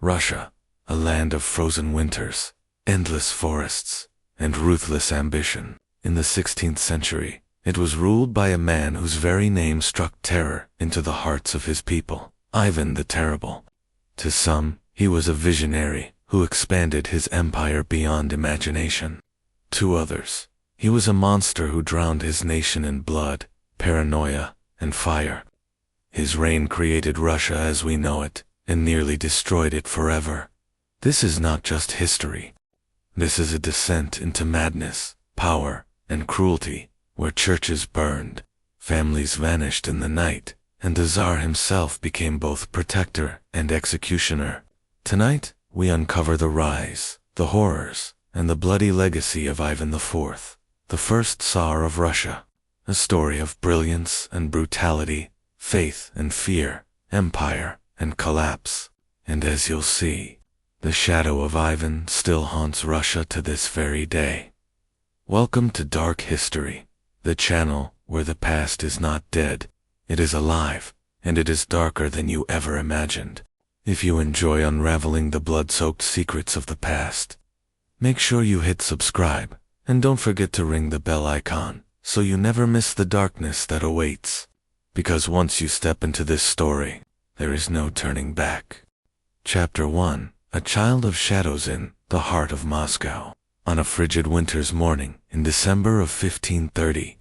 Russia, a land of frozen winters, endless forests, and ruthless ambition. In the 16th century, it was ruled by a man whose very name struck terror into the hearts of his people, Ivan the Terrible. To some, he was a visionary who expanded his empire beyond imagination. To others, he was a monster who drowned his nation in blood, paranoia, and fire. His reign created Russia as we know it, and nearly destroyed it forever. This is not just history. This is a descent into madness, power, and cruelty, where churches burned, families vanished in the night, and the Tsar himself became both protector and executioner. Tonight, we uncover the rise, the horrors, and the bloody legacy of Ivan IV, the first Tsar of Russia. A story of brilliance and brutality, faith and fear, empire and collapse. And as you'll see, the shadow of Ivan still haunts Russia to this very day. Welcome to Dark History, the channel where the past is not dead, it is alive, and it is darker than you ever imagined. If you enjoy unraveling the blood-soaked secrets of the past, make sure you hit subscribe, and don't forget to ring the bell icon, so you never miss the darkness that awaits. Because once you step into this story, there is no turning back. Chapter 1. A Child of Shadows in the Heart of Moscow. On a frigid winter's morning in December of 1530,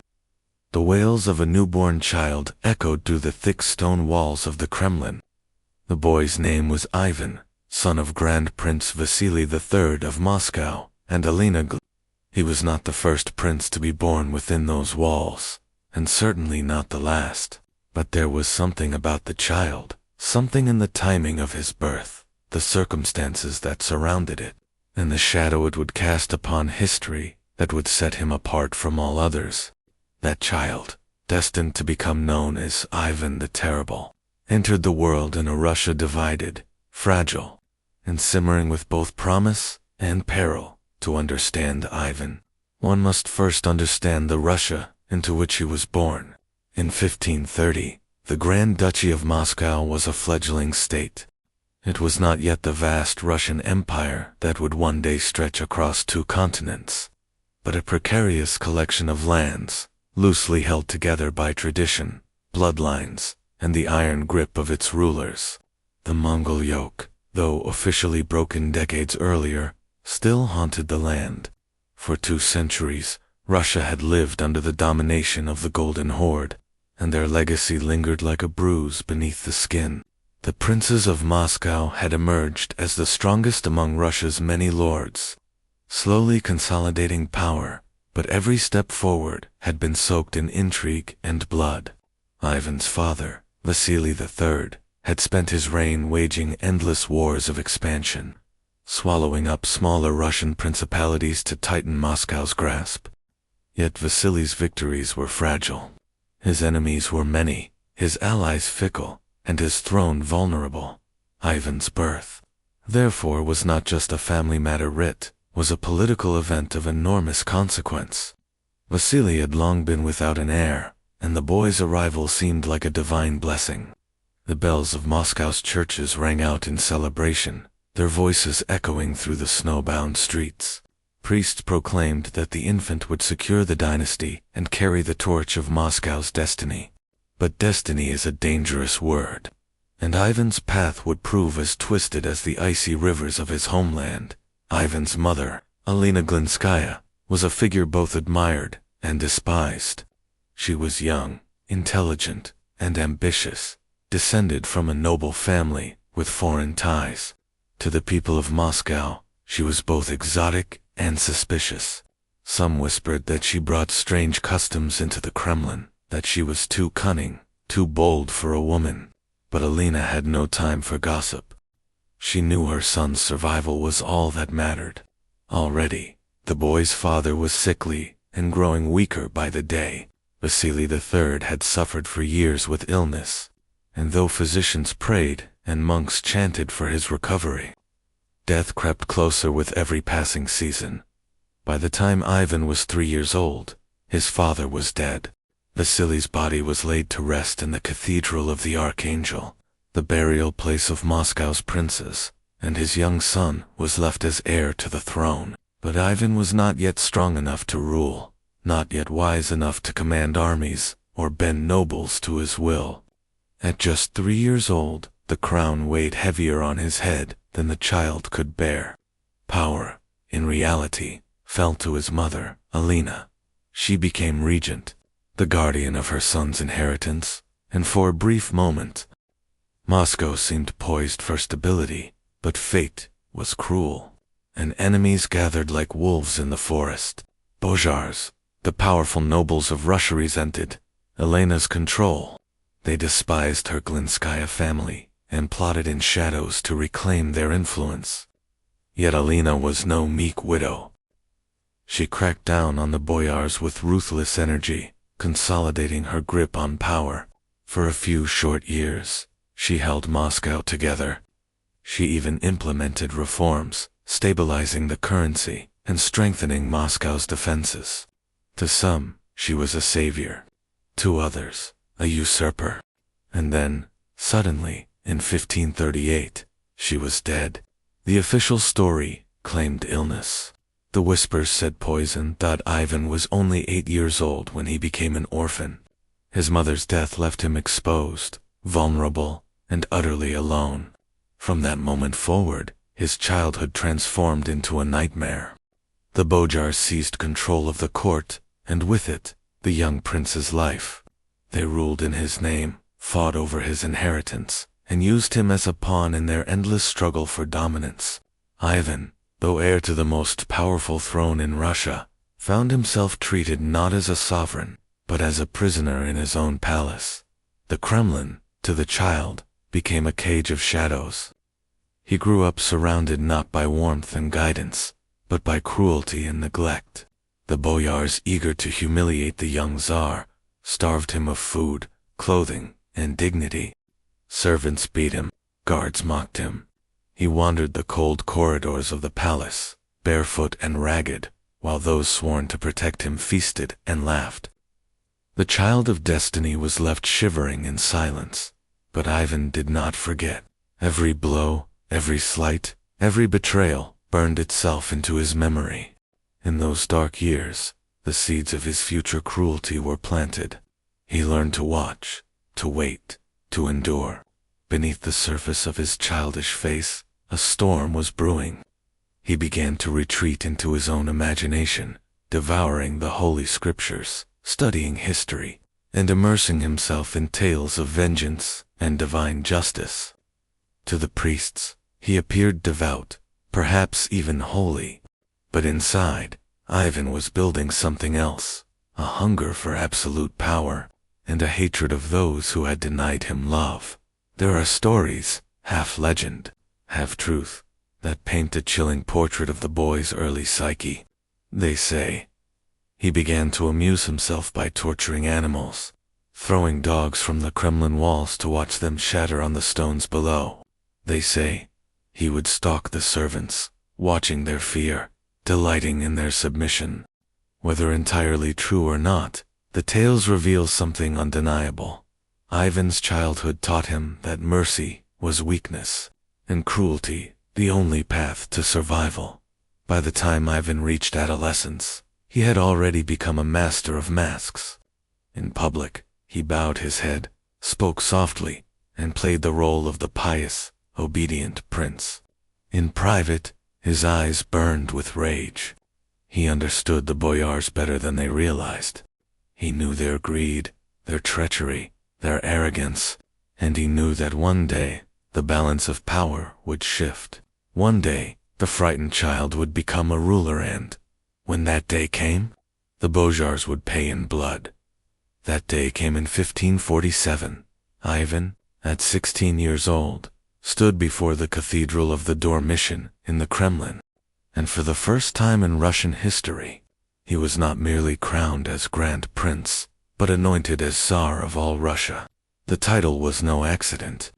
the wails of a newborn child echoed through the thick stone walls of the Kremlin. The boy's name was Ivan, son of Grand Prince Vasily III of Moscow and Alina. He was not the first prince to be born within those walls, and certainly not the last. But there was something about the child, something in the timing of his birth, the circumstances that surrounded it, and the shadow it would cast upon history that would set him apart from all others. That child, destined to become known as Ivan the Terrible, entered the world in a Russia divided, fragile, and simmering with both promise and peril. To understand Ivan, one must first understand the Russia into which he was born. In 1530, the Grand Duchy of Moscow was a fledgling state. It was not yet the vast Russian Empire that would one day stretch across 2 continents, but a precarious collection of lands, loosely held together by tradition, bloodlines, and the iron grip of its rulers. The Mongol yoke, though officially broken decades earlier, still haunted the land. For 2 centuries, Russia had lived under the domination of the Golden Horde, and their legacy lingered like a bruise beneath the skin. The princes of Moscow had emerged as the strongest among Russia's many lords, slowly consolidating power, but every step forward had been soaked in intrigue and blood. Ivan's father, Vasily III, had spent his reign waging endless wars of expansion, swallowing up smaller Russian principalities to tighten Moscow's grasp. Yet Vasily's victories were fragile. His enemies were many, his allies fickle, and his throne vulnerable. Ivan's birth, therefore, was not just a family matter, it was a political event of enormous consequence. Vasily had long been without an heir, and the boy's arrival seemed like a divine blessing. The bells of Moscow's churches rang out in celebration, their voices echoing through the snowbound streets. Priests proclaimed that the infant would secure the dynasty and carry the torch of Moscow's destiny. But destiny is a dangerous word, and Ivan's path would prove as twisted as the icy rivers of his homeland. Ivan's mother, Alina Glinskaya, was a figure both admired and despised. She was young, intelligent, and ambitious, descended from a noble family with foreign ties. To the people of Moscow, she was both exotic and suspicious. Some whispered that she brought strange customs into the Kremlin, that she was too cunning, too bold for a woman. But Alina had no time for gossip. She knew her son's survival was all that mattered. Already, the boy's father was sickly and growing weaker by the day. Vasily III had suffered for years with illness, and though physicians prayed and monks chanted for his recovery, death crept closer with every passing season. By the time Ivan was 3 years old, his father was dead. Vasily's body was laid to rest in the Cathedral of the Archangel, the burial place of Moscow's princes, and his young son was left as heir to the throne. But Ivan was not yet strong enough to rule, not yet wise enough to command armies or bend nobles to his will. At just 3 years old, the crown weighed heavier on his head than the child could bear. Power, in reality, fell to his mother, Alina. She became regent, the guardian of her son's inheritance, and for a brief moment, Moscow seemed poised for stability, but fate was cruel, and enemies gathered like wolves in the forest. Bozhars, the powerful nobles of Russia, resented Elena's control. They despised her Glinskaya family and plotted in shadows to reclaim their influence. Yet Alina was no meek widow. She cracked down on the boyars with ruthless energy, consolidating her grip on power. For a few short years, she held Moscow together. She even implemented reforms, stabilizing the currency and strengthening Moscow's defenses. To some, she was a savior. To others, a usurper. And then, suddenly, in 1538, she was dead. The official story claimed illness. The whispers said poison. Ivan was only 8 years old when he became an orphan. His mother's death left him exposed, vulnerable, and utterly alone. From that moment forward, his childhood transformed into a nightmare. The Bojars seized control of the court, and with it, the young prince's life. They ruled in his name, fought over his inheritance, and used him as a pawn in their endless struggle for dominance. Ivan, though heir to the most powerful throne in Russia, found himself treated not as a sovereign, but as a prisoner in his own palace. The Kremlin, to the child, became a cage of shadows. He grew up surrounded not by warmth and guidance, but by cruelty and neglect. The boyars, eager to humiliate the young Tsar, starved him of food, clothing, and dignity. Servants beat him, guards mocked him. He wandered the cold corridors of the palace, barefoot and ragged, while those sworn to protect him feasted and laughed. The child of destiny was left shivering in silence, but Ivan did not forget. Every blow, every slight, every betrayal burned itself into his memory. In those dark years, the seeds of his future cruelty were planted. He learned to watch, to wait, to endure. Beneath the surface of his childish face, a storm was brewing. He began to retreat into his own imagination, devouring the holy scriptures, studying history, and immersing himself in tales of vengeance and divine justice. To the priests, he appeared devout, perhaps even holy. But inside, Ivan was building something else, a hunger for absolute power, and a hatred of those who had denied him love. There are stories, half legend, half truth, that paint a chilling portrait of the boy's early psyche. They say he began to amuse himself by torturing animals, throwing dogs from the Kremlin walls to watch them shatter on the stones below. They say he would stalk the servants, watching their fear, delighting in their submission. Whether entirely true or not, the tales reveal something undeniable. Ivan's childhood taught him that mercy was weakness, and cruelty the only path to survival. By the time Ivan reached adolescence, he had already become a master of masks. In public, he bowed his head, spoke softly, and played the role of the pious, obedient prince. In private, his eyes burned with rage. He understood the boyars better than they realized. He knew their greed, their treachery, their arrogance, and he knew that one day the balance of power would shift. One day, the frightened child would become a ruler, and when that day came, the Bozhars would pay in blood. That day came in 1547. Ivan, at 16 years old, stood before the Cathedral of the Dormition in the Kremlin, and for the first time in Russian history, he was not merely crowned as Grand Prince, but anointed as Tsar of all Russia. The title was no accident.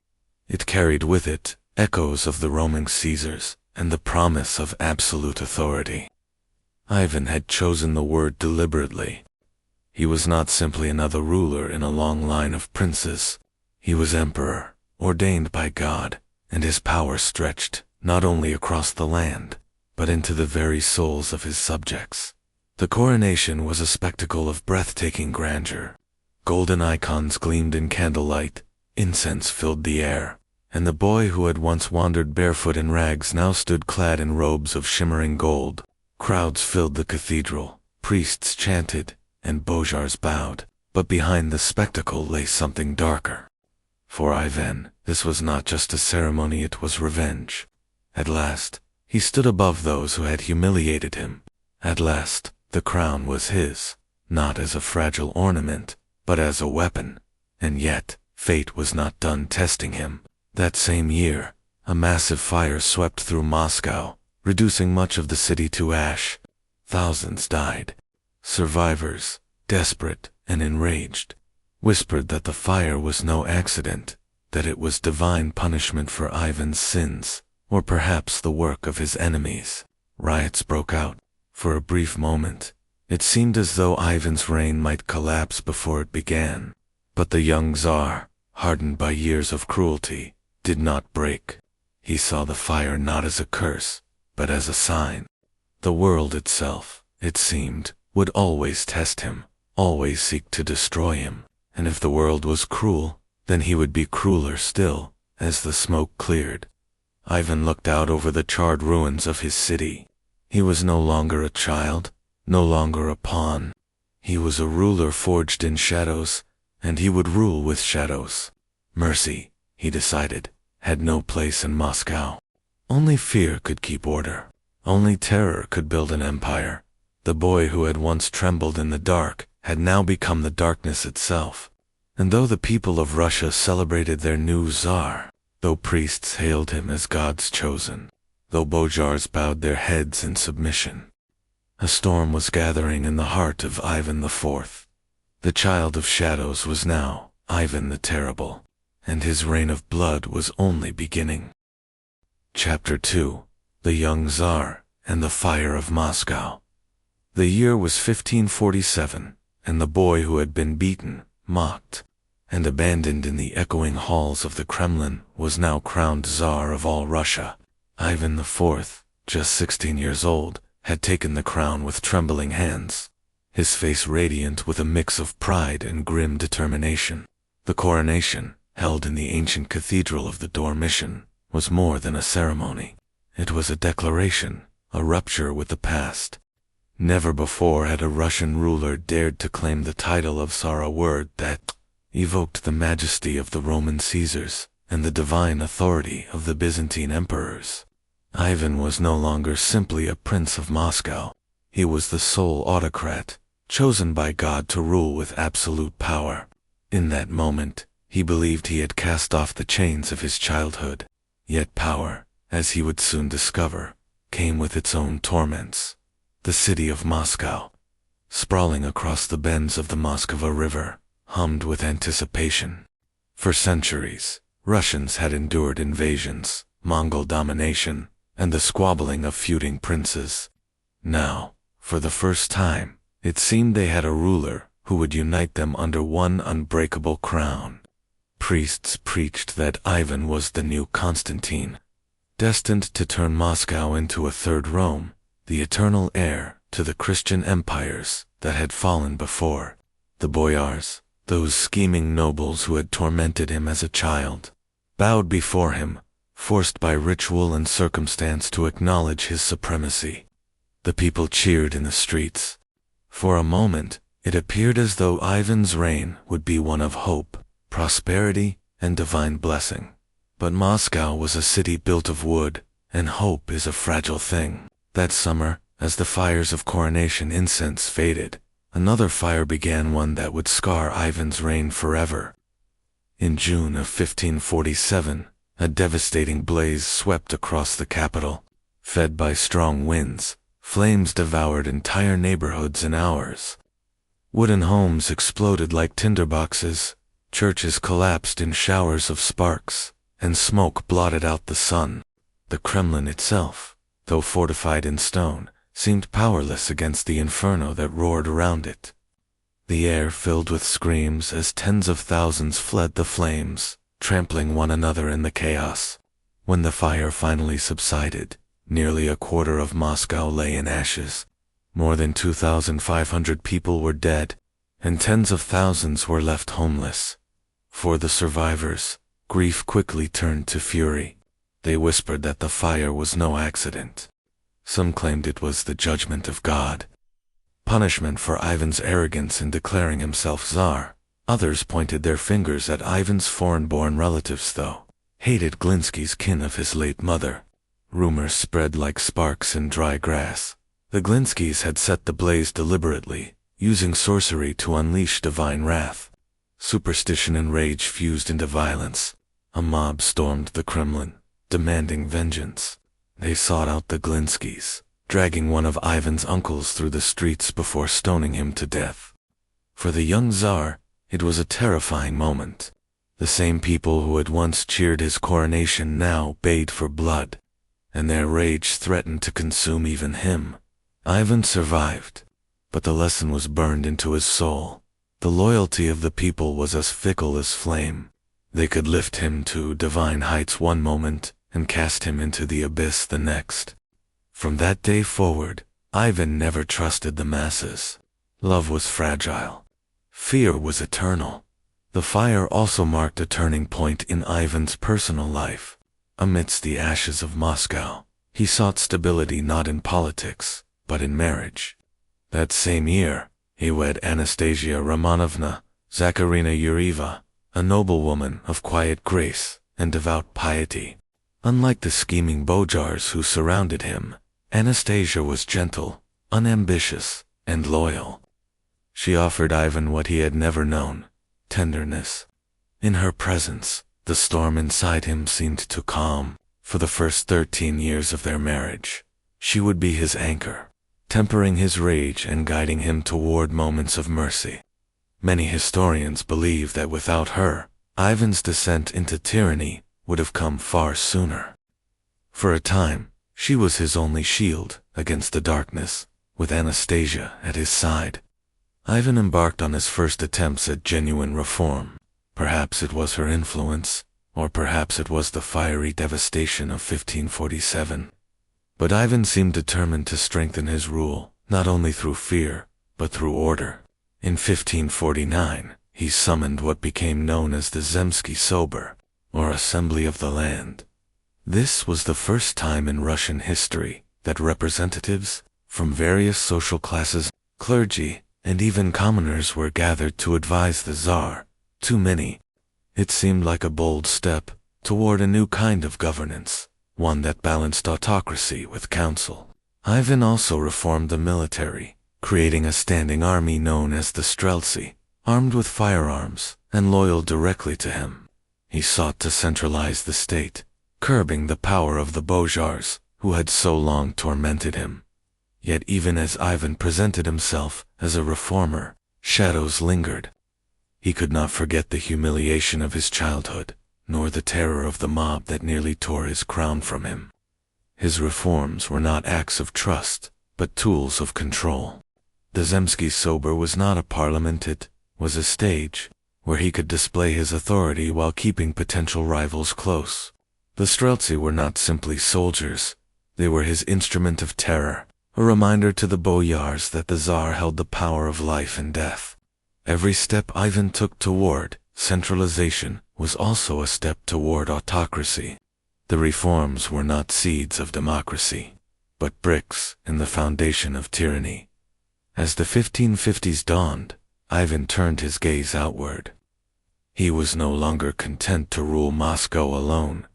It carried with it echoes of the Roman Caesars and the promise of absolute authority. Ivan had chosen the word deliberately. He was not simply another ruler in a long line of princes. He was emperor, ordained by God, and his power stretched not only across the land, but into the very souls of his subjects. The coronation was a spectacle of breathtaking grandeur. Golden icons gleamed in candlelight, incense filled the air, and the boy who had once wandered barefoot in rags now stood clad in robes of shimmering gold. Crowds filled the cathedral, priests chanted, and boyars bowed, but behind the spectacle lay something darker. For Ivan, this was not just a ceremony, it was revenge. At last, he stood above those who had humiliated him. At last, the crown was his, not as a fragile ornament, but as a weapon. And yet, fate was not done testing him. That same year, a massive fire swept through Moscow, reducing much of the city to ash. Thousands died. Survivors, desperate and enraged, whispered that the fire was no accident, that it was divine punishment for Ivan's sins, or perhaps the work of his enemies. Riots broke out. For a brief moment, it seemed as though Ivan's reign might collapse before it began. But the young Tsar, hardened by years of cruelty, did not break. He saw the fire not as a curse, but as a sign. The world itself, it seemed, would always test him, always seek to destroy him. And if the world was cruel, then he would be crueler still. As the smoke cleared, Ivan looked out over the charred ruins of his city. He was no longer a child, no longer a pawn. He was a ruler forged in shadows, and he would rule with shadows. Mercy, he decided, had no place in Moscow. Only fear could keep order. Only terror could build an empire. The boy who had once trembled in the dark had now become the darkness itself. And though the people of Russia celebrated their new Tsar, though priests hailed him as God's chosen, though boyars bowed their heads in submission, a storm was gathering in the heart of Ivan IV. The child of shadows was now Ivan the Terrible, and his reign of blood was only beginning. Chapter 2: The Young Tsar and the Fire of Moscow. The year was 1547, and the boy who had been beaten, mocked, and abandoned in the echoing halls of the Kremlin was now crowned Tsar of all Russia. Ivan IV, just 16 years old, had taken the crown with trembling hands, his face radiant with a mix of pride and grim determination. The coronation, held in the ancient cathedral of the Dormition, was more than a ceremony. It was a declaration, a rupture with the past. Never before had a Russian ruler dared to claim the title of Tsar, a word that evoked the majesty of the Roman Caesars and the divine authority of the Byzantine emperors. Ivan was no longer simply a prince of Moscow. He was the sole autocrat, chosen by God to rule with absolute power. In that moment, he believed he had cast off the chains of his childhood. Yet power, as he would soon discover, came with its own torments. The city of Moscow, sprawling across the bends of the Moskva River, hummed with anticipation. For centuries, Russians had endured invasions, Mongol domination, and the squabbling of feuding princes. Now, for the first time, it seemed they had a ruler who would unite them under one unbreakable crown. Priests preached that Ivan was the new Constantine, destined to turn Moscow into a third Rome, the eternal heir to the Christian empires that had fallen before. The boyars, those scheming nobles who had tormented him as a child, bowed before him, forced by ritual and circumstance to acknowledge his supremacy. The people cheered in the streets. For a moment, it appeared as though Ivan's reign would be one of hope, prosperity, and divine blessing. But Moscow was a city built of wood, and hope is a fragile thing. That summer, as the fires of coronation incense faded, another fire began, one that would scar Ivan's reign forever. In June of 1547, a devastating blaze swept across the capital. Fed by strong winds, flames devoured entire neighborhoods in hours. Wooden homes exploded like tinderboxes, churches collapsed in showers of sparks, and smoke blotted out the sun. The Kremlin itself, though fortified in stone, seemed powerless against the inferno that roared around it. The air filled with screams as tens of thousands fled the flames, trampling one another in the chaos. When the fire finally subsided, nearly a quarter of Moscow lay in ashes. More than 2,500 people were dead, and tens of thousands were left homeless. For the survivors, grief quickly turned to fury. They whispered that the fire was no accident. Some claimed it was the judgment of God, punishment for Ivan's arrogance in declaring himself Tsar. Others pointed their fingers at Ivan's foreign-born relatives, though hated Glinsky's kin of his late mother. Rumors spread like sparks in dry grass. The Glinskys had set the blaze deliberately, using sorcery to unleash divine wrath. Superstition and rage fused into violence. A mob stormed the Kremlin, demanding vengeance. They sought out the Glinskys, dragging one of Ivan's uncles through the streets before stoning him to death. For the young Tsar, it was a terrifying moment. The same people who had once cheered his coronation now bayed for blood, and their rage threatened to consume even him. Ivan survived, but the lesson was burned into his soul. The loyalty of the people was as fickle as flame. They could lift him to divine heights one moment and cast him into the abyss the next. From that day forward, Ivan never trusted the masses. Love was fragile. Fear was eternal. The fire also marked a turning point in Ivan's personal life. Amidst the ashes of Moscow, he sought stability not in politics, but in marriage. That same year, he wed Anastasia Romanovna Zakharina Yurieva, a noblewoman of quiet grace and devout piety. Unlike the scheming Bojars who surrounded him, Anastasia was gentle, unambitious, and loyal. She offered Ivan what he had never known: tenderness. In her presence, the storm inside him seemed to calm. For the first 13 years of their marriage, she would be his anchor, tempering his rage and guiding him toward moments of mercy. Many historians believe that without her, Ivan's descent into tyranny would have come far sooner. For a time, she was his only shield against the darkness, with Anastasia at his side. Ivan embarked on his first attempts at genuine reform. Perhaps it was her influence, or perhaps it was the fiery devastation of 1547. But Ivan seemed determined to strengthen his rule, not only through fear, but through order. In 1549, he summoned what became known as the Zemsky Sober, or Assembly of the Land. This was the first time in Russian history that representatives from various social classes, clergy, and even commoners were gathered to advise the Tsar. Too many. It seemed like a bold step toward a new kind of governance, one that balanced autocracy with counsel. Ivan also reformed the military, creating a standing army known as the Streltsy, armed with firearms and loyal directly to him. He sought to centralize the state, curbing the power of the Bojars, who had so long tormented him. Yet even as Ivan presented himself as a reformer, shadows lingered. He could not forget the humiliation of his childhood, nor the terror of the mob that nearly tore his crown from him. His reforms were not acts of trust, but tools of control. The Zemsky Sober was not a parliament, it was a stage where he could display his authority while keeping potential rivals close. The Streltsy were not simply soldiers, they were his instrument of terror, a reminder to the boyars that the Tsar held the power of life and death. Every step Ivan took toward centralization was also a step toward autocracy. The reforms were not seeds of democracy, but bricks in the foundation of tyranny. As the 1550s dawned, Ivan turned his gaze outward. He was no longer content to rule Moscow alone.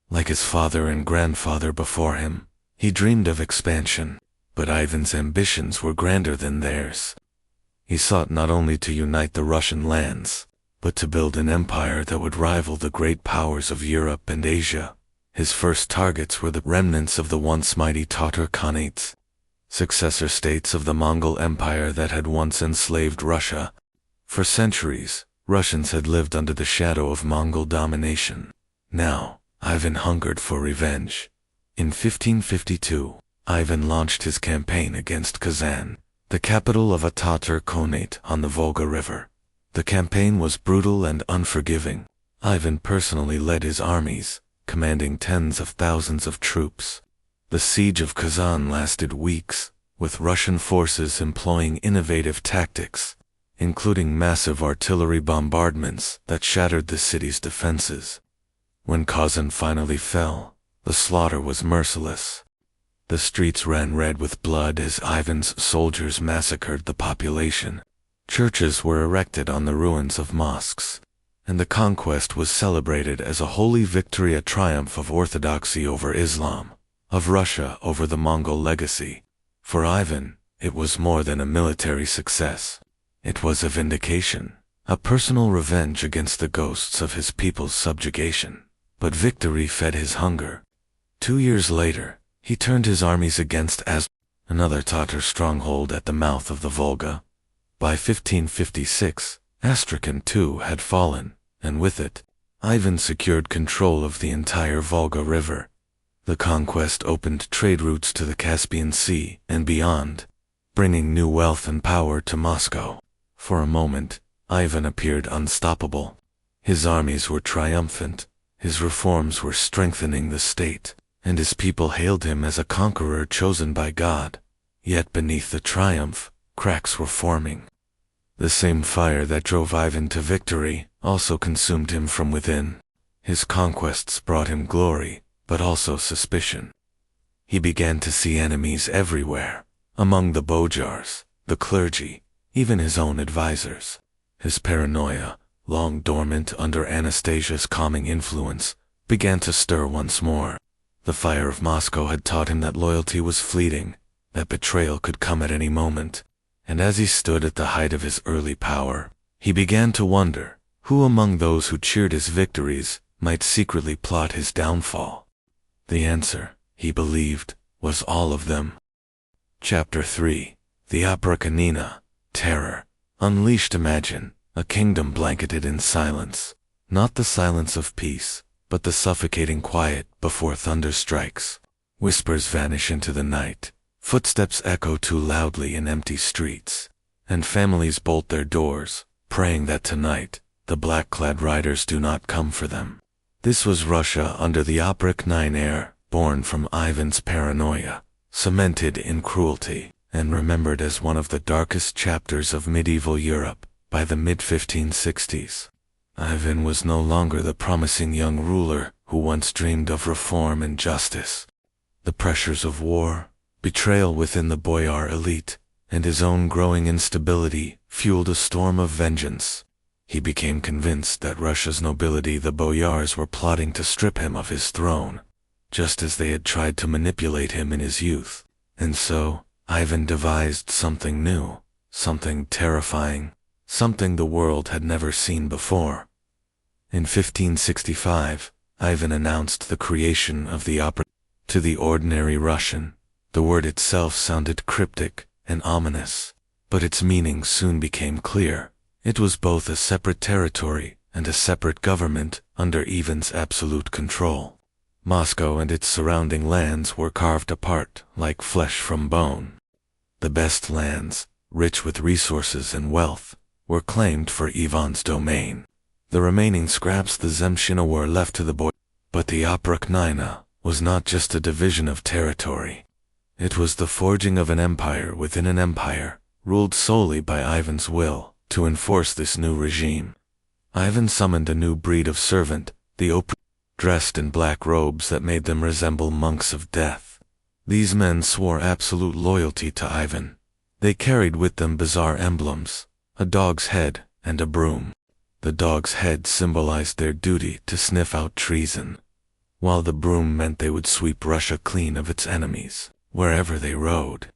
Like his father and grandfather before him, he dreamed of expansion, but Ivan's ambitions were grander than theirs. He sought not only to unite the Russian lands, but to build an empire that would rival the great powers of Europe and Asia. His first targets were the remnants of the once mighty Tatar Khanates, successor states of the Mongol Empire that had once enslaved Russia. For centuries, Russians had lived under the shadow of Mongol domination. Now, Ivan hungered for revenge. In 1552, Ivan launched his campaign against Kazan, the capital of a Tatar Khanate on the Volga River. The campaign was brutal and unforgiving. Ivan personally led his armies, commanding tens of thousands of troops. The siege of Kazan lasted weeks, with Russian forces employing innovative tactics, including massive artillery bombardments that shattered the city's defenses. When Kazan finally fell, the slaughter was merciless. The streets ran red with blood as Ivan's soldiers massacred the population. Churches were erected on the ruins of mosques, and the conquest was celebrated as a holy victory, a triumph of orthodoxy over Islam, of Russia over the Mongol legacy. For Ivan, it was more than a military success. It was a vindication, a personal revenge against the ghosts of his people's subjugation. But victory fed his hunger. 2 years later, he turned his armies against another Tatar stronghold at the mouth of the Volga. By 1556, Astrakhan too had fallen, and with it, Ivan secured control of the entire Volga River. The conquest opened trade routes to the Caspian Sea and beyond, bringing new wealth and power to Moscow. For a moment, Ivan appeared unstoppable. His armies were triumphant, his reforms were strengthening the state, and his people hailed him as a conqueror chosen by God. Yet beneath the triumph, cracks were forming. The same fire that drove Ivan to victory also consumed him from within. His conquests brought him glory, but also suspicion. He began to see enemies everywhere, among the Bojars, the clergy, even his own advisors. His paranoia, long dormant under Anastasia's calming influence, began to stir once more. The fire of Moscow had taught him that loyalty was fleeting, that betrayal could come at any moment, and as he stood at the height of his early power, he began to wonder who among those who cheered his victories might secretly plot his downfall. The answer, he believed, was all of them. Chapter 3. The Opera Canina. Terror. Unleashed. Imagine a kingdom blanketed in silence, not the silence of peace, but the suffocating quiet before thunder strikes. Whispers vanish into the night, footsteps echo too loudly in empty streets, and families bolt their doors, praying that tonight, the black-clad riders do not come for them. This was Russia under the Opera Canina, born from Ivan's paranoia, cemented in cruelty, and remembered as one of the darkest chapters of medieval Europe. By the mid-1560s, Ivan was no longer the promising young ruler who once dreamed of reform and justice. The pressures of war, betrayal within the boyar elite, and his own growing instability fueled a storm of vengeance. He became convinced that Russia's nobility, the boyars, were plotting to strip him of his throne, just as they had tried to manipulate him in his youth. And so, Ivan devised something new, something terrifying, something the world had never seen before. In 1565, Ivan announced the creation of the opera. To the ordinary Russian, the word itself sounded cryptic and ominous, but its meaning soon became clear. It was both a separate territory and a separate government under Ivan's absolute control. Moscow and its surrounding lands were carved apart like flesh from bone. The best lands, rich with resources and wealth, were claimed for Ivan's domain. The remaining scraps, the Zemshina, were left to the boy. But the Opera Canina was not just a division of territory. It was the forging of an empire within an empire, ruled solely by Ivan's will. To enforce this new regime, Ivan summoned a new breed of servant, the Opera, dressed in black robes that made them resemble monks of death. These men swore absolute loyalty to Ivan. They carried with them bizarre emblems, a dog's head and a broom. The dog's head symbolized their duty to sniff out treason, while the broom meant they would sweep Russia clean of its enemies, wherever they rode.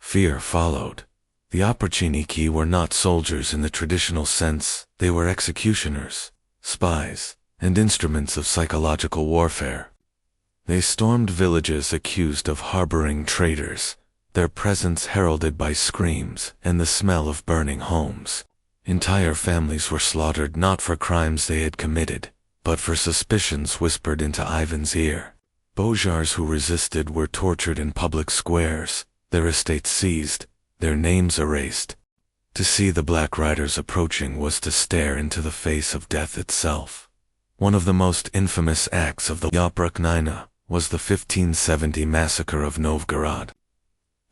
Fear followed. The Oprachniki were not soldiers in the traditional sense. They were executioners, spies, and instruments of psychological warfare. They stormed villages accused of harboring traitors, their presence heralded by screams and the smell of burning homes. Entire families were slaughtered not for crimes they had committed, but for suspicions whispered into Ivan's ear. Bojars who resisted were tortured in public squares, their estates seized, their names erased. To see the Black Riders approaching was to stare into the face of death itself. One of the most infamous acts of the Oprykhnina was the 1570 massacre of Novgorod.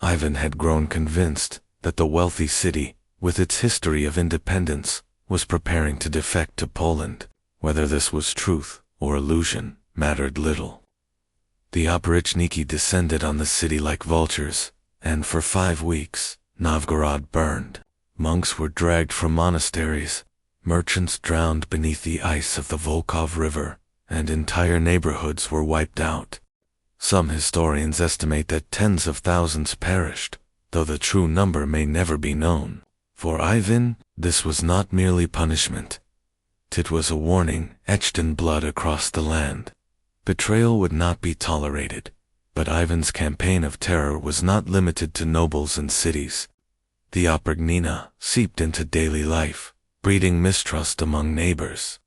Ivan had grown convinced that the wealthy city, with its history of independence, was preparing to defect to Poland. Whether this was truth or illusion mattered little. The Oprichniki descended on the city like vultures, and for 5 weeks, Novgorod burned. Monks were dragged from monasteries, merchants drowned beneath the ice of the Volkhov River, and entire neighborhoods were wiped out. Some historians estimate that tens of thousands perished, though the true number may never be known. For Ivan, this was not merely punishment. It was a warning etched in blood across the land. Betrayal would not be tolerated, but Ivan's campaign of terror was not limited to nobles and cities. The Oprykhnina seeped into daily life, breeding mistrust among neighbors,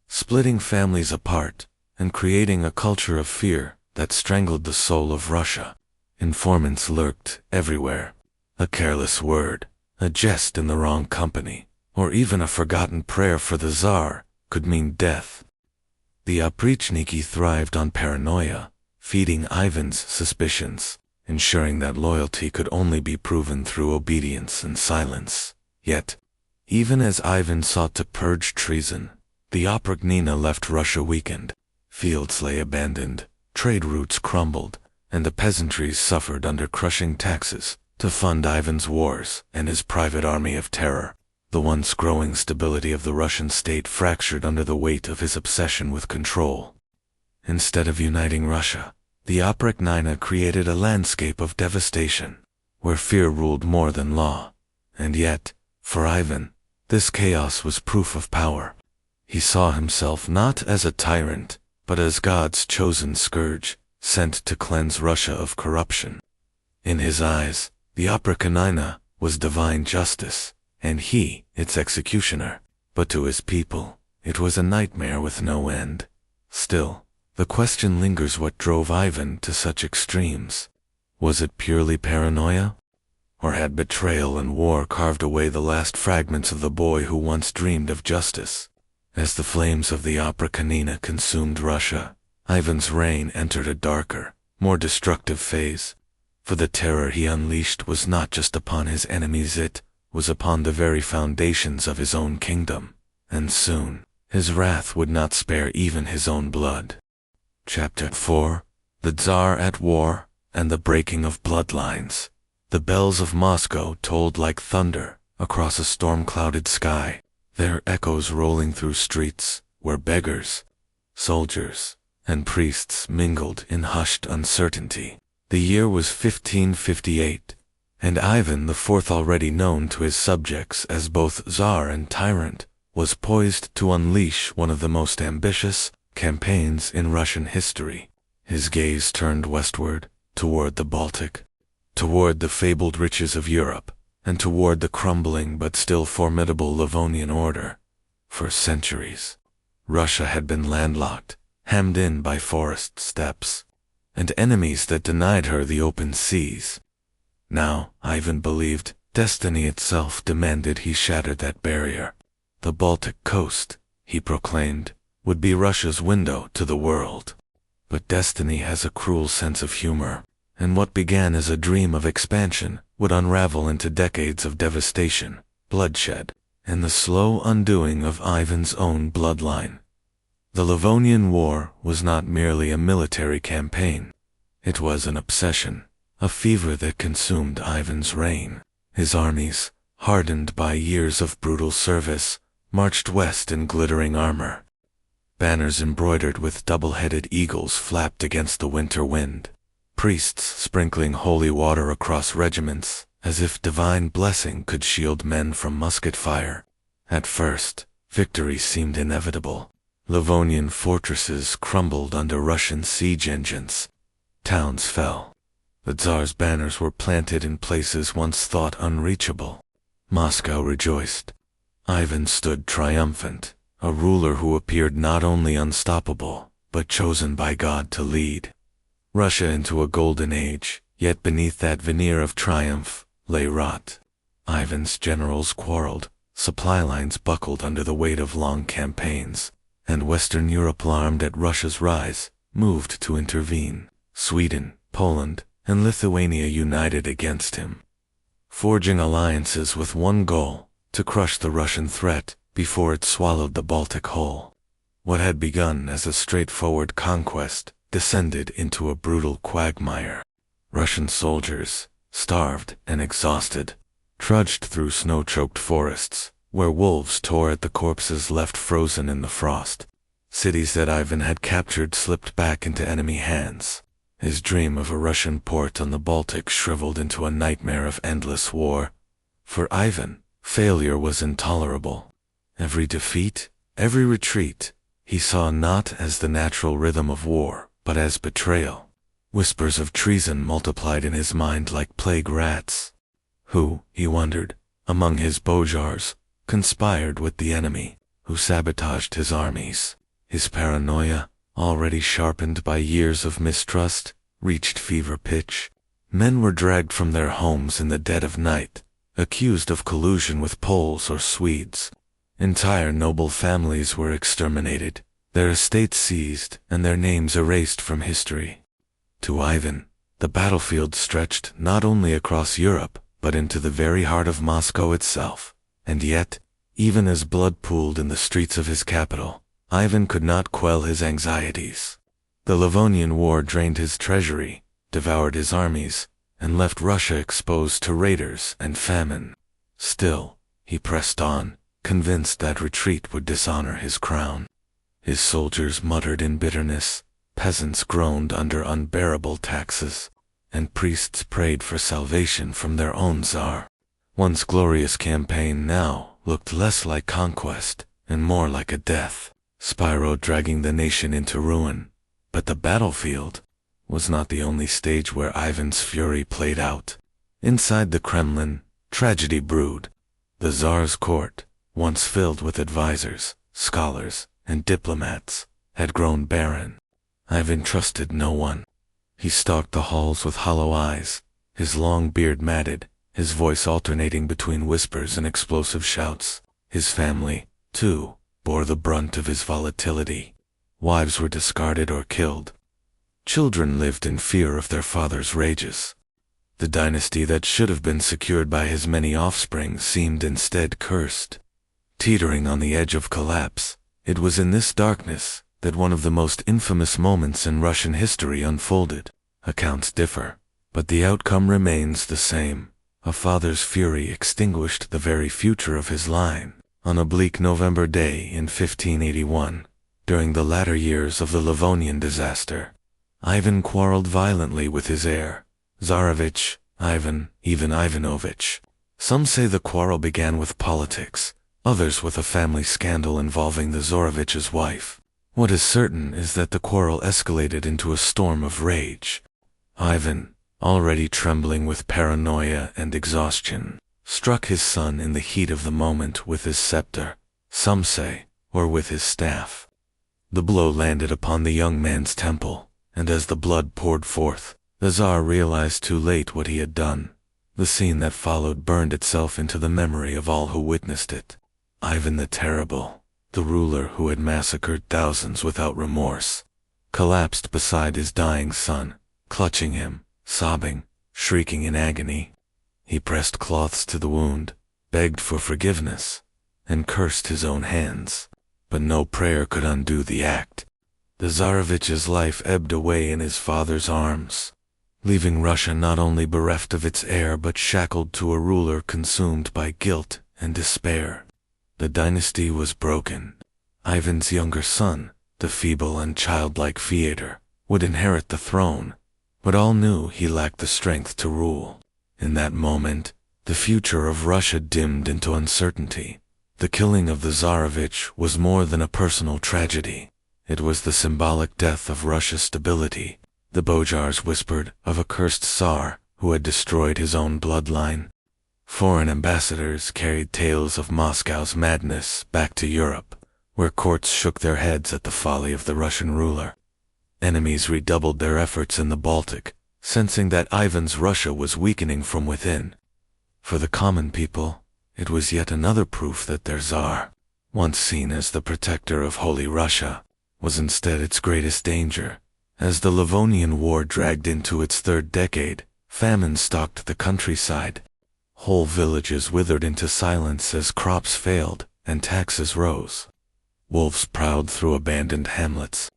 splitting families apart, and creating a culture of fear that strangled the soul of Russia. Informants lurked everywhere. A careless word, a jest in the wrong company, or even a forgotten prayer for the Tsar could mean death. The Oprichniki thrived on paranoia, feeding Ivan's suspicions, ensuring that loyalty could only be proven through obedience and silence. Yet, even as Ivan sought to purge treason, the Oprykhnina left Russia weakened. Fields lay abandoned, trade routes crumbled, and the peasantry suffered under crushing taxes to fund Ivan's wars and his private army of terror. The once growing stability of the Russian state fractured under the weight of his obsession with control. Instead of uniting Russia, the Oprykhnina created a landscape of devastation, where fear ruled more than law. And yet, for Ivan, this chaos was proof of power. He saw himself not as a tyrant, but as God's chosen scourge, sent to cleanse Russia of corruption. In his eyes, the Oprykhnina was divine justice, and he, its executioner. But to his people, it was a nightmare with no end. Still, the question lingers: what drove Ivan to such extremes? Was it purely paranoia? Or had betrayal and war carved away the last fragments of the boy who once dreamed of justice? As the flames of the Oprykhnina consumed Russia, Ivan's reign entered a darker, more destructive phase. For the terror he unleashed was not just upon his enemies, it was upon the very foundations of his own kingdom. And soon, his wrath would not spare even his own blood. Chapter 4: The Tsar at War and the Breaking of Bloodlines. The bells of Moscow tolled like thunder across a storm-clouded sky, their echoes rolling through streets where beggars, soldiers, and priests mingled in hushed uncertainty. The year was 1558, and Ivan IV, already known to his subjects as both Tsar and tyrant, was poised to unleash one of the most ambitious campaigns in Russian history. His gaze turned westward, toward the Baltic, toward the fabled riches of Europe, and toward the crumbling but still formidable Livonian order. For centuries, Russia had been landlocked, hemmed in by forest steppes, and enemies that denied her the open seas. Now, Ivan believed, destiny itself demanded he shatter that barrier. The Baltic coast, he proclaimed, would be Russia's window to the world. But destiny has a cruel sense of humor, and what began as a dream of expansion would unravel into decades of devastation, bloodshed, and the slow undoing of Ivan's own bloodline. The Livonian War was not merely a military campaign. It was an obsession, a fever that consumed Ivan's reign. His armies, hardened by years of brutal service, marched west in glittering armor. Banners embroidered with double-headed eagles flapped against the winter wind. Priests sprinkling holy water across regiments, as if divine blessing could shield men from musket fire. At first, victory seemed inevitable. Livonian fortresses crumbled under Russian siege engines. Towns fell. The Tsar's banners were planted in places once thought unreachable. Moscow rejoiced. Ivan stood triumphant, a ruler who appeared not only unstoppable, but chosen by God to lead Russia into a golden age. Yet beneath that veneer of triumph lay rot. Ivan's generals quarreled, supply lines buckled under the weight of long campaigns, and Western Europe, alarmed at Russia's rise, moved to intervene. Sweden, Poland, and Lithuania united against him, forging alliances with one goal: to crush the Russian threat before it swallowed the Baltic whole. What had begun as a straightforward conquest descended into a brutal quagmire. Russian soldiers, starved and exhausted, trudged through snow-choked forests, where wolves tore at the corpses left frozen in the frost. Cities that Ivan had captured slipped back into enemy hands. His dream of a Russian port on the Baltic shriveled into a nightmare of endless war. For Ivan, failure was intolerable. Every defeat, every retreat, he saw not as the natural rhythm of war, but as betrayal. Whispers of treason multiplied in his mind like plague rats. Who, he wondered, among his Bojars, conspired with the enemy? Who sabotaged his armies? His paranoia, already sharpened by years of mistrust, reached fever pitch. Men were dragged from their homes in the dead of night, accused of collusion with Poles or Swedes. Entire noble families were exterminated, their estates seized, and their names erased from history. To Ivan, the battlefield stretched not only across Europe, but into the very heart of Moscow itself. And yet, even as blood pooled in the streets of his capital, Ivan could not quell his anxieties. The Livonian War drained his treasury, devoured his armies, and left Russia exposed to raiders and famine. Still, he pressed on, convinced that retreat would dishonor his crown. His soldiers muttered in bitterness, peasants groaned under unbearable taxes, and priests prayed for salvation from their own Tsar. Once glorious campaign now looked less like conquest and more like a death, Spyro dragging the nation into ruin. But the battlefield was not the only stage where Ivan's fury played out. Inside the Kremlin, tragedy brewed. The Tsar's court, once filled with advisors, scholars, and diplomats, had grown barren. Ivan trusted no one. He stalked the halls with hollow eyes, his long beard matted, his voice alternating between whispers and explosive shouts. His family, too, bore the brunt of his volatility. Wives were discarded or killed. Children lived in fear of their father's rages. The dynasty that should have been secured by his many offspring seemed instead cursed. Teetering on the edge of collapse, it was in this darkness that one of the most infamous moments in Russian history unfolded. Accounts differ, but the outcome remains the same. A father's fury extinguished the very future of his line. On a bleak November day in 1581, during the latter years of the Livonian disaster, Ivan quarreled violently with his heir, Tsarevich Ivan Ivanovich. Some say the quarrel began with politics, others with a family scandal involving the Tsarevich's wife. What is certain is that the quarrel escalated into a storm of rage. Ivan, already trembling with paranoia and exhaustion, struck his son in the heat of the moment with his scepter, some say, or with his staff. The blow landed upon the young man's temple, and as the blood poured forth, the Tsar realized too late what he had done. The scene that followed burned itself into the memory of all who witnessed it. Ivan the Terrible, the ruler who had massacred thousands without remorse, collapsed beside his dying son, clutching him, sobbing, shrieking in agony. He pressed cloths to the wound, begged for forgiveness, and cursed his own hands. But no prayer could undo the act. The Tsarevich's life ebbed away in his father's arms, leaving Russia not only bereft of its heir but shackled to a ruler consumed by guilt and despair. The dynasty was broken. Ivan's younger son, the feeble and childlike Fyodor, would inherit the throne, but all knew he lacked the strength to rule. In that moment, the future of Russia dimmed into uncertainty. The killing of the Tsarevich was more than a personal tragedy. It was the symbolic death of Russia's stability. The Bojars whispered of a cursed Tsar who had destroyed his own bloodline. Foreign ambassadors carried tales of Moscow's madness back to Europe, where courts shook their heads at the folly of the Russian ruler. Enemies redoubled their efforts in the Baltic, sensing that Ivan's Russia was weakening from within. For the common people, it was yet another proof that their Tsar, once seen as the protector of Holy Russia, was instead its greatest danger. As the Livonian War dragged into its third decade, famine stalked the countryside. Whole villages withered into silence as crops failed and taxes rose. Wolves prowled through abandoned hamlets.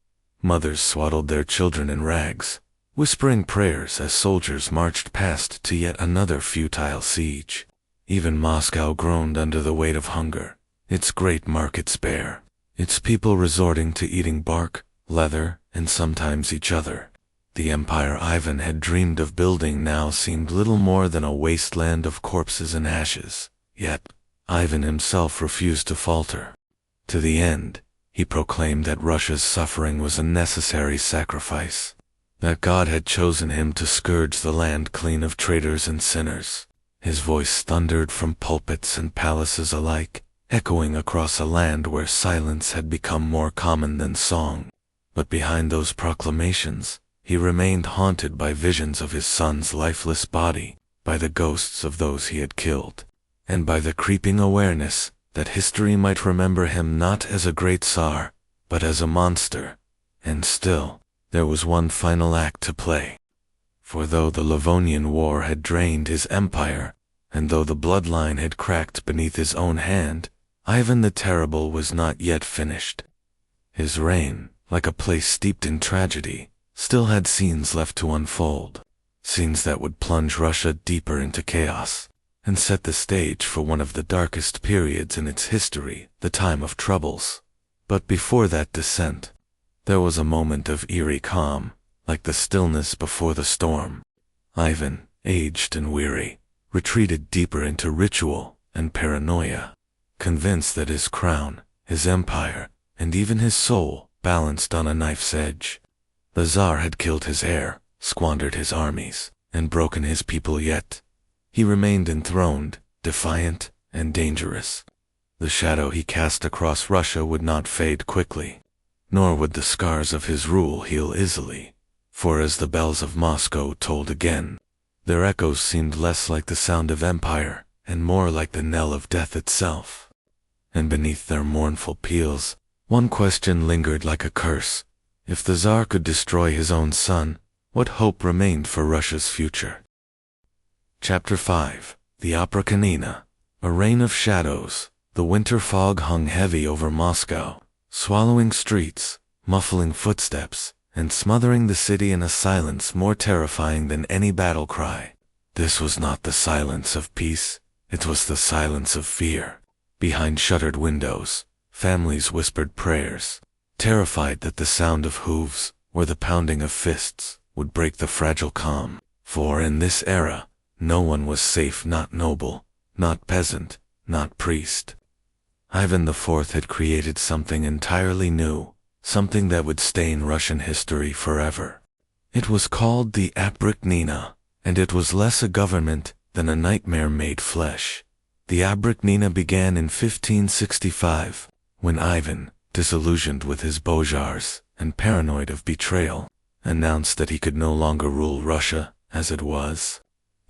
Mothers swaddled their children in rags, whispering prayers as soldiers marched past to yet another futile siege. Even Moscow groaned under the weight of hunger, its great markets bare, its people resorting to eating bark, leather, and sometimes each other. The empire Ivan had dreamed of building now seemed little more than a wasteland of corpses and ashes. Yet, Ivan himself refused to falter. To the end, he proclaimed that Russia's suffering was a necessary sacrifice, that God had chosen him to scourge the land clean of traitors and sinners. His voice thundered from pulpits and palaces alike, echoing across a land where silence had become more common than song. But behind those proclamations, he remained haunted by visions of his son's lifeless body, by the ghosts of those he had killed, and by the creeping awareness that history might remember him not as a great Tsar, but as a monster. And still, there was one final act to play. For though the Livonian War had drained his empire, and though the bloodline had cracked beneath his own hand, Ivan the Terrible was not yet finished. His reign, like a place steeped in tragedy, still had scenes left to unfold, scenes that would plunge Russia deeper into chaos, and set the stage for one of the darkest periods in its history, the time of troubles. But before that descent, there was a moment of eerie calm, like the stillness before the storm. Ivan, aged and weary, retreated deeper into ritual and paranoia, convinced that his crown, his empire, and even his soul balanced on a knife's edge. The Tsar had killed his heir, squandered his armies, and broken his people, yet he remained enthroned, defiant, and dangerous. The shadow he cast across Russia would not fade quickly, nor would the scars of his rule heal easily. For as the bells of Moscow tolled again, their echoes seemed less like the sound of empire and more like the knell of death itself. And beneath their mournful peals, one question lingered like a curse. If the Tsar could destroy his own son, what hope remained for Russia's future? Chapter 5. The Oprichnina. A rain of shadows. The winter fog hung heavy over Moscow, swallowing streets, muffling footsteps, and smothering the city in a silence more terrifying than any battle cry. This was not the silence of peace, it was the silence of fear. Behind shuttered windows, families whispered prayers, terrified that the sound of hooves or the pounding of fists would break the fragile calm. For in this era, no one was safe, not noble, not peasant, not priest. Ivan IV had created something entirely new, something that would stain Russian history forever. It was called the Oprichnina, and it was less a government than a nightmare made flesh. The Oprichnina began in 1565, when Ivan, disillusioned with his Bozhars and paranoid of betrayal, announced that he could no longer rule Russia as it was.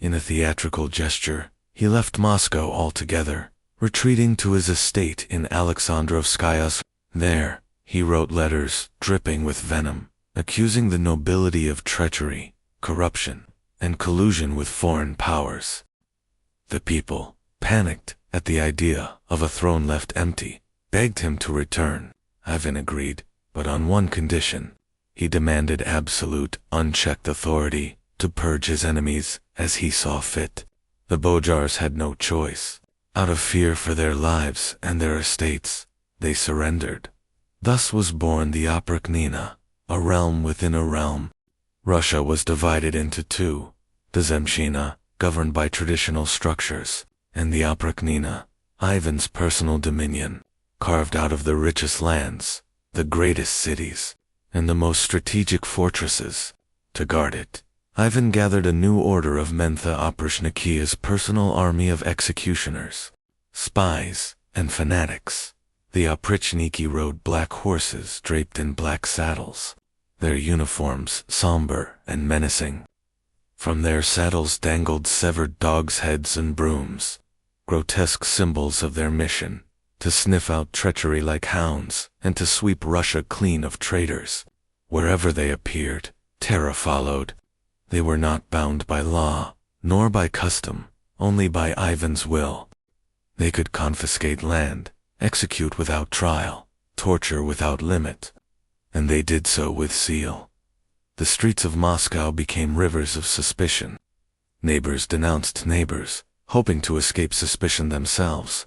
In a theatrical gesture, he left Moscow altogether, retreating to his estate in Alexandrovskaya. There, he wrote letters dripping with venom, accusing the nobility of treachery, corruption, and collusion with foreign powers. The people, panicked at the idea of a throne left empty, begged him to return. Ivan agreed, but on one condition. He demanded absolute, unchecked authority to purge his enemies as he saw fit. The Bozhars had no choice. Out of fear for their lives and their estates, they surrendered. Thus was born the Oprichnina, a realm within a realm. Russia was divided into two, the Zemshina, governed by traditional structures, and the Oprichnina, Ivan's personal dominion, carved out of the richest lands, the greatest cities, and the most strategic fortresses. To guard it, Ivan gathered a new order of Mentha Oprishnikia's personal army of executioners, spies, and fanatics. The Oprichniki rode black horses draped in black saddles, their uniforms somber and menacing. From their saddles dangled severed dogs' heads and brooms, grotesque symbols of their mission, to sniff out treachery like hounds, and to sweep Russia clean of traitors. Wherever they appeared, terror followed. They were not bound by law, nor by custom, only by Ivan's will. They could confiscate land, execute without trial, torture without limit. And they did so with zeal. The streets of Moscow became rivers of suspicion. Neighbors denounced neighbors, hoping to escape suspicion themselves.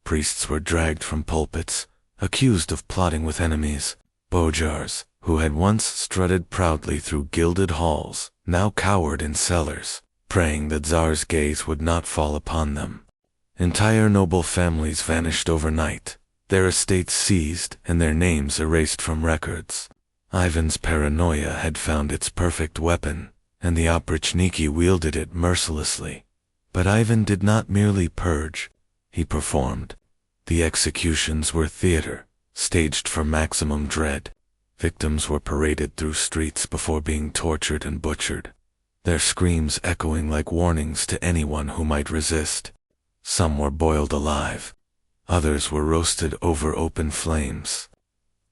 Priests were dragged from pulpits, accused of plotting with enemies. Bojars, who had once strutted proudly through gilded halls, now cowered in cellars, praying the Tsar's gaze would not fall upon them. Entire noble families vanished overnight, their estates seized and their names erased from records. Ivan's paranoia had found its perfect weapon, and the oprichniki wielded it mercilessly. But Ivan did not merely purge, he performed. The executions were theater, staged for maximum dread. Victims were paraded through streets before being tortured and butchered, their screams echoing like warnings to anyone who might resist. Some were boiled alive. Others were roasted over open flames.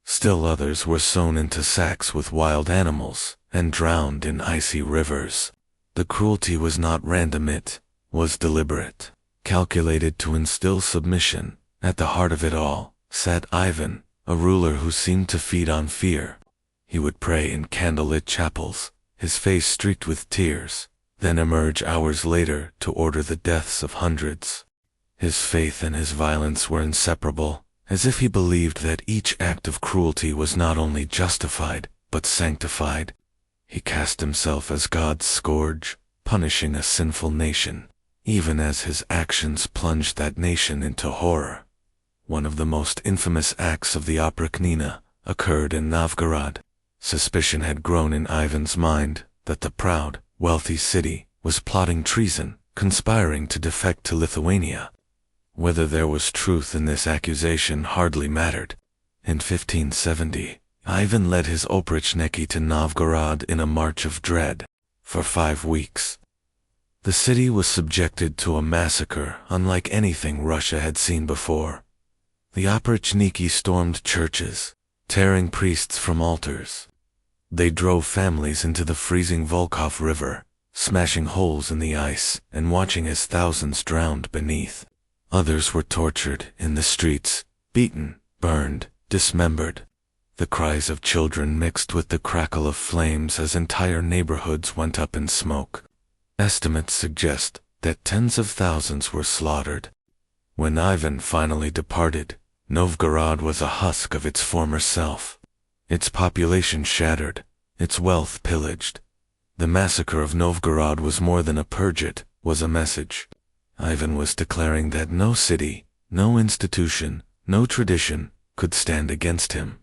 Still others were sewn into sacks with wild animals and drowned in icy rivers. The cruelty was not random, it was deliberate, calculated to instill submission. At the heart of it all sat Ivan, a ruler who seemed to feed on fear. He would pray in candlelit chapels, his face streaked with tears, then emerge hours later to order the deaths of hundreds. His faith and his violence were inseparable, as if he believed that each act of cruelty was not only justified, but sanctified. He cast himself as God's scourge, punishing a sinful nation, even as his actions plunged that nation into horror. One of the most infamous acts of the oprichnina occurred in Novgorod. Suspicion had grown in Ivan's mind that the proud, wealthy city was plotting treason, conspiring to defect to Lithuania. Whether there was truth in this accusation hardly mattered. In 1570, Ivan led his oprichniki to Novgorod in a march of dread. For 5 weeks, the city was subjected to a massacre unlike anything Russia had seen before. The oprichniki stormed churches, tearing priests from altars. They drove families into the freezing Volkhov River, smashing holes in the ice and watching as thousands drowned beneath. Others were tortured in the streets, beaten, burned, dismembered. The cries of children mixed with the crackle of flames as entire neighborhoods went up in smoke. Estimates suggest that tens of thousands were slaughtered. When Ivan finally departed, Novgorod was a husk of its former self. Its population shattered, its wealth pillaged. The massacre of Novgorod was more than a purge, it was a message. Ivan was declaring that no city, no institution, no tradition could stand against him.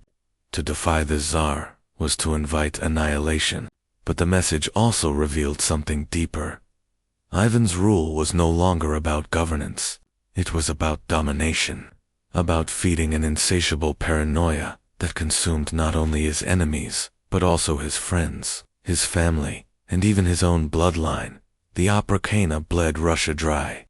To defy the Tsar was to invite annihilation, but the message also revealed something deeper. Ivan's rule was no longer about governance. It was about domination, about feeding an insatiable paranoia that consumed not only his enemies, but also his friends, his family, and even his own bloodline. The oprichnina bled Russia dry.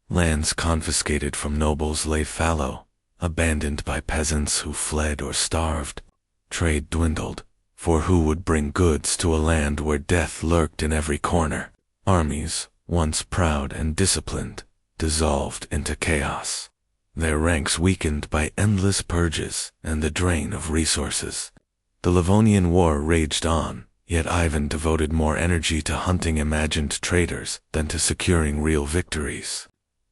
Lands confiscated from nobles lay fallow, abandoned by peasants who fled or starved. Trade dwindled, for who would bring goods to a land where death lurked in every corner? Armies, once proud and disciplined, dissolved into chaos. Their ranks weakened by endless purges and the drain of resources. The Livonian War raged on, yet Ivan devoted more energy to hunting imagined traitors than to securing real victories.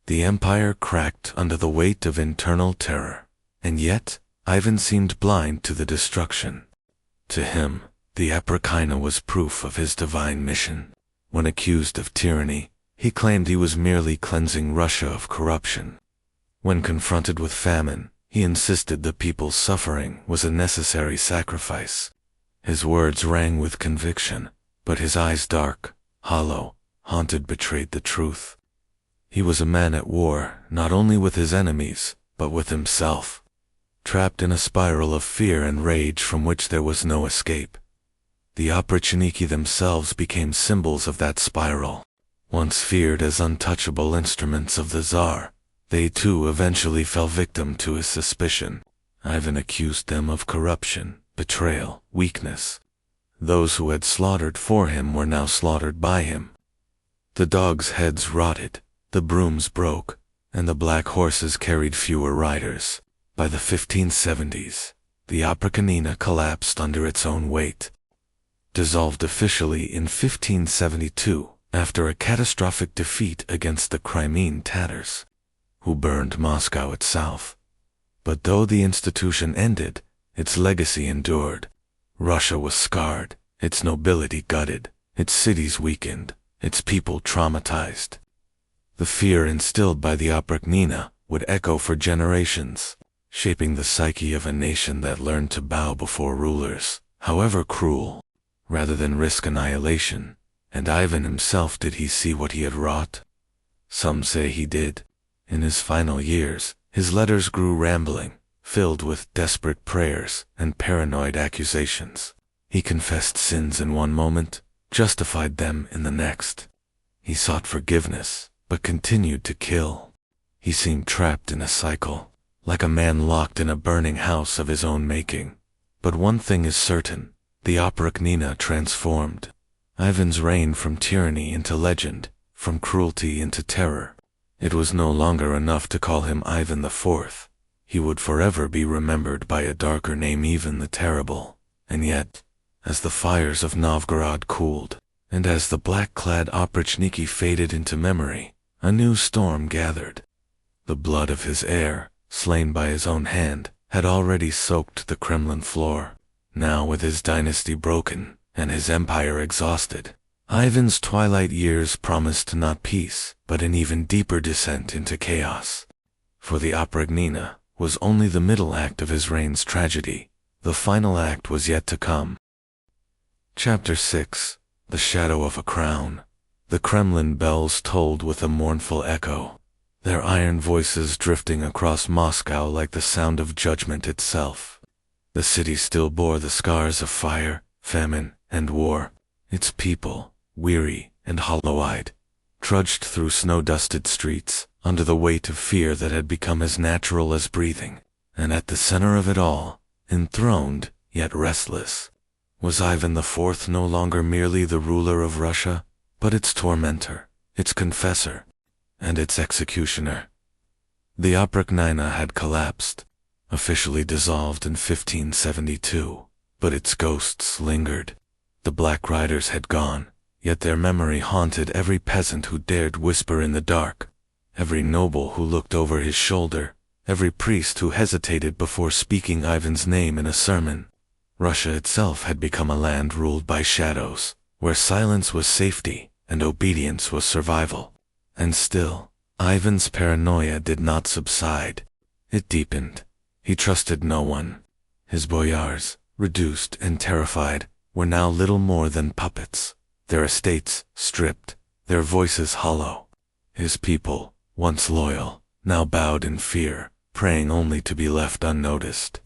The empire cracked under the weight of internal terror, and yet Ivan seemed blind to the destruction. To him, the oprichnina was proof of his divine mission. When accused of tyranny, he claimed he was merely cleansing Russia of corruption. When confronted with famine, he insisted the people's suffering was a necessary sacrifice. His words rang with conviction, but his eyes dark, hollow, haunted betrayed the truth. He was a man at war, not only with his enemies, but with himself, trapped in a spiral of fear and rage from which there was no escape. The oprichniki themselves became symbols of that spiral. Once feared as untouchable instruments of the Tsar, They too eventually fell victim to his suspicion. Ivan accused them of corruption, betrayal, weakness. Those who had slaughtered for him were now slaughtered by him. The dogs' heads rotted, the brooms broke, and the black horses carried fewer riders. By the 1570s, the Oprichnina collapsed under its own weight. Dissolved officially in 1572 after a catastrophic defeat against the Crimean Tatars, who burned Moscow itself. But though the institution ended, its legacy endured. Russia was scarred, its nobility gutted, its cities weakened, its people traumatized. The fear instilled by the Oprichnina would echo for generations, shaping the psyche of a nation that learned to bow before rulers, however cruel, rather than risk annihilation. And Ivan himself, did he see what he had wrought? Some say he did. In his final years, his letters grew rambling, filled with desperate prayers and paranoid accusations. He confessed sins in one moment, justified them in the next. He sought forgiveness, but continued to kill. He seemed trapped in a cycle, like a man locked in a burning house of his own making. But one thing is certain, the Oprichnina transformed Ivan's reign from tyranny into legend, from cruelty into terror. It was no longer enough to call him Ivan IV. He would forever be remembered by a darker name, Ivan the Terrible. And yet, as the fires of Novgorod cooled, and as the black-clad Oprichniki faded into memory, a new storm gathered. The blood of his heir, slain by his own hand, had already soaked the Kremlin floor. Now, with his dynasty broken and his empire exhausted, Ivan's twilight years promised not peace, but an even deeper descent into chaos. For the Oprichnina was only the middle act of his reign's tragedy. The final act was yet to come. Chapter 6. The Shadow of a Crown. The Kremlin bells tolled with a mournful echo, their iron voices drifting across Moscow like the sound of judgment itself. The city still bore the scars of fire, famine, and war. Its people, weary and hollow-eyed, trudged through snow-dusted streets under the weight of fear that had become as natural as breathing. And at the center of it all, enthroned yet restless, was Ivan IV, no longer merely the ruler of Russia, but its tormentor, its confessor, and its executioner. The Oprichnina had collapsed, officially dissolved in 1572, but its ghosts lingered. The Black Riders had gone, yet their memory haunted every peasant who dared whisper in the dark, every noble who looked over his shoulder, every priest who hesitated before speaking Ivan's name in a sermon. Russia itself had become a land ruled by shadows, where silence was safety and obedience was survival. And still, Ivan's paranoia did not subside. It deepened. He trusted no one. His boyars, reduced and terrified, were now little more than puppets, their estates stripped, their voices hollow. His people, once loyal, now bowed in fear, praying only to be left unnoticed.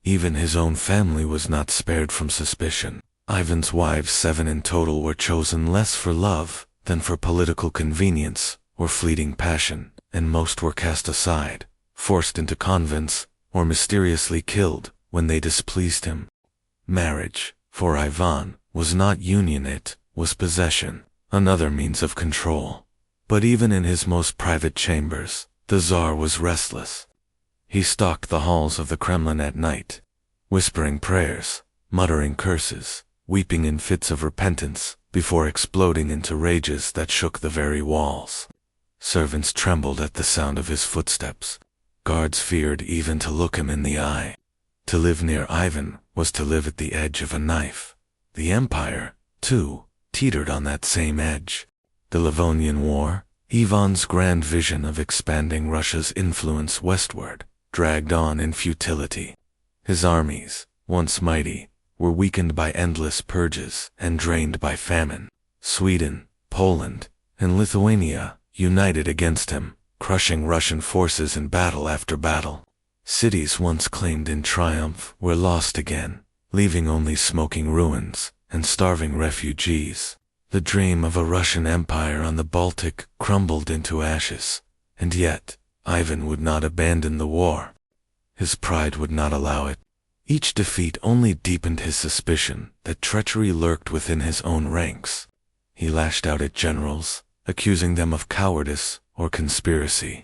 Even his own family was not spared from suspicion. Ivan's wives, 7 in total, were chosen less for love than for political convenience or fleeting passion, and most were cast aside, forced into convents, or mysteriously killed when they displeased him. Marriage, for Ivan, was not union, it was possession, another means of control. But even in his most private chambers, the Tsar was restless. He stalked the halls of the Kremlin at night, whispering prayers, muttering curses, weeping in fits of repentance, before exploding into rages that shook the very walls. Servants trembled at the sound of his footsteps. Guards feared even to look him in the eye. To live near Ivan was to live at the edge of a knife. The empire, too, teetered on that same edge. The Livonian War, Ivan's grand vision of expanding Russia's influence westward, dragged on in futility. His armies, once mighty, were weakened by endless purges and drained by famine. Sweden, Poland, and Lithuania united against him, crushing Russian forces in battle after battle. Cities once claimed in triumph were lost again, leaving only smoking ruins and starving refugees. The dream of a Russian empire on the Baltic crumbled into ashes, and yet, Ivan would not abandon the war. His pride would not allow it. Each defeat only deepened his suspicion that treachery lurked within his own ranks. He lashed out at generals, accusing them of cowardice or conspiracy.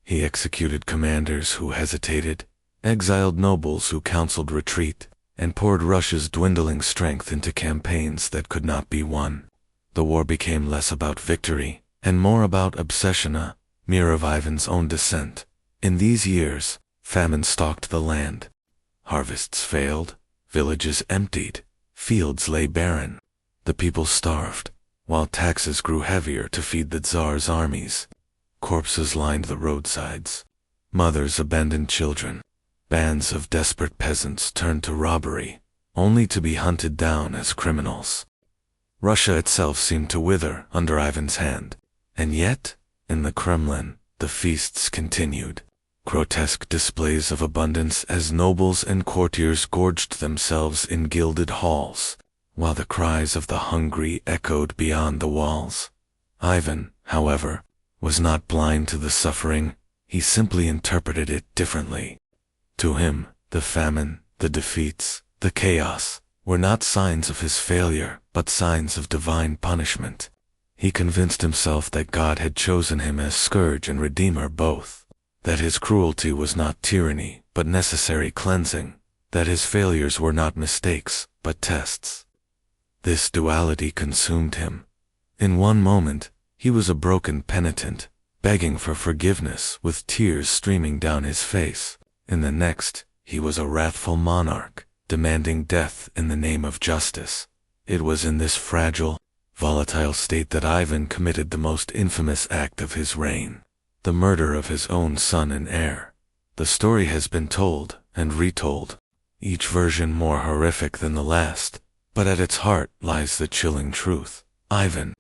He executed commanders who hesitated, exiled nobles who counseled retreat, and poured Russia's dwindling strength into campaigns that could not be won. The war became less about victory and more about obsession, a mirror of Ivan's own descent. In these years, famine stalked the land. Harvests failed, villages emptied, fields lay barren. The people starved, while taxes grew heavier to feed the Tsar's armies. Corpses lined the roadsides. Mothers abandoned children. Bands of desperate peasants turned to robbery, only to be hunted down as criminals. Russia itself seemed to wither under Ivan's hand. And yet, in the Kremlin, the feasts continued. Grotesque displays of abundance as nobles and courtiers gorged themselves in gilded halls, while the cries of the hungry echoed beyond the walls. Ivan, however, was not blind to the suffering. He simply interpreted it differently. To him, the famine, the defeats, the chaos, were not signs of his failure, but signs of divine punishment. He convinced himself that God had chosen him as scourge and redeemer both, that his cruelty was not tyranny, but necessary cleansing, that his failures were not mistakes, but tests. This duality consumed him. In one moment, he was a broken penitent, begging for forgiveness with tears streaming down his face. In the next, he was a wrathful monarch, demanding death in the name of justice. It was in this fragile, volatile state that Ivan committed the most infamous act of his reign, the murder of his own son and heir. The story has been told and retold, each version more horrific than the last, but at its heart lies the chilling truth. Ivan,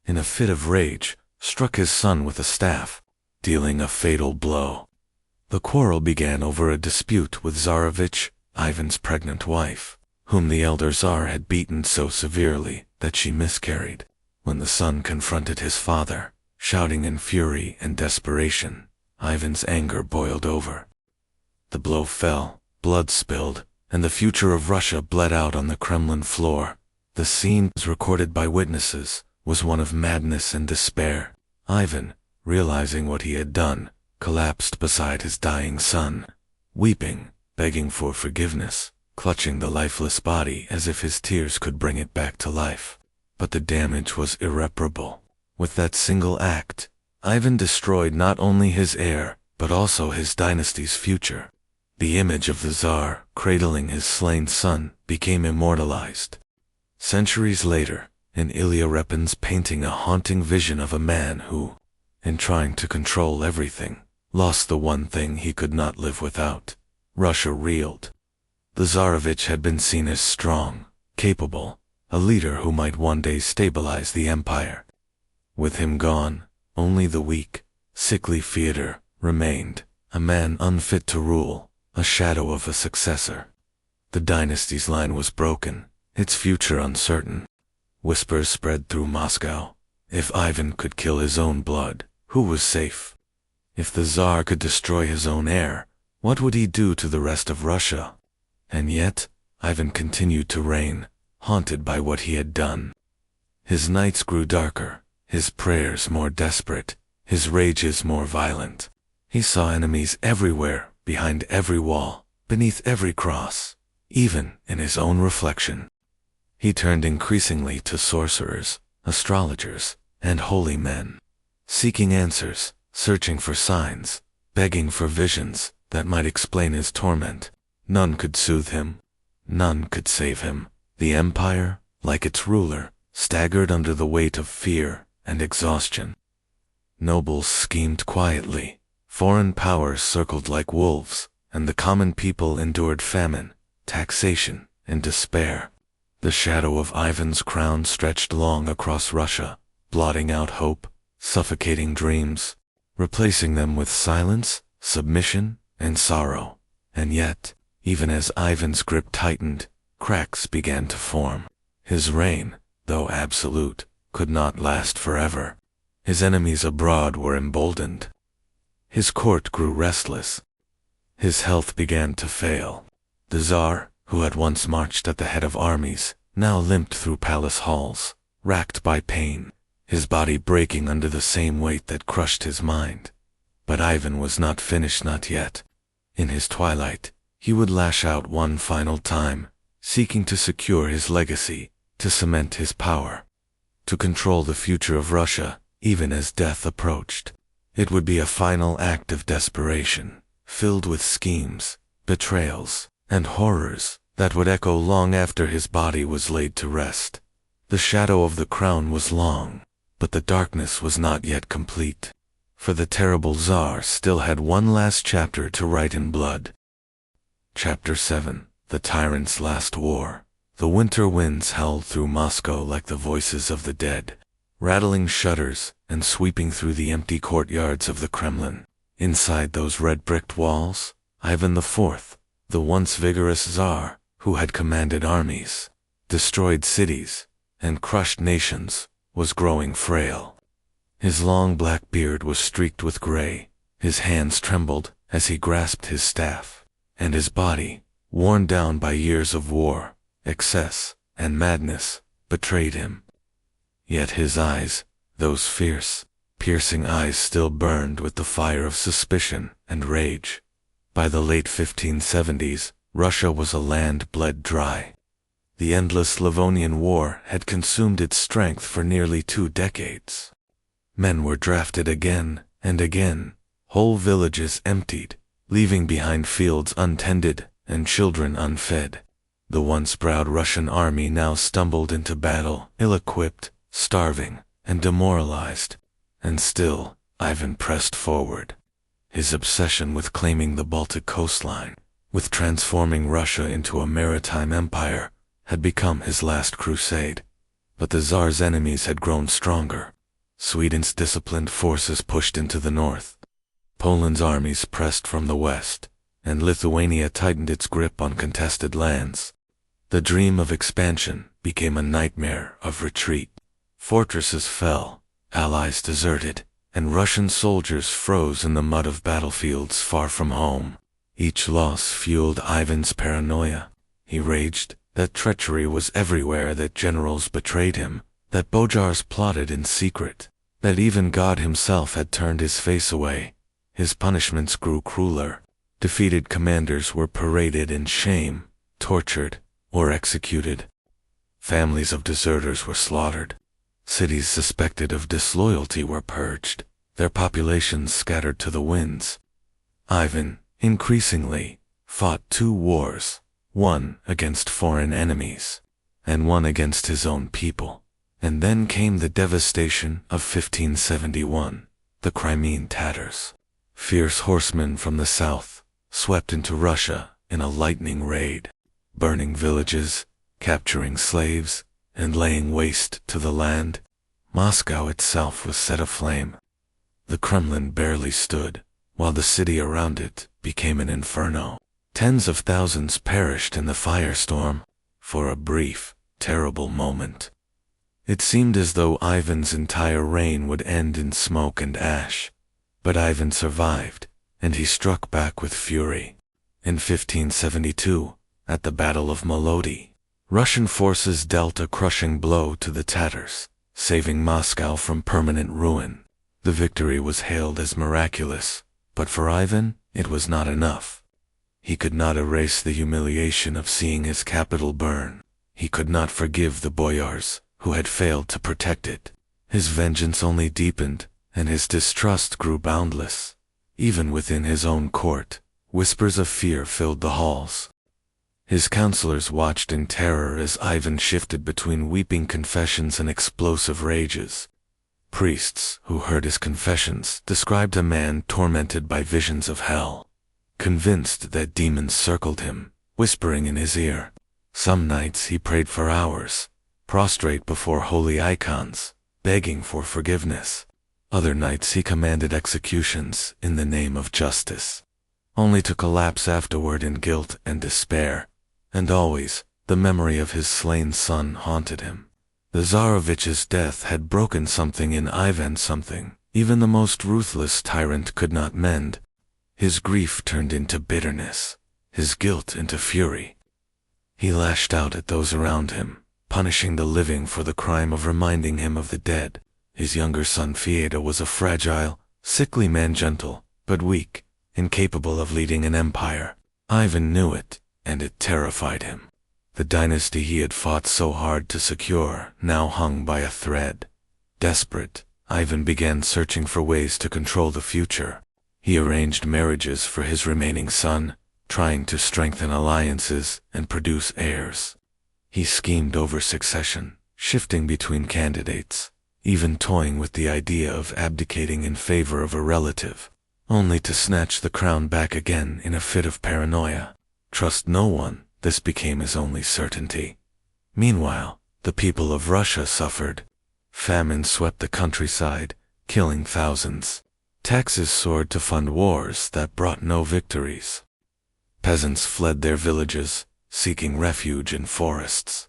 in a fit of rage, struck his son with a staff, dealing a fatal blow. The quarrel began over a dispute with Tsarevich, Ivan's pregnant wife, whom the elder Tsar had beaten so severely that she miscarried. When the son confronted his father, shouting in fury and desperation, Ivan's anger boiled over. The blow fell, blood spilled, and the future of Russia bled out on the Kremlin floor. The scene, recorded by witnesses, was one of madness and despair. Ivan, realizing what he had done, collapsed beside his dying son, weeping, begging for forgiveness, clutching the lifeless body as if his tears could bring it back to life. But the damage was irreparable. With that single act, Ivan destroyed not only his heir, but also his dynasty's future. The image of the Tsar, cradling his slain son, became immortalized. Centuries later, in Ilya Repin's painting, a haunting vision of a man who, in trying to control everything, lost the one thing he could not live without. Russia reeled. The Tsarevich had been seen as strong, capable, a leader who might one day stabilize the empire. With him gone, only the weak, sickly Fyodor remained, a man unfit to rule, a shadow of a successor. The dynasty's line was broken, its future uncertain. Whispers spread through Moscow. If Ivan could kill his own blood, who was safe? If the Tsar could destroy his own heir, what would he do to the rest of Russia? And yet, Ivan continued to reign, haunted by what he had done. His nights grew darker, his prayers more desperate, his rages more violent. He saw enemies everywhere, behind every wall, beneath every cross, even in his own reflection. He turned increasingly to sorcerers, astrologers, and holy men, seeking answers, searching for signs, begging for visions that might explain his torment. None could soothe him. None could save him. The empire, like its ruler, staggered under the weight of fear and exhaustion. Nobles schemed quietly, foreign powers circled like wolves, and the common people endured famine, taxation, and despair. The shadow of Ivan's crown stretched long across Russia, blotting out hope, suffocating dreams, replacing them with silence, submission, and sorrow. And yet, even as Ivan's grip tightened, cracks began to form. His reign, though absolute, could not last forever. His enemies abroad were emboldened. His court grew restless. His health began to fail. The Tsar, who had once marched at the head of armies, now limped through palace halls, racked by pain, his body breaking under the same weight that crushed his mind. But Ivan was not finished, not yet. In his twilight, he would lash out one final time, seeking to secure his legacy, to cement his power, to control the future of Russia, even as death approached. It would be a final act of desperation, filled with schemes, betrayals, and horrors that would echo long after his body was laid to rest. The shadow of the crown was long, but the darkness was not yet complete, for the terrible Tsar still had one last chapter to write in blood. Chapter 7. The Tyrant's Last War. The winter winds howled through Moscow like the voices of the dead, rattling shutters and sweeping through the empty courtyards of the Kremlin. Inside those red-bricked walls, Ivan IV, the once vigorous Tsar, who had commanded armies, destroyed cities, and crushed nations, was growing frail. His long black beard was streaked with gray, his hands trembled as he grasped his staff, and his body, worn down by years of war, excess, and madness, betrayed him. Yet his eyes, those fierce, piercing eyes, still burned with the fire of suspicion and rage. By the late 1570s, Russia was a land bled dry. The endless Livonian War had consumed its strength for nearly 2 decades. Men were drafted again and again, whole villages emptied, leaving behind fields untended and children unfed. The once proud Russian army now stumbled into battle, ill-equipped, starving, and demoralized. And still, Ivan pressed forward. His obsession with claiming the Baltic coastline, with transforming Russia into a maritime empire, had become his last crusade. But the Tsar's enemies had grown stronger. Sweden's disciplined forces pushed into the north. Poland's armies pressed from the west, and Lithuania tightened its grip on contested lands. The dream of expansion became a nightmare of retreat. Fortresses fell, allies deserted, and Russian soldiers froze in the mud of battlefields far from home. Each loss fueled Ivan's paranoia. He raged that treachery was everywhere, that generals betrayed him, that Bojars plotted in secret, that even God himself had turned his face away. His punishments grew crueler. Defeated commanders were paraded in shame, tortured, or executed. Families of deserters were slaughtered. Cities suspected of disloyalty were purged, their populations scattered to the winds. Ivan, increasingly, fought 2 wars, one against foreign enemies, and one against his own people. And then came the devastation of 1571, the Crimean Tatars. Fierce horsemen from the south swept into Russia in a lightning raid, burning villages, capturing slaves, and laying waste to the land. Moscow itself was set aflame. The Kremlin barely stood, while the city around it became an inferno. Tens of thousands perished in the firestorm, for a brief, terrible moment. It seemed as though Ivan's entire reign would end in smoke and ash. But Ivan survived, and he struck back with fury. In 1572, at the Battle of Molody, Russian forces dealt a crushing blow to the Tatars, saving Moscow from permanent ruin. The victory was hailed as miraculous, but for Ivan, it was not enough. He could not erase the humiliation of seeing his capital burn. He could not forgive the boyars who had failed to protect it. His vengeance only deepened, and his distrust grew boundless. Even within his own court, whispers of fear filled the halls. His counselors watched in terror as Ivan shifted between weeping confessions and explosive rages. Priests who heard his confessions described a man tormented by visions of hell, convinced that demons circled him, whispering in his ear. Some nights he prayed for hours, prostrate before holy icons, begging for forgiveness. Other nights he commanded executions in the name of justice, only to collapse afterward in guilt and despair. And always, the memory of his slain son haunted him. The Tsarevich's death had broken something in Ivan, something even the most ruthless tyrant could not mend. His grief turned into bitterness, his guilt into fury. He lashed out at those around him, punishing the living for the crime of reminding him of the dead. His younger son Fieda was a fragile, sickly man, gentle, but weak, incapable of leading an empire. Ivan knew it, and it terrified him. The dynasty he had fought so hard to secure now hung by a thread. Desperate, Ivan began searching for ways to control the future. He arranged marriages for his remaining son, trying to strengthen alliances and produce heirs. He schemed over succession, shifting between candidates, even toying with the idea of abdicating in favor of a relative, only to snatch the crown back again in a fit of paranoia. Trust no one, this became his only certainty. Meanwhile, the people of Russia suffered. Famine swept the countryside, killing thousands. Taxes soared to fund wars that brought no victories. Peasants fled their villages, seeking refuge in forests,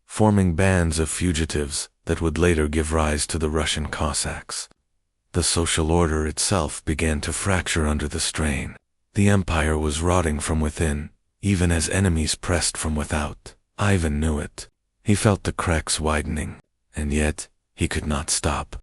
forming bands of fugitives that would later give rise to the Russian Cossacks. The social order itself began to fracture under the strain. The empire was rotting from within, even as enemies pressed from without. Ivan knew it. He felt the cracks widening, and yet he could not stop.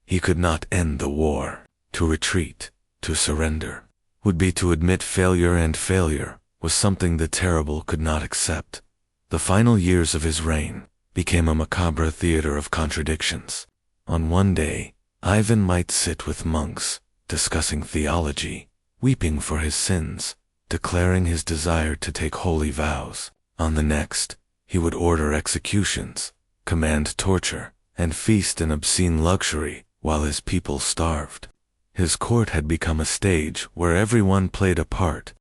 He could not end the war. To retreat, to surrender, would be to admit failure, and failure was something the terrible could not accept. The final years of his reign became a macabre theater of contradictions. On one day, Ivan might sit with monks, discussing theology, weeping for his sins, declaring his desire to take holy vows. On the next, he would order executions, command torture, and feast in obscene luxury while his people starved. His court had become a stage where everyone played a part,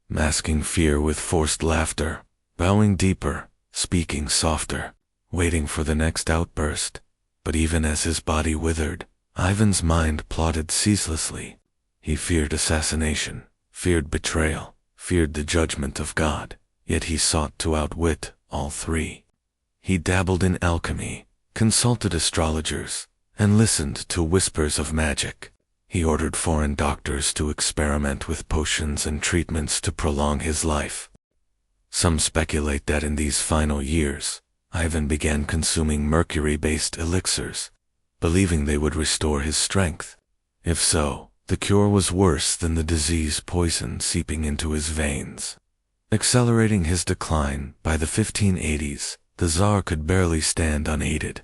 masking fear with forced laughter, bowing deeper, speaking softer, waiting for the next outburst. But even as his body withered, Ivan's mind plotted ceaselessly. He feared assassination, feared betrayal, feared the judgment of God, yet he sought to outwit all three. He dabbled in alchemy, consulted astrologers, and listened to whispers of magic. He ordered foreign doctors to experiment with potions and treatments to prolong his life. Some speculate that in these final years, Ivan began consuming mercury-based elixirs, believing they would restore his strength. If so, the cure was worse than the disease poison seeping into his veins. Accelerating his decline, by the 1580s, the Tsar could barely stand unaided.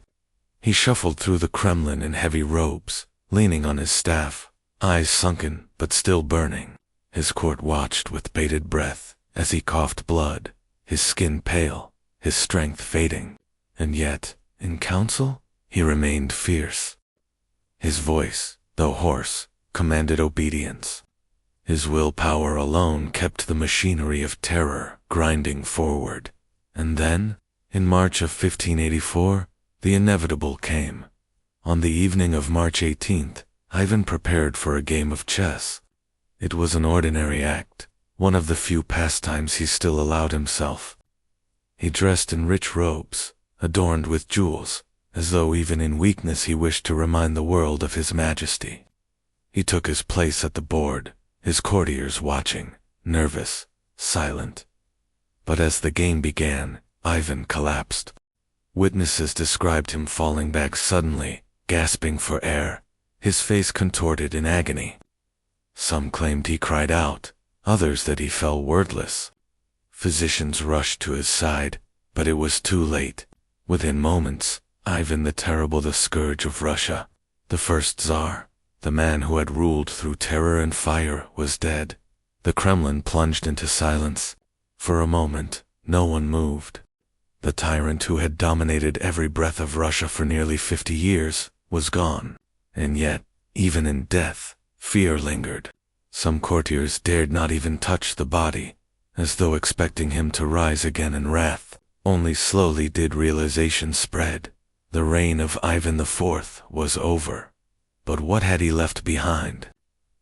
He shuffled through the Kremlin in heavy robes, leaning on his staff, eyes sunken but still burning. His court watched with bated breath as he coughed blood, his skin pale, his strength fading. And yet, in council, he remained fierce. His voice, though hoarse, commanded obedience. His willpower alone kept the machinery of terror grinding forward. And then, in March of 1584, the inevitable came. On the evening of March 18th, Ivan prepared for a game of chess. It was an ordinary act, one of the few pastimes he still allowed himself. He dressed in rich robes, adorned with jewels, as though even in weakness he wished to remind the world of his majesty. He took his place at the board, his courtiers watching, nervous, silent. But as the game began, Ivan collapsed. Witnesses described him falling back suddenly, gasping for air, his face contorted in agony. Some claimed he cried out, others that he fell wordless. Physicians rushed to his side, but it was too late. Within moments, Ivan the Terrible, the scourge of Russia, the first Tsar, the man who had ruled through terror and fire, was dead. The Kremlin plunged into silence. For a moment, no one moved. The tyrant who had dominated every breath of Russia for nearly 50 years was gone. And yet, even in death, fear lingered. Some courtiers dared not even touch the body, as though expecting him to rise again in wrath. Only slowly did realization spread. The reign of Ivan IV was over. But what had he left behind?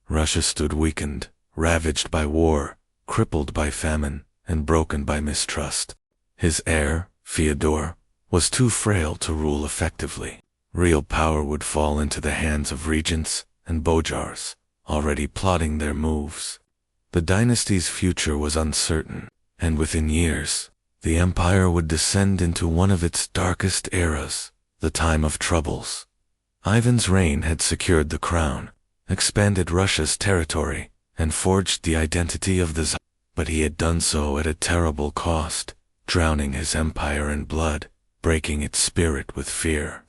Russia stood weakened, ravaged by war, crippled by famine, and broken by mistrust. His heir, Fyodor, was too frail to rule effectively. Real power would fall into the hands of regents, and Bojars, already plotting their moves. The dynasty's future was uncertain, and within years, the empire would descend into one of its darkest eras, the time of troubles. Ivan's reign had secured the crown, expanded Russia's territory, and forged the identity of the Tsar, but he had done so at a terrible cost, drowning his empire in blood, breaking its spirit with fear,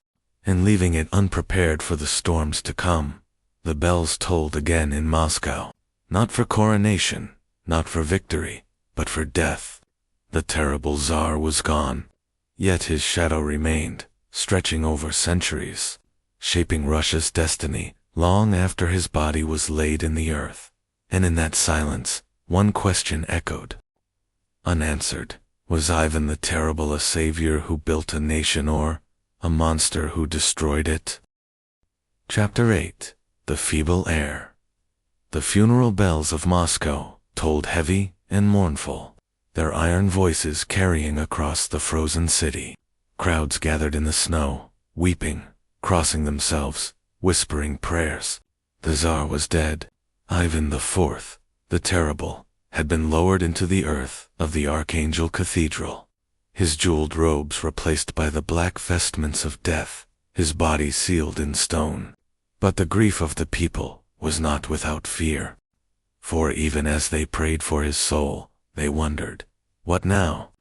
and leaving it unprepared for the storms to come. The bells tolled again in Moscow, not for coronation, not for victory, but for death. The terrible Tsar was gone, yet his shadow remained, stretching over centuries, shaping Russia's destiny long after his body was laid in the earth. And in that silence, one question echoed, unanswered. Was Ivan the Terrible a savior who built a nation, or a monster who destroyed it? Chapter 8. The Feeble Heir. The funeral bells of Moscow tolled heavy and mournful, their iron voices carrying across the frozen city. Crowds gathered in the snow, weeping, crossing themselves, whispering prayers. The Tsar was dead. Ivan IV, the Terrible, had been lowered into the earth of the Archangel Cathedral, his jeweled robes replaced by the black vestments of death, his body sealed in stone. But the grief of the people was not without fear, for even as they prayed for his soul, they wondered, what now?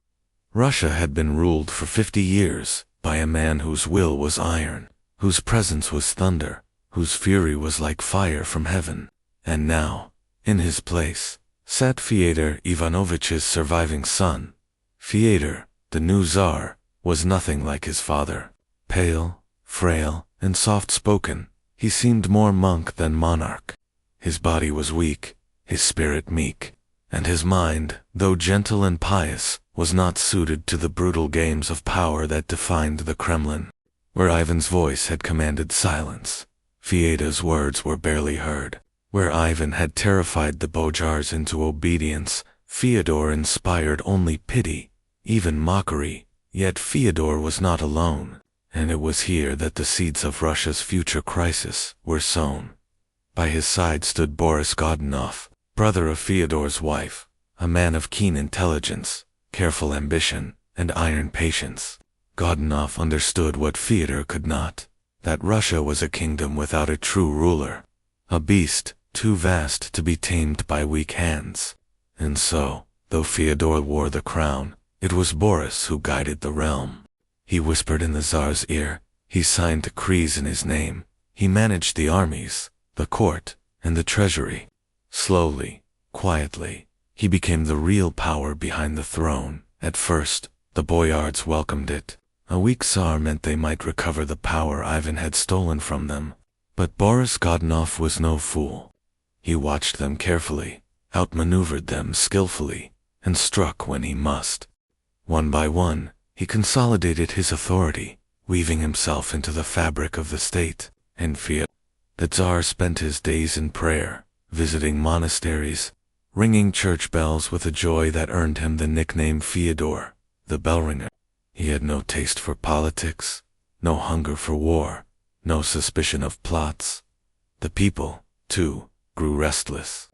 Russia had been ruled for 50 years by a man whose will was iron, whose presence was thunder, whose fury was like fire from heaven, and now, in his place, sat Fyodor Ivanovitch's surviving son. Fyodor, the new Tsar, was nothing like his father. Pale, frail, and soft-spoken, he seemed more monk than monarch. His body was weak, his spirit meek, and his mind, though gentle and pious, was not suited to the brutal games of power that defined the Kremlin. Where Ivan's voice had commanded silence, Fyodor's words were barely heard. Where Ivan had terrified the Bojars into obedience, Fyodor inspired only pity, even mockery. Yet Fyodor was not alone, and it was here that the seeds of Russia's future crisis were sown. By his side stood Boris Godunov, brother of Fyodor's wife, a man of keen intelligence, careful ambition, and iron patience. Godunov understood what Fyodor could not, that Russia was a kingdom without a true ruler, a beast too vast to be tamed by weak hands. And so, though Fyodor wore the crown, it was Boris who guided the realm. He whispered in the Tsar's ear, he signed decrees in his name, he managed the armies, the court, and the treasury. Slowly, quietly, he became the real power behind the throne. At first, the boyards welcomed it. A weak Tsar meant they might recover the power Ivan had stolen from them. But Boris Godunov was no fool. He watched them carefully, outmaneuvered them skillfully, and struck when he must. One by one, he consolidated his authority, weaving himself into the fabric of the state. And Fyodor, the Tsar, spent his days in prayer, visiting monasteries, ringing church bells with a joy that earned him the nickname Fyodor, the bellringer. He had no taste for politics, no hunger for war, no suspicion of plots. The people, too, grew restless.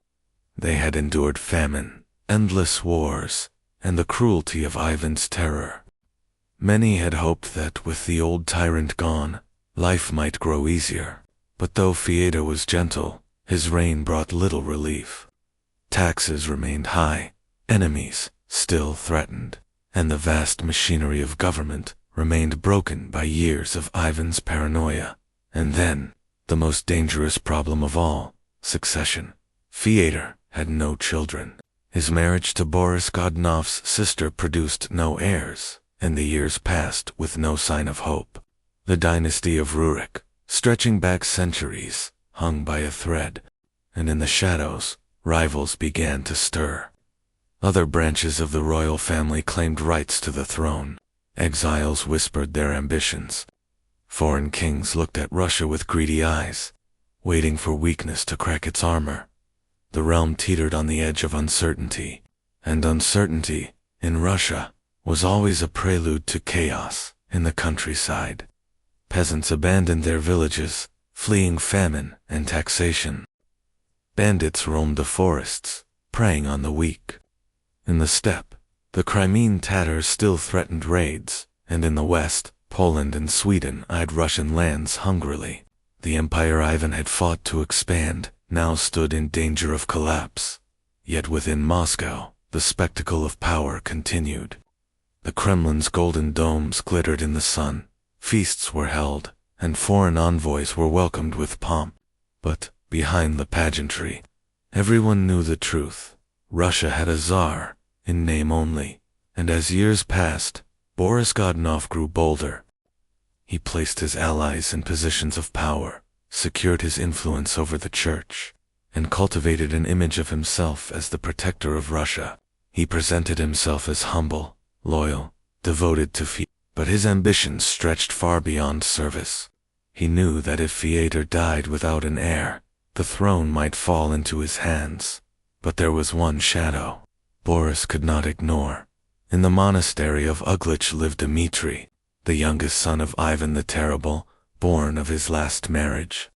They had endured famine, endless wars, and the cruelty of Ivan's terror. Many had hoped that with the old tyrant gone, life might grow easier. But though Fyodor was gentle, his reign brought little relief. Taxes remained high, enemies still threatened, and the vast machinery of government remained broken by years of Ivan's paranoia. And then, the most dangerous problem of all, succession. Fyodor had no children. His marriage to Boris Godunov's sister produced no heirs, and the years passed with no sign of hope. The dynasty of Rurik, stretching back centuries, hung by a thread, and in the shadows, rivals began to stir. Other branches of the royal family claimed rights to the throne. Exiles whispered their ambitions. Foreign kings looked at Russia with greedy eyes, waiting for weakness to crack its armor. The realm teetered on the edge of uncertainty, and uncertainty, in Russia, was always a prelude to chaos. In the countryside, peasants abandoned their villages, fleeing famine and taxation. Bandits roamed the forests, preying on the weak. In the steppe, the Crimean Tatars still threatened raids, and in the west, Poland and Sweden eyed Russian lands hungrily. The empire Ivan had fought to expand now stood in danger of collapse. Yet within Moscow, the spectacle of power continued. The Kremlin's golden domes glittered in the sun, feasts were held, and foreign envoys were welcomed with pomp. But, behind the pageantry, everyone knew the truth. Russia had a Tsar, in name only, and as years passed, Boris Godunov grew bolder. He placed his allies in positions of power, secured his influence over the church, and cultivated an image of himself as the protector of Russia. He presented himself as humble, loyal, devoted to Fyodor, but his ambitions stretched far beyond service. He knew that if Fyodor died without an heir, the throne might fall into his hands. But there was one shadow Boris could not ignore. In the monastery of Uglich lived Dmitri, the youngest son of Ivan the Terrible, born of his last marriage.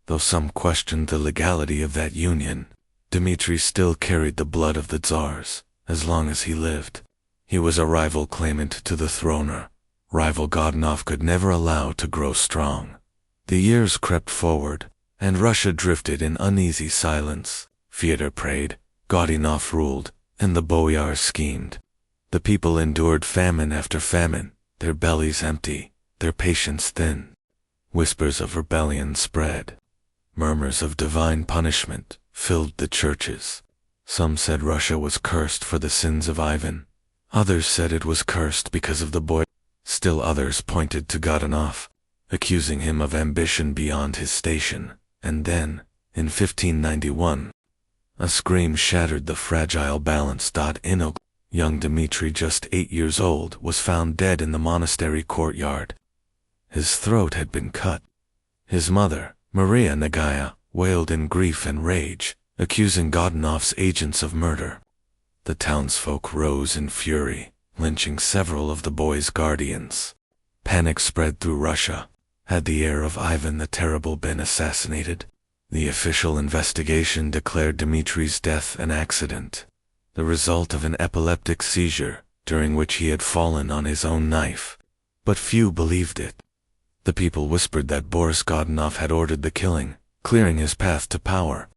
Though some questioned the legality of that union, Dmitri still carried the blood of the Tsars, as long as he lived. He was a rival claimant to the throne, rival Godunov could never allow to grow strong. The years crept forward, and Russia drifted in uneasy silence. Fyodor prayed, Godunov ruled, and the boyars schemed. The people endured famine after famine, their bellies empty, their patience thin. Whispers of rebellion spread. Murmurs of divine punishment filled the churches. Some said Russia was cursed for the sins of Ivan. Others said it was cursed because of the boy. Still others pointed to Godunov, accusing him of ambition beyond his station. And then, in 1591, a scream shattered the fragile balance. In Uglich, young Dmitri, just 8 years old, was found dead in the monastery courtyard. His throat had been cut. His mother, Maria Nagaya, wailed in grief and rage, accusing Godunov's agents of murder. The townsfolk rose in fury, lynching several of the boy's guardians. Panic spread through Russia. Had the heir of Ivan the Terrible been assassinated? The official investigation declared Dmitri's death an accident, the result of an epileptic seizure during which he had fallen on his own knife. But few believed it. The people whispered that Boris Godunov had ordered the killing, clearing his path to power.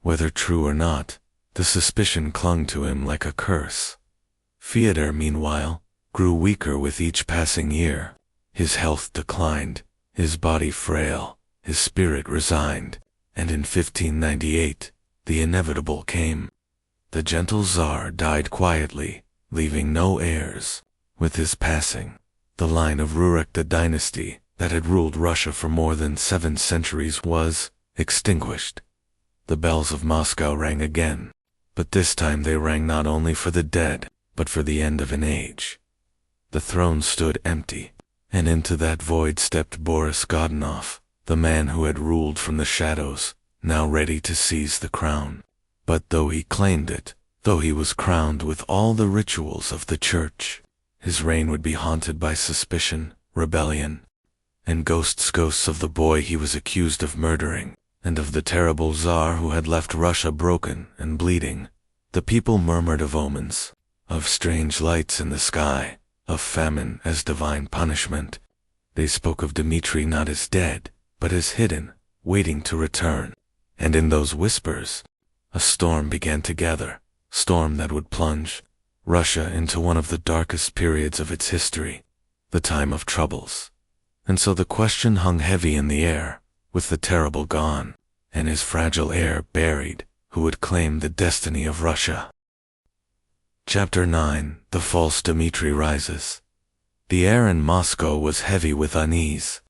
Whether true or not, the suspicion clung to him like a curse. Fyodor, meanwhile, grew weaker with each passing year. His health declined, his body frail, his spirit resigned, and in 1598, the inevitable came. The gentle Tsar died quietly, leaving no heirs. With his passing, the line of Rurik, the dynasty that had ruled Russia for more than 7 centuries, was extinguished. The bells of Moscow rang again, but this time they rang not only for the dead, but for the end of an age. The throne stood empty, and into that void stepped Boris Godunov, the man who had ruled from the shadows, now ready to seize the crown. But though he claimed it, though he was crowned with all the rituals of the church, his reign would be haunted by suspicion, rebellion, and ghosts of the boy he was accused of murdering, and of the terrible Tsar who had left Russia broken and bleeding. The people murmured of omens, of strange lights in the sky, of famine as divine punishment. They spoke of Dmitri not as dead, but as hidden, waiting to return. And in those whispers, a storm began to gather, storm that would plunge Russia into one of the darkest periods of its history, the time of troubles. And so the question hung heavy in the air, with the terrible gone, and his fragile heir buried, who would claim the destiny of Russia. Chapter 9. The false Dmitri rises. The air in Moscow was heavy with unease.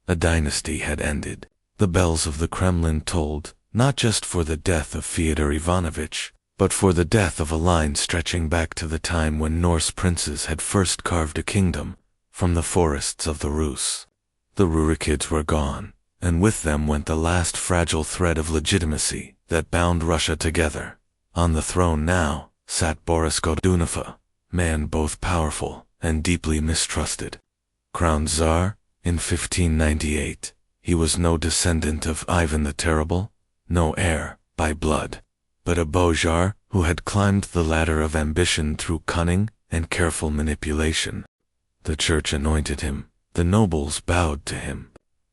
A dynasty had ended. The bells of the Kremlin tolled, not just for the death of Fyodor Ivanovich, but for the death of a line stretching back to the time when Norse princes had first carved a kingdom from the forests of the Rus. The Rurikids were gone, and with them went the last fragile thread of legitimacy that bound Russia together. On the throne now sat Boris Godunov, man both powerful and deeply mistrusted. Crowned Tsar in 1598, He was no descendant of Ivan the Terrible, no heir by blood, but a bojar who had climbed the ladder of ambition through cunning and careful manipulation. The church anointed him, the nobles bowed to him,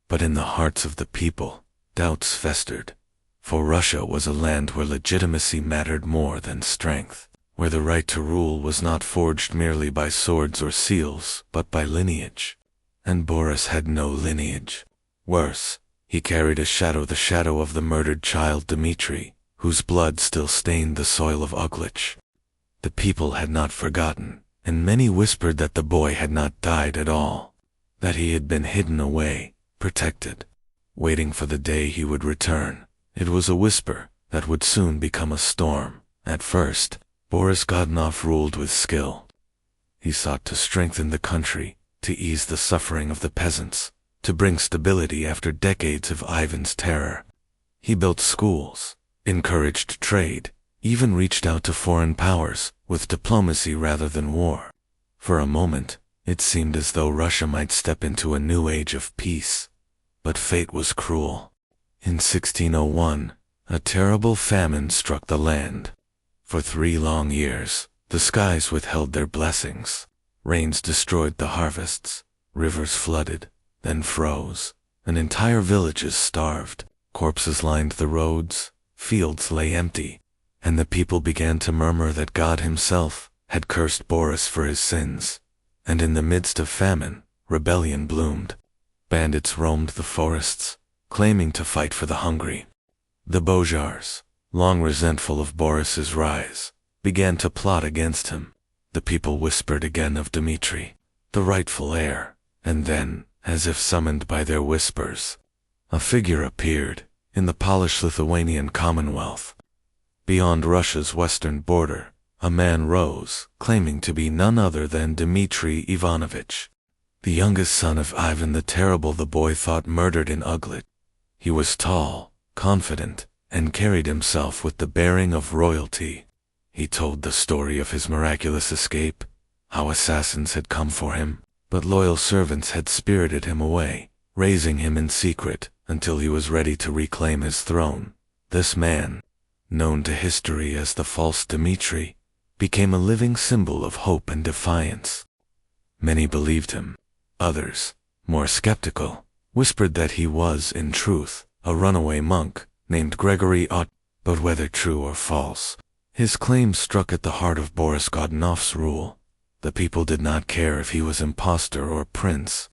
but in the hearts of the people, doubts festered. For Russia was a land where legitimacy mattered more than strength, where the right to rule was not forged merely by swords or seals, but by lineage. And Boris had no lineage. Worse, he carried the shadow of the murdered child Dmitri, whose blood still stained the soil of Uglich. The people had not forgotten, and many whispered that the boy had not died at all, that he had been hidden away, protected, waiting for the day he would return. It was a whisper that would soon become a storm. At first, Boris Godunov ruled with skill. He sought to strengthen the country, to ease the suffering of the peasants, to bring stability after decades of Ivan's terror. He built schools, encouraged trade, even reached out to foreign powers with diplomacy rather than war. For a moment, it seemed as though Russia might step into a new age of peace. But fate was cruel. In 1601, a terrible famine struck the land. For 3 long years, the skies withheld their blessings. Rains destroyed the harvests, rivers flooded, then froze, and entire villages starved. Corpses lined the roads, fields lay empty, and the people began to murmur that God himself had cursed Boris for his sins. And in the midst of famine, rebellion bloomed. Bandits roamed the forests, claiming to fight for the hungry. The bojars, long resentful of Boris's rise, began to plot against him. The people whispered again of Dmitri, the rightful heir, and then, as if summoned by their whispers, a figure appeared in the Polish-Lithuanian Commonwealth. Beyond Russia's western border, a man rose, claiming to be none other than Dmitri Ivanovich, the youngest son of Ivan the Terrible, the boy thought murdered in Uglich. He was tall, confident, and carried himself with the bearing of royalty. He told the story of his miraculous escape, how assassins had come for him, but loyal servants had spirited him away, raising him in secret until he was ready to reclaim his throne. This man, known to history as the false Dmitri, became a living symbol of hope and defiance. Many believed him. Others, more skeptical, whispered that he was, in truth, a runaway monk named Gregory Ott. But whether true or false, his claims struck at the heart of Boris Godunov's rule. The people did not care if he was impostor or prince.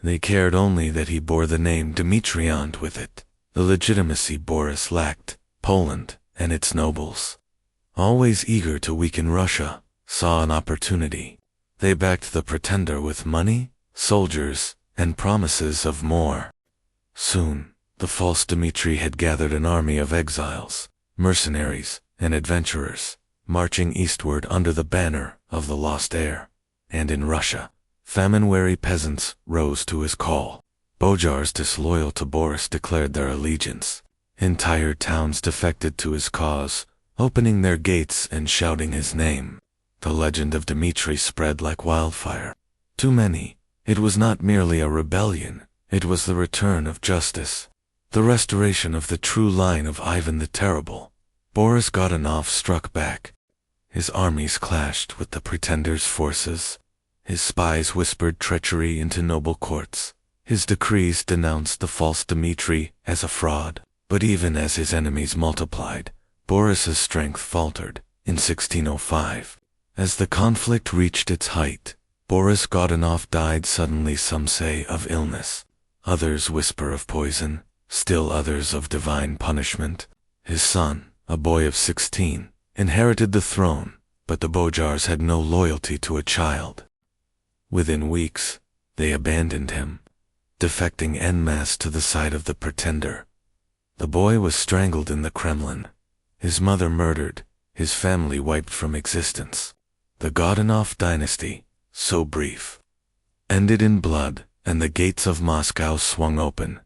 They cared only that he bore the name Dmitri and with it the legitimacy Boris lacked. Poland and its nobles, always eager to weaken Russia, saw an opportunity. They backed the pretender with money, soldiers, and promises of more. Soon, the false Dmitri had gathered an army of exiles, mercenaries, and adventurers, marching eastward under the banner of the lost heir. And in Russia, famine-weary peasants rose to his call. Bojars disloyal to Boris declared their allegiance. Entire towns defected to his cause, opening their gates and shouting his name. The legend of Dmitri spread like wildfire. To many, it was not merely a rebellion, it was the return of justice, the restoration of the true line of Ivan the Terrible. Boris Godunov struck back. His armies clashed with the pretender's forces. His spies whispered treachery into noble courts. His decrees denounced the false Dmitri as a fraud. But even as his enemies multiplied, Boris's strength faltered. In 1605, as the conflict reached its height, Boris Godunov died suddenly, some say of illness. Others whisper of poison, still others of divine punishment. His son, a boy of 16, inherited the throne, but the Bojars had no loyalty to a child. Within weeks, they abandoned him, defecting en masse to the side of the pretender. The boy was strangled in the Kremlin, his mother murdered, his family wiped from existence. The Godunov dynasty, so brief, ended in blood, and the gates of Moscow swung open.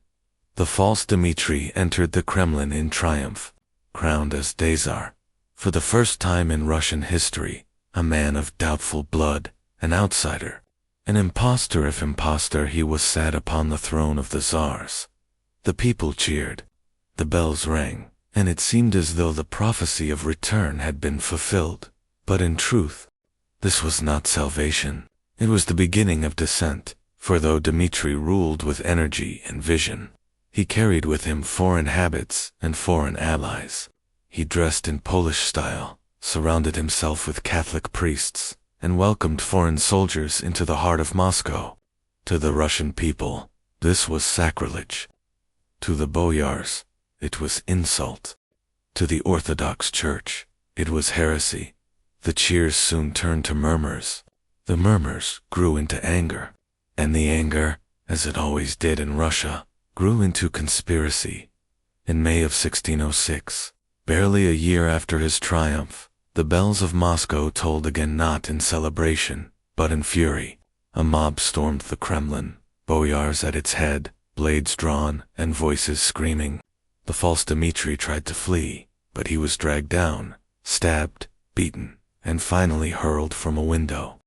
The false Dmitri entered the Kremlin in triumph, crowned as Tsar. For the first time in Russian history, a man of doubtful blood, an outsider, an impostor if impostor, he was sat upon the throne of the Tsars. The people cheered. The bells rang, and it seemed as though the prophecy of return had been fulfilled. But in truth, this was not salvation. It was the beginning of descent, for though Dmitri ruled with energy and vision, he carried with him foreign habits and foreign allies. He dressed in Polish style, surrounded himself with Catholic priests, and welcomed foreign soldiers into the heart of Moscow. To the Russian people, this was sacrilege. To the boyars, it was insult. To the Orthodox Church, it was heresy. The cheers soon turned to murmurs. The murmurs grew into anger. And the anger, as it always did in Russia, grew into conspiracy. In May of 1606, barely a year after his triumph, the bells of Moscow tolled again, not in celebration, but in fury. A mob stormed the Kremlin, boyars at its head, blades drawn and voices screaming. The false Dmitri tried to flee, but he was dragged down, stabbed, beaten, and finally hurled from a window.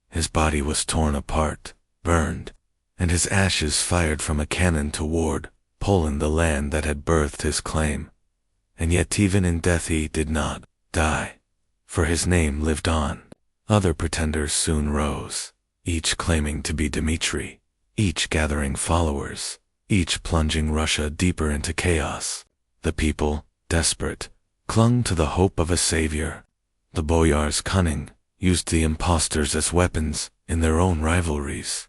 His body was torn apart, burned, and his ashes fired from a cannon toward Poland, the land that had birthed his claim. And yet even in death he did not die, for his name lived on. Other pretenders soon rose, each claiming to be Dmitri, each gathering followers, each plunging Russia deeper into chaos. The people, desperate, clung to the hope of a savior. The boyars, cunning, used the impostors as weapons in their own rivalries.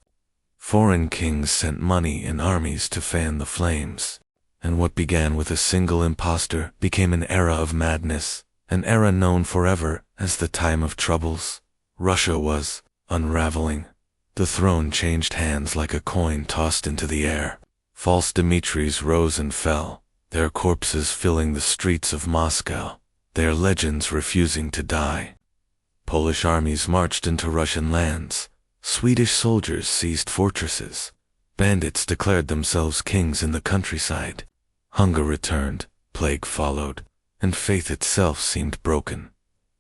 Foreign kings sent money and armies to fan the flames, and what began with a single impostor became an era of madness, an era known forever as the time of troubles. Russia was unraveling. The throne changed hands like a coin tossed into the air. False Dmitris rose and fell, their corpses filling the streets of Moscow, their legends refusing to die. Polish armies marched into Russian lands. Swedish soldiers seized fortresses. Bandits declared themselves kings in the countryside. Hunger returned, plague followed, and faith itself seemed broken.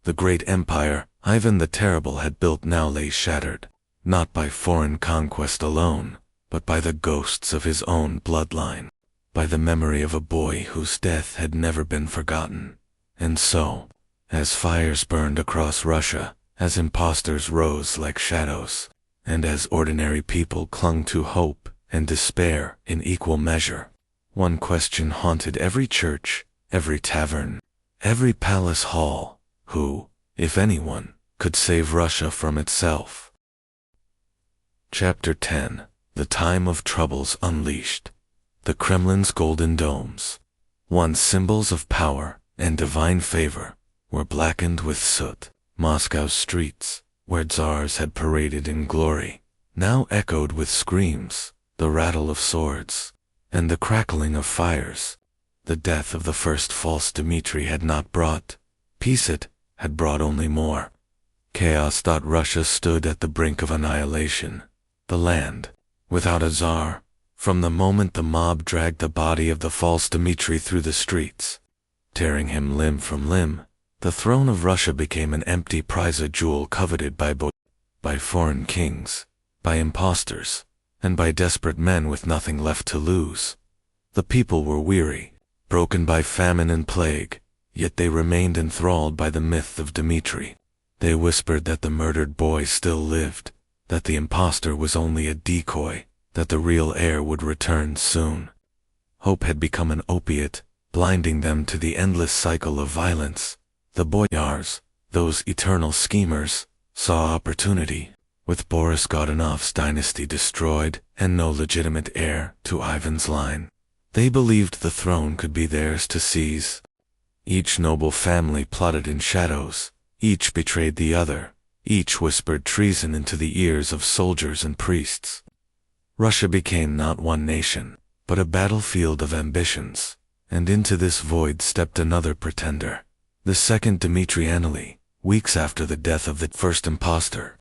The great empire Ivan the Terrible had built now lay shattered, not by foreign conquest alone, but by the ghosts of his own bloodline, by the memory of a boy whose death had never been forgotten. And so, as fires burned across Russia, as impostors rose like shadows, and as ordinary people clung to hope and despair in equal measure, one question haunted every church, every tavern, every palace hall: who, if anyone, could save Russia from itself? Chapter 10. The Time of Troubles Unleashed. The Kremlin's golden domes, once symbols of power and divine favor, were blackened with soot. Moscow's streets, where tsars had paraded in glory, now echoed with screams, the rattle of swords, and the crackling of fires. The death of the first false Dmitri had not brought peace, it had brought only more chaos. Russia stood at the brink of annihilation. The land, without a tsar, from the moment the mob dragged the body of the false Dmitri through the streets, tearing him limb from limb, the throne of Russia became an empty prize, a jewel coveted by foreign kings, by impostors, and by desperate men with nothing left to lose. The people were weary, broken by famine and plague, yet they remained enthralled by the myth of Dmitri. They whispered that the murdered boy still lived, that the impostor was only a decoy, that the real heir would return soon. Hope had become an opiate, blinding them to the endless cycle of violence. The boyars, those eternal schemers, saw opportunity. With Boris Godunov's dynasty destroyed and no legitimate heir to Ivan's line, they believed the throne could be theirs to seize. Each noble family plotted in shadows, each betrayed the other, each whispered treason into the ears of soldiers and priests. Russia became not one nation, but a battlefield of ambitions, and into this void stepped another pretender. The second Dmitri, weeks after the death of the first impostor.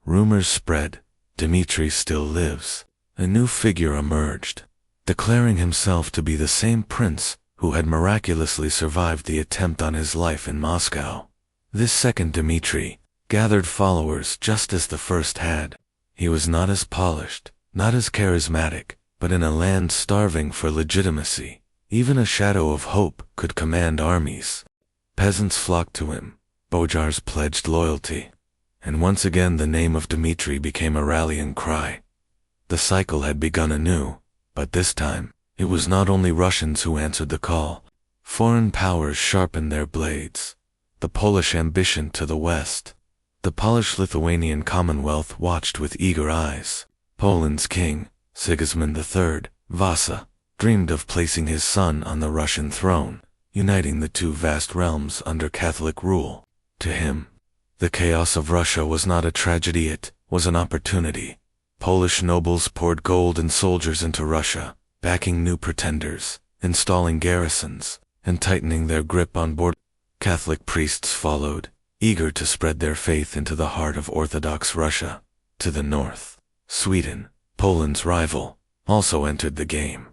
Rumors spread. Dmitri still lives. A new figure emerged, declaring himself to be the same prince who had miraculously survived the attempt on his life in Moscow. This second Dmitri gathered followers just as the first had. He was not as polished, not as charismatic, But in a land starving for legitimacy, even a shadow of hope could command armies. Peasants flocked to him, Bojars pledged loyalty, and once again the name of Dmitri became a rallying cry. The cycle had begun anew, but this time, it was not only Russians who answered the call. Foreign powers sharpened their blades. The Polish ambition to the west. The Polish-Lithuanian Commonwealth watched with eager eyes. Poland's king, Sigismund III, Vasa, dreamed of placing his son on the Russian throne, uniting the two vast realms under Catholic rule. To him, the chaos of Russia was not a tragedy, it was an opportunity. Polish nobles poured gold and soldiers into Russia, backing new pretenders, installing garrisons, and tightening their grip on board. Catholic priests followed, eager to spread their faith into the heart of Orthodox Russia. To the north, Sweden, Poland's rival, also entered the game.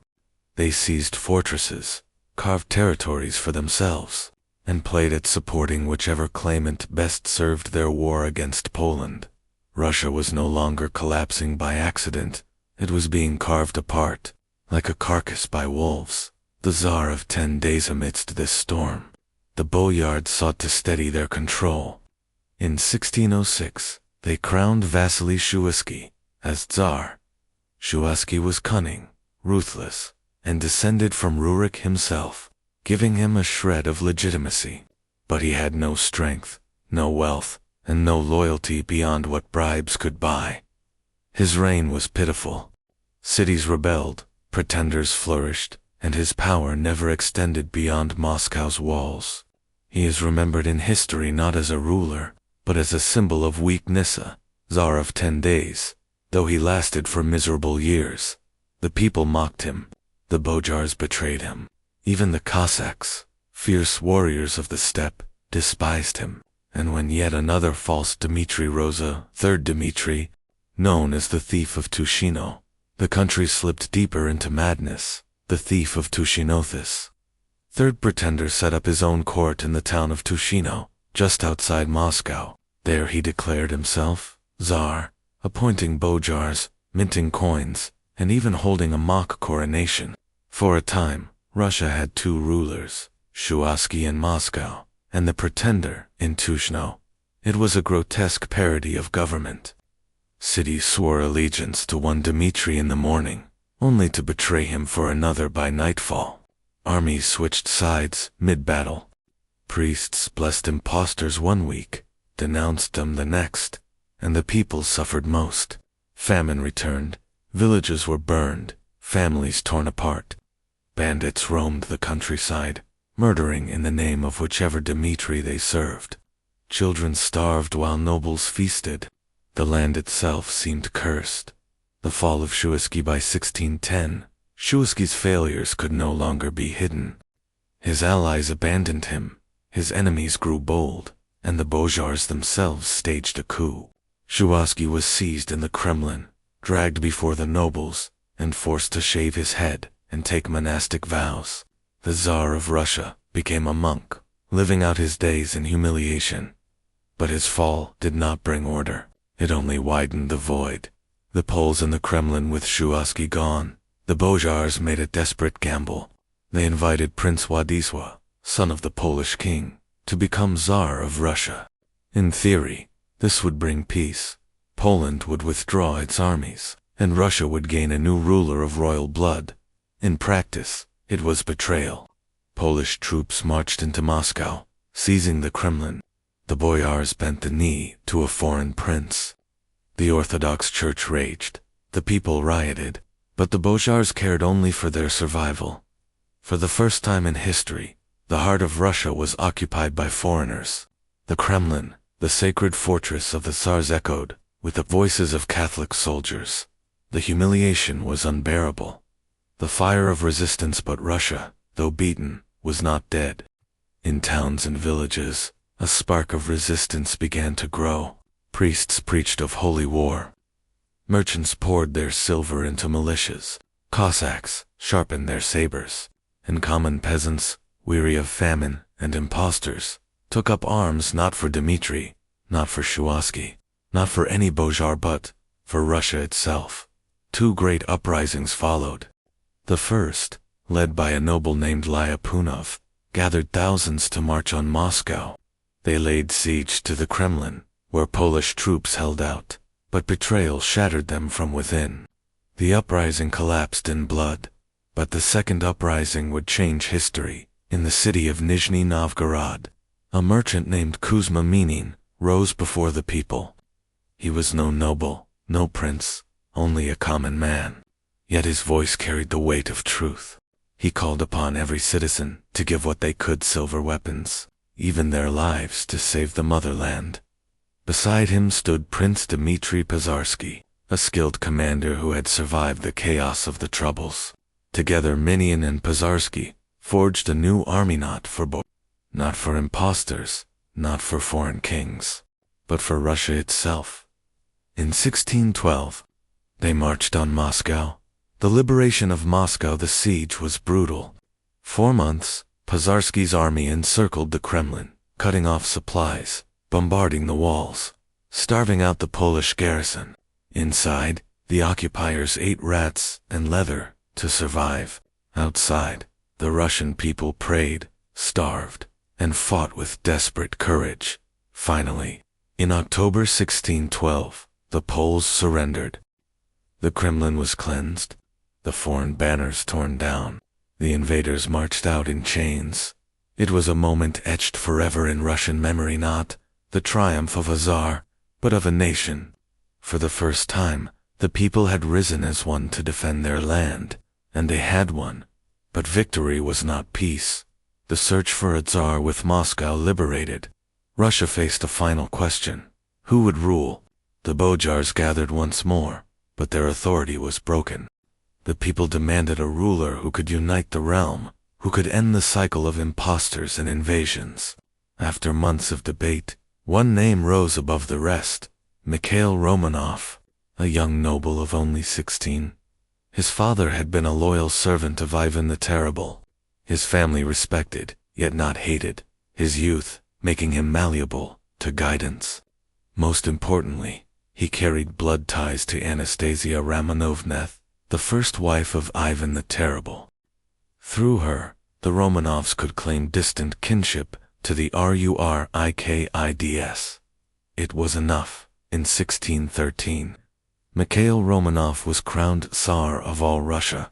They seized fortresses, carved territories for themselves, and played at supporting whichever claimant best served their war against Poland. Russia was no longer collapsing by accident, it was being carved apart, like a carcass by wolves. The Tsar of 10 days amidst this storm. The boyards sought to steady their control. In 1606, they crowned Vasily Shuisky as Tsar. Shuisky was cunning, ruthless, and descended from Rurik himself, giving him a shred of legitimacy. But he had no strength, no wealth, and no loyalty beyond what bribes could buy. His reign was pitiful. Cities rebelled, pretenders flourished, and his power never extended beyond Moscow's walls. He is remembered in history not as a ruler, but as a symbol of weakness, a Tsar of 10 days, though he lasted for miserable years. The people mocked him, the Bojars betrayed him, even the Cossacks, fierce warriors of the steppe, despised him. And when yet another false Dmitri rose, a third Dmitri, known as the Thief of Tushino, the country slipped deeper into madness. The Thief of Tushinothis. Third pretender set up his own court in the town of Tushino, just outside Moscow. There he declared himself Tsar, appointing Bojars, minting coins, and even holding a mock coronation. For a time, Russia had two rulers, Shuisky in Moscow, and the pretender in Tushino. It was a grotesque parody of government. Cities swore allegiance to one Dmitri in the morning, only to betray him for another by nightfall. Armies switched sides mid-battle. Priests blessed impostors one week, denounced them the next, and the people suffered most. Famine returned, villages were burned, families torn apart. Bandits roamed the countryside, murdering in the name of whichever Dmitri they served. Children starved while nobles feasted. The land itself seemed cursed. The fall of Shuisky by 1610, Shuisky's failures could no longer be hidden. His allies abandoned him, his enemies grew bold, and the Bojars themselves staged a coup. Shuisky was seized in the Kremlin, dragged before the nobles, and forced to shave his head and take monastic vows. The Tsar of Russia became a monk, living out his days in humiliation. But his fall did not bring order, it only widened the void. The Poles in the Kremlin with Shuisky gone, the Bojars made a desperate gamble. They invited Prince Władysław, son of the Polish king, to become Tsar of Russia. In theory, this would bring peace. Poland would withdraw its armies, and Russia would gain a new ruler of royal blood. In practice, it was betrayal. Polish troops marched into Moscow, seizing the Kremlin. The boyars bent the knee to a foreign prince. The Orthodox Church raged, the people rioted, but the Bojars cared only for their survival. For the first time in history, the heart of Russia was occupied by foreigners. The Kremlin, the sacred fortress of the Tsars, echoed with the voices of Catholic soldiers. The humiliation was unbearable. The fire of resistance, but Russia, though beaten, was not dead. In towns and villages, a spark of resistance began to grow. Priests preached of holy war. Merchants poured their silver into militias. Cossacks sharpened their sabers. And common peasants, weary of famine and impostors, took up arms not for Dmitri, not for Shuisky, not for any Bojar, but for Russia itself. Two great uprisings followed. The first, led by a noble named Lyapunov, gathered thousands to march on Moscow. They laid siege to the Kremlin, where Polish troops held out, but betrayal shattered them from within. The uprising collapsed in blood, but the second uprising would change history. In the city of Nizhny Novgorod, a merchant named Kuzma Minin rose before the people. He was no noble, no prince, only a common man. Yet his voice carried the weight of truth. He called upon every citizen to give what they could: silver weapons, even their lives, to save the motherland. Beside him stood Prince Dmitry Pozarsky, a skilled commander who had survived the chaos of the Troubles. Together Minin and Pozarsky forged a new army, not for impostors, not for foreign kings, but for Russia itself. In 1612, they marched on Moscow. The liberation of Moscow. The siege was brutal. 4 months, Pozarsky's army encircled the Kremlin, cutting off supplies, bombarding the walls, starving out the Polish garrison. Inside, the occupiers ate rats and leather to survive. Outside, the Russian people prayed, starved, and fought with desperate courage. Finally, in October 1612, the Poles surrendered. The Kremlin was cleansed, the foreign banners torn down, the invaders marched out in chains. It was a moment etched forever in Russian memory, not the triumph of a czar, but of a nation. For the first time, the people had risen as one to defend their land, and they had won. But victory was not peace. The search for a czar with Moscow liberated, Russia faced a final question: who would rule? The Bojars gathered once more, but their authority was broken. The people demanded a ruler who could unite the realm, who could end the cycle of impostors and invasions. After months of debate, one name rose above the rest: Mikhail Romanov, a young noble of only 16. His father had been a loyal servant of Ivan the Terrible. His family respected, yet not hated, his youth, making him malleable to guidance. Most importantly, he carried blood ties to Anastasia Romanovna, the first wife of Ivan the Terrible. Through her, the Romanovs could claim distant kinship to the Rurikids. It was enough. In 1613, Mikhail Romanov was crowned Tsar of all Russia.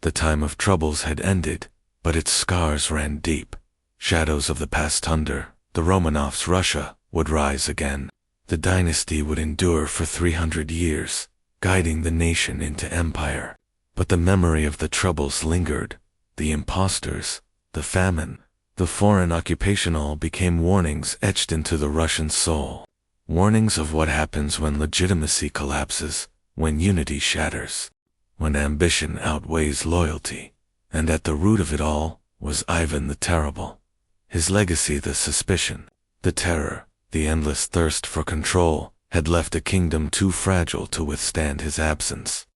The time of troubles had ended, but its scars ran deep. Shadows of the past under the Romanovs' Russia would rise again. The dynasty would endure for 300 years, guiding the nation into empire. But the memory of the troubles lingered. The impostors, the famine, the foreign occupation all became warnings etched into the Russian soul. Warnings of what happens when legitimacy collapses, when unity shatters, when ambition outweighs loyalty. And at the root of it all was Ivan the Terrible. His legacy, the suspicion, the terror, the endless thirst for control, had left a kingdom too fragile to withstand his absence.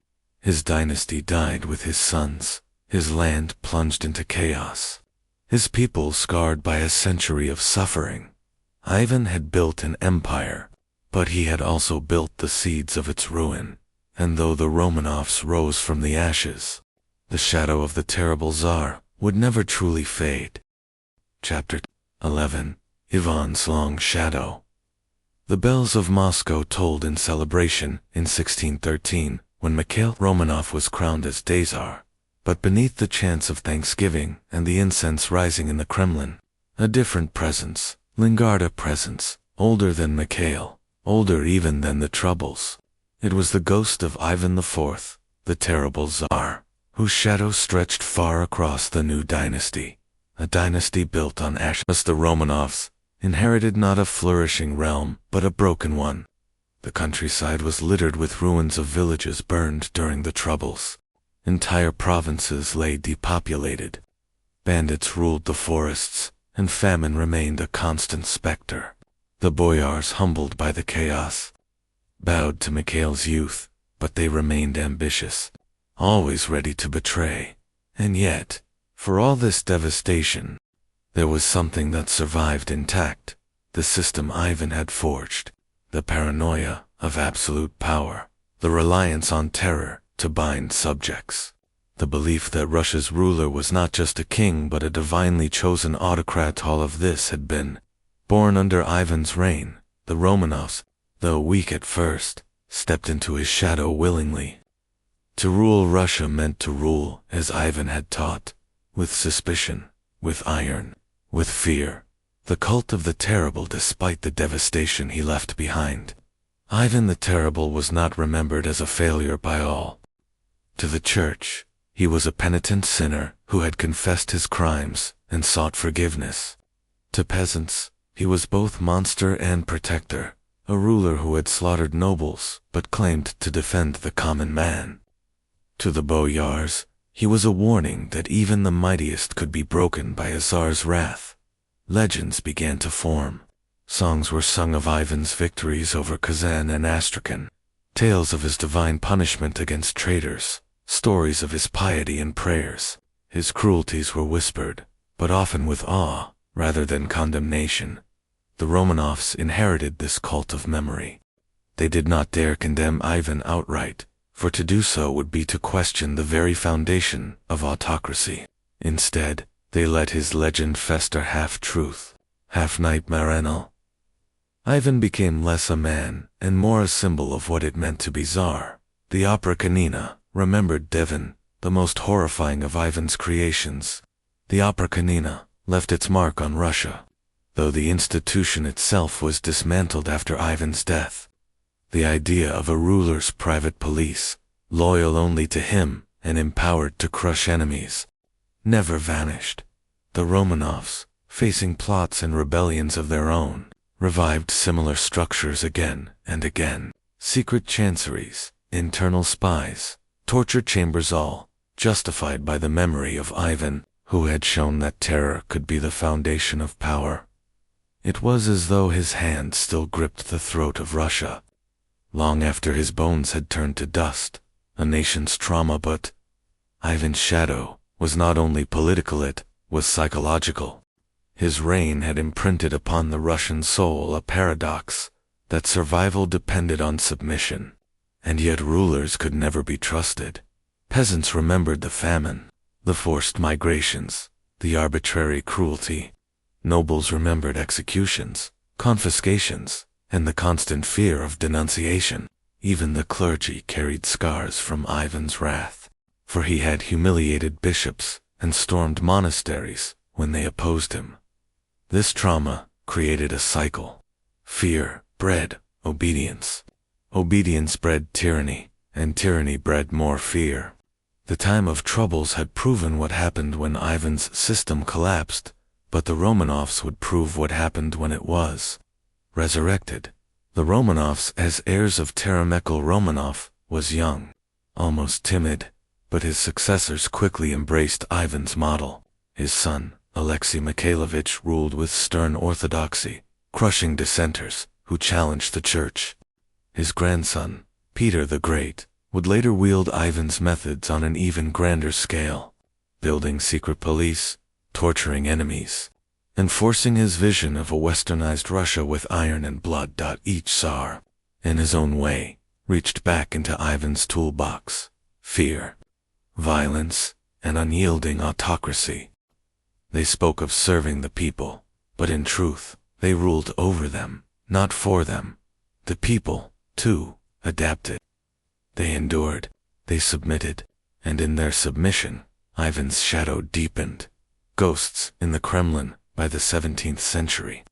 His dynasty died with his sons, his land plunged into chaos, his people scarred by a century of suffering. Ivan had built an empire, but he had also built the seeds of its ruin, and though the Romanovs rose from the ashes, the shadow of the terrible Tsar would never truly fade. Chapter 11. Ivan's Long Shadow. The bells of Moscow tolled in celebration in 1613, when Mikhail Romanov was crowned as Tsar. But beneath the chants of thanksgiving and the incense rising in the Kremlin, a different presence lingered, a presence older than Mikhail, older even than the Troubles. It was the ghost of Ivan IV, the terrible Tsar, whose shadow stretched far across the new dynasty, a dynasty built on ashes. The Romanovs inherited not a flourishing realm, but a broken one. The countryside was littered with ruins of villages burned during the Troubles. Entire provinces lay depopulated. Bandits ruled the forests, and famine remained a constant specter. The boyars, humbled by the chaos, bowed to Mikhail's youth, but they remained ambitious, always ready to betray. And yet, for all this devastation, there was something that survived intact: the system Ivan had forged, the paranoia of absolute power, the reliance on terror to bind subjects. The belief that Russia's ruler was not just a king but a divinely chosen autocrat, all of this had been born under Ivan's reign. The Romanovs, though weak at first, stepped into his shadow willingly. To rule Russia meant to rule, as Ivan had taught, with suspicion, with iron, with fear. The cult of the terrible, despite the devastation he left behind. Ivan the Terrible was not remembered as a failure by all. To the church, he was a penitent sinner who had confessed his crimes and sought forgiveness. To peasants, he was both monster and protector, a ruler who had slaughtered nobles but claimed to defend the common man. To the boyars, he was a warning that even the mightiest could be broken by a czar's wrath. Legends began to form. Songs were sung of Ivan's victories over Kazan and Astrakhan, tales of his divine punishment against traitors, stories of his piety and prayers. His cruelties were whispered, but often with awe rather than condemnation. The Romanovs inherited this cult of memory. They did not dare condemn Ivan outright, for to do so would be to question the very foundation of autocracy. Instead, they let his legend fester, half truth, half nightmare. Ivan became less a man and more a symbol of what it meant to be Tsar. The opera Kanina, remembered Devon, the most horrifying of Ivan's creations. The opera Kanina left its mark on Russia, though the institution itself was dismantled after Ivan's death. The idea of a ruler's private police, loyal only to him and empowered to crush enemies, never vanished. The Romanovs, facing plots and rebellions of their own, revived similar structures again and again. Secret chanceries, internal spies, torture chambers, all justified by the memory of Ivan, who had shown that terror could be the foundation of power. It was as though his hand still gripped the throat of Russia, long after his bones had turned to dust, a nation's trauma. But Ivan's shadow was not only political, it was psychological. His reign had imprinted upon the Russian soul a paradox, that survival depended on submission, and yet rulers could never be trusted. Peasants remembered the famine, the forced migrations, the arbitrary cruelty. Nobles remembered executions, confiscations, and the constant fear of denunciation. Even the clergy carried scars from Ivan's wrath, for he had humiliated bishops and stormed monasteries when they opposed him. This trauma created a cycle. Fear bred obedience. Obedience bred tyranny, and tyranny bred more fear. The time of troubles had proven what happened when Ivan's system collapsed, but the Romanovs would prove what happened when it was resurrected. The Romanovs, as heirs of Teremekal Romanov, was young, almost timid, but his successors quickly embraced Ivan's model. His son, Alexei Mikhailovich, ruled with stern orthodoxy, crushing dissenters who challenged the church. His grandson, Peter the Great, would later wield Ivan's methods on an even grander scale, building secret police, torturing enemies, enforcing his vision of a westernized Russia with iron and blood. Each Tsar, in his own way, reached back into Ivan's toolbox: fear, violence, and unyielding autocracy. They spoke of serving the people, but in truth, they ruled over them, not for them. The people, too, adapted. They endured, they submitted, and in their submission, Ivan's shadow deepened. Ghosts in the Kremlin. By the 17th century,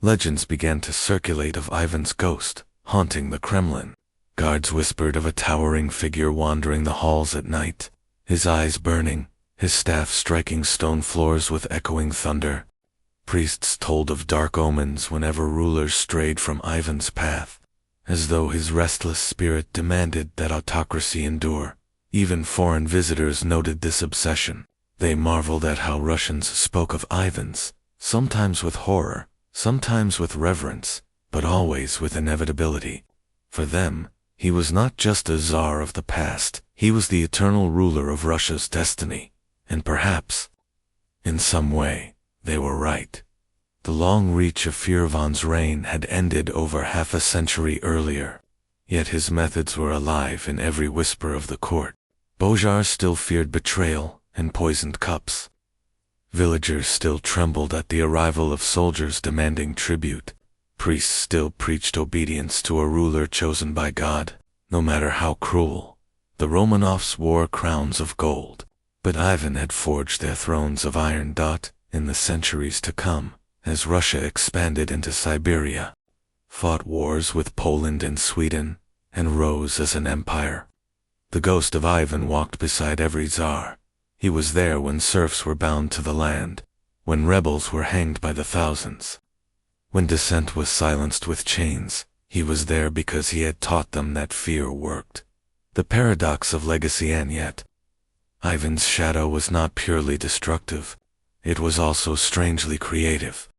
legends began to circulate of Ivan's ghost haunting the Kremlin. Guards whispered of a towering figure wandering the halls at night, his eyes burning, his staff striking stone floors with echoing thunder. Priests told of dark omens whenever rulers strayed from Ivan's path, as though his restless spirit demanded that autocracy endure. Even foreign visitors noted this obsession. They marveled at how Russians spoke of Ivan's, sometimes with horror, sometimes with reverence, but always with inevitability. For them, he was not just a czar of the past, he was the eternal ruler of Russia's destiny. And perhaps, in some way, they were right. The long reach of Firavan's reign had ended over half a century earlier. yet his methods were alive in every whisper of the court. Boyars still feared betrayal and poisoned cups. Villagers still trembled at the arrival of soldiers demanding tribute. Priests still preached obedience to a ruler chosen by God, no matter how cruel. The Romanovs wore crowns of gold, but Ivan had forged their thrones of iron. In the centuries to come, as Russia expanded into Siberia, fought wars with Poland and Sweden, and rose as an empire. The ghost of Ivan walked beside every Tsar. He was there when serfs were bound to the land, when rebels were hanged by the thousands. When dissent was silenced with chains, he was there because he had taught them that fear worked. The paradox of legacy. And yet, Ivan's shadow was not purely destructive, it was also strangely creative.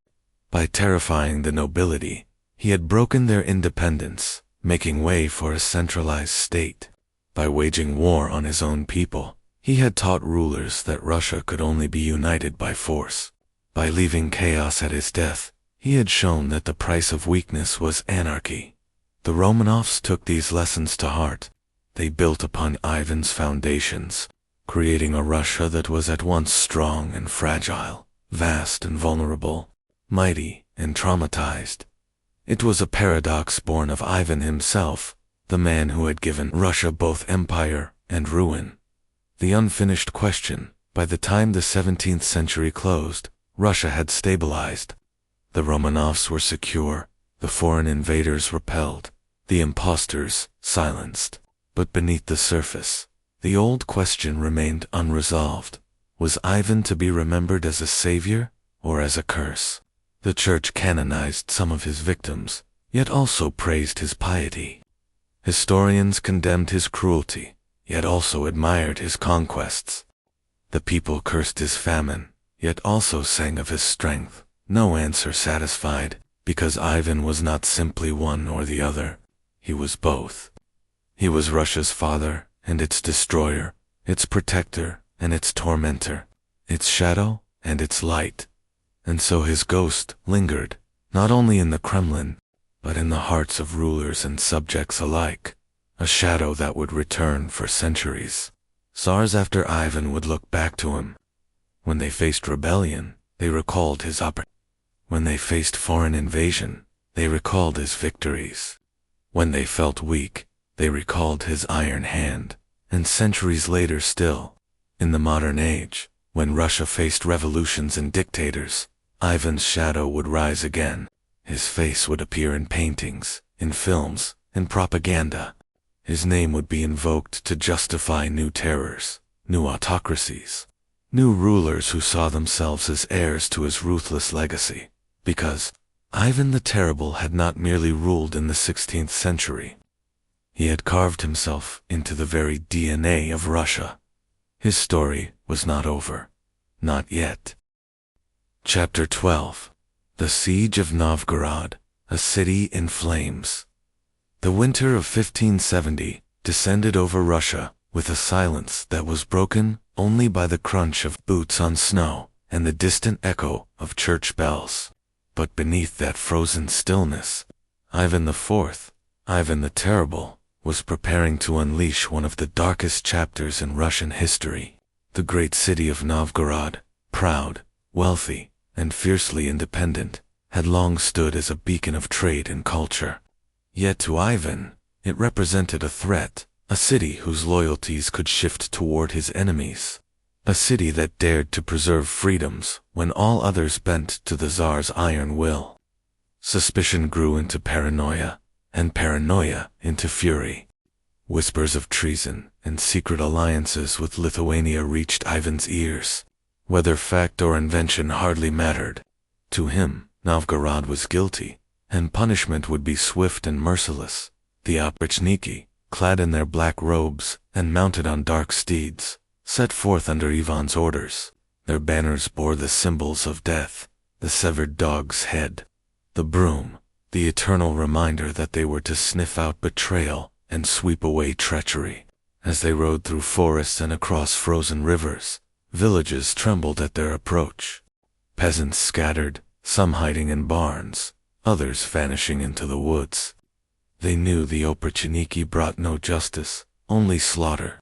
By terrifying the nobility, he had broken their independence, making way for a centralized state. By waging war on his own people, he had taught rulers that Russia could only be united by force. By leaving chaos at his death, he had shown that the price of weakness was anarchy. The Romanovs took these lessons to heart. They built upon Ivan's foundations, creating a Russia that was at once strong and fragile, vast and vulnerable, mighty and traumatized. It was a paradox born of Ivan himself, the man who had given Russia both empire and ruin. The unfinished question: by the time the 17th century closed, Russia had stabilized. The Romanovs were secure, the foreign invaders repelled, the impostors silenced. But beneath the surface, the old question remained unresolved. Was Ivan to be remembered as a savior or as a curse? The church canonized some of his victims, yet also praised his piety. Historians condemned his cruelty, yet also admired his conquests. The people cursed his famine, yet also sang of his strength. No answer satisfied, because Ivan was not simply one or the other. He was both. He was Russia's father and its destroyer, its protector and its tormentor, its shadow and its light. And so his ghost lingered, not only in the Kremlin, but in the hearts of rulers and subjects alike, a shadow that would return for centuries. Tsars after Ivan would look back to him. When they faced rebellion, they recalled his opportunities. When they faced foreign invasion, they recalled his victories. When they felt weak, they recalled his iron hand. And centuries later still, in the modern age, when Russia faced revolutions and dictators, Ivan's shadow would rise again. His face would appear in paintings, in films, in propaganda. His name would be invoked to justify new terrors, new autocracies, new rulers who saw themselves as heirs to his ruthless legacy. Because Ivan the Terrible had not merely ruled in the 16th century. He had carved himself into the very DNA of Russia. His story was not over. Not yet. Chapter 12. The Siege of Novgorod, a city in flames. The winter of 1570 descended over Russia with a silence that was broken only by the crunch of boots on snow and the distant echo of church bells. But beneath that frozen stillness, Ivan IV, Ivan the Terrible, was preparing to unleash one of the darkest chapters in Russian history. The great city of Novgorod, proud, wealthy, and fiercely independent, had long stood as a beacon of trade and culture. Yet to Ivan, it represented a threat, a city whose loyalties could shift toward his enemies. A city that dared to preserve freedoms when all others bent to the Tsar's iron will. Suspicion grew into paranoia, and paranoia into fury. Whispers of treason and secret alliances with Lithuania reached Ivan's ears. Whether fact or invention hardly mattered. To him, Novgorod was guilty, and punishment would be swift and merciless. The oprichniki, clad in their black robes and mounted on dark steeds, set forth under Ivan's orders. Their banners bore the symbols of death, the severed dog's head, the broom, the eternal reminder that they were to sniff out betrayal and sweep away treachery. As they rode through forests and across frozen rivers, villages trembled at their approach. Peasants scattered, some hiding in barns, others vanishing into the woods. They knew the Oprichniki brought no justice, only slaughter.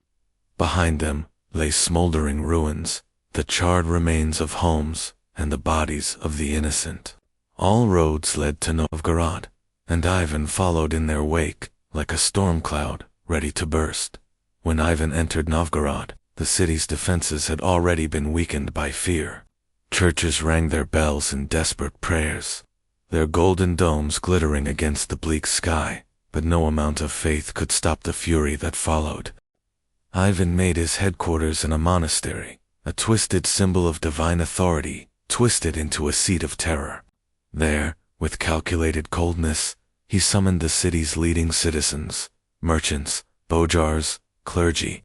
Behind them lay smoldering ruins, the charred remains of homes, and the bodies of the innocent. All roads led to Novgorod, and Ivan followed in their wake, like a storm cloud, ready to burst. When Ivan entered Novgorod, the city's defenses had already been weakened by fear. Churches rang their bells in desperate prayers, their golden domes glittering against the bleak sky, but no amount of faith could stop the fury that followed. Ivan made his headquarters in a monastery, a twisted symbol of divine authority, twisted into a seat of terror. There, with calculated coldness, he summoned the city's leading citizens, merchants, bojars, clergy.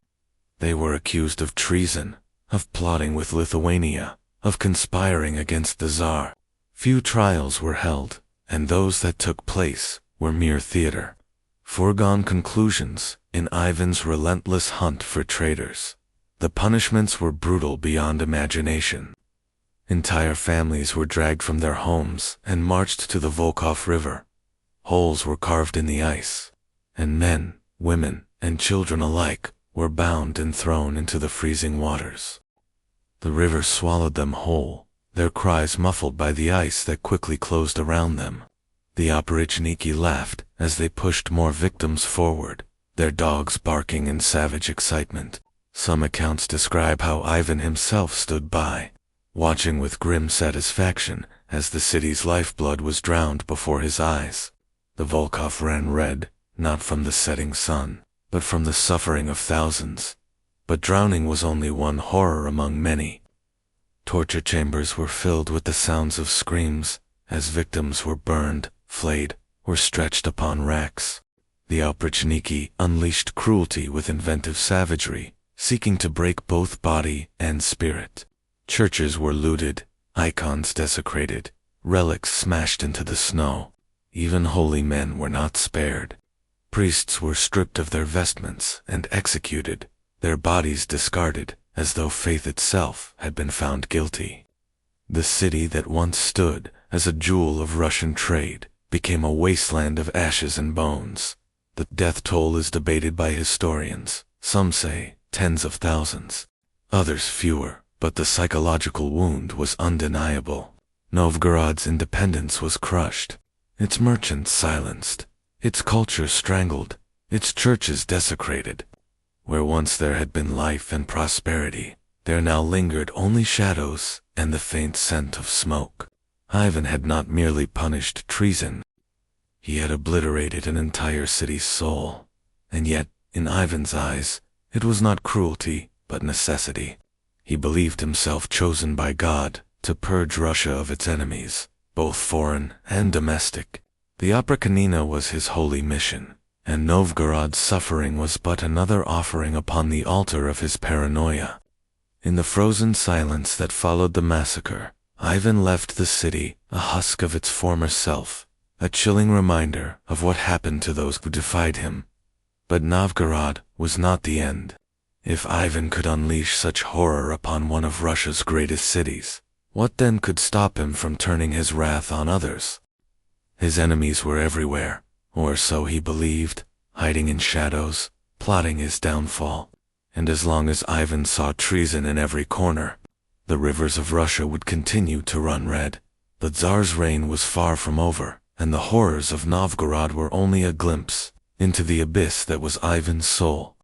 They were accused of treason, of plotting with Lithuania, of conspiring against the Tsar. Few trials were held, and those that took place were mere theater. Foregone conclusions in Ivan's relentless hunt for traitors. The punishments were brutal beyond imagination. Entire families were dragged from their homes and marched to the Volkhov River. Holes were carved in the ice, and men, women, and children alike were bound and thrown into the freezing waters. The river swallowed them whole, their cries muffled by the ice that quickly closed around them. The Oprichniki laughed as they pushed more victims forward, their dogs barking in savage excitement. Some accounts describe how Ivan himself stood by, watching with grim satisfaction as the city's lifeblood was drowned before his eyes. The Volkhov ran red, not from the setting sun, but from the suffering of thousands. But drowning was only one horror among many. Torture chambers were filled with the sounds of screams as victims were burned, flayed, or stretched upon racks. The Oprichniki unleashed cruelty with inventive savagery, seeking to break both body and spirit. Churches were looted, icons desecrated, relics smashed into the snow. Even holy men were not spared. Priests were stripped of their vestments and executed, their bodies discarded as though faith itself had been found guilty. The city that once stood as a jewel of Russian trade became a wasteland of ashes and bones. The death toll is debated by historians. Some say tens of thousands, others fewer, but the psychological wound was undeniable. Novgorod's independence was crushed, its merchants silenced, its culture strangled, its churches desecrated. Where once there had been life and prosperity, there now lingered only shadows and the faint scent of smoke. Ivan had not merely punished treason, he had obliterated an entire city's soul. And yet, in Ivan's eyes, it was not cruelty, but necessity. He believed himself chosen by God to purge Russia of its enemies, both foreign and domestic. The Oprichnina was his holy mission, and Novgorod's suffering was but another offering upon the altar of his paranoia. In the frozen silence that followed the massacre, Ivan left the city a husk of its former self, a chilling reminder of what happened to those who defied him. But Novgorod was not the end. If Ivan could unleash such horror upon one of Russia's greatest cities, what then could stop him from turning his wrath on others? His enemies were everywhere, or so he believed, hiding in shadows, plotting his downfall. And as long as Ivan saw treason in every corner, the rivers of Russia would continue to run red. The Tsar's reign was far from over, and the horrors of Novgorod were only a glimpse into the abyss that was Ivan's soul.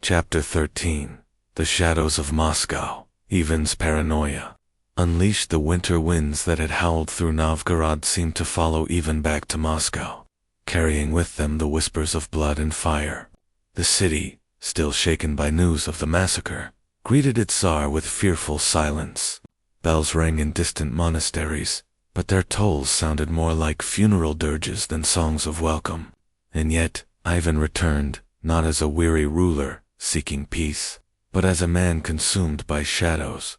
Chapter 13. The shadows of Moscow. Ivan's paranoia. Unleashed, the winter winds that had howled through Novgorod seemed to follow even back to Moscow, carrying with them the whispers of blood and fire. The city, still shaken by news of the massacre, greeted its Tsar with fearful silence. Bells rang in distant monasteries, but their tolls sounded more like funeral dirges than songs of welcome. And yet, Ivan returned, not as a weary ruler seeking peace, but as a man consumed by shadows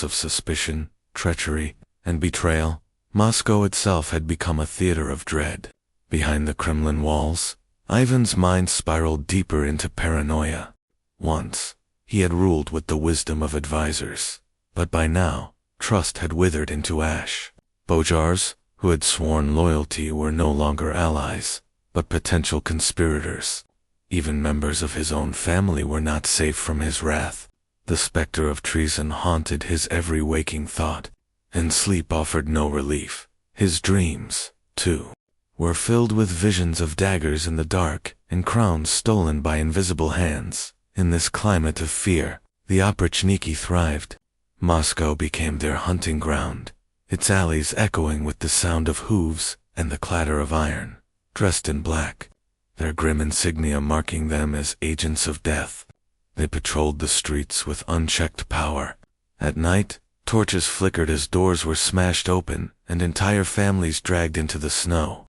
of suspicion, treachery, and betrayal. Moscow itself had become a theater of dread. Behind the Kremlin walls, Ivan's mind spiraled deeper into paranoia. Once, he had ruled with the wisdom of advisors, but by now, trust had withered into ash. Bojars, who had sworn loyalty, were no longer allies. but potential conspirators. Even members of his own family were not safe from his wrath. The specter of treason haunted his every waking thought, and sleep offered no relief. His dreams, too, were filled with visions of daggers in the dark and crowns stolen by invisible hands. In this climate of fear, the Oprichniki thrived. Moscow became their hunting ground, its alleys echoing with the sound of hooves and the clatter of iron. Dressed in black, their grim insignia marking them as agents of death, they patrolled the streets with unchecked power. At night, torches flickered as doors were smashed open and entire families dragged into the snow.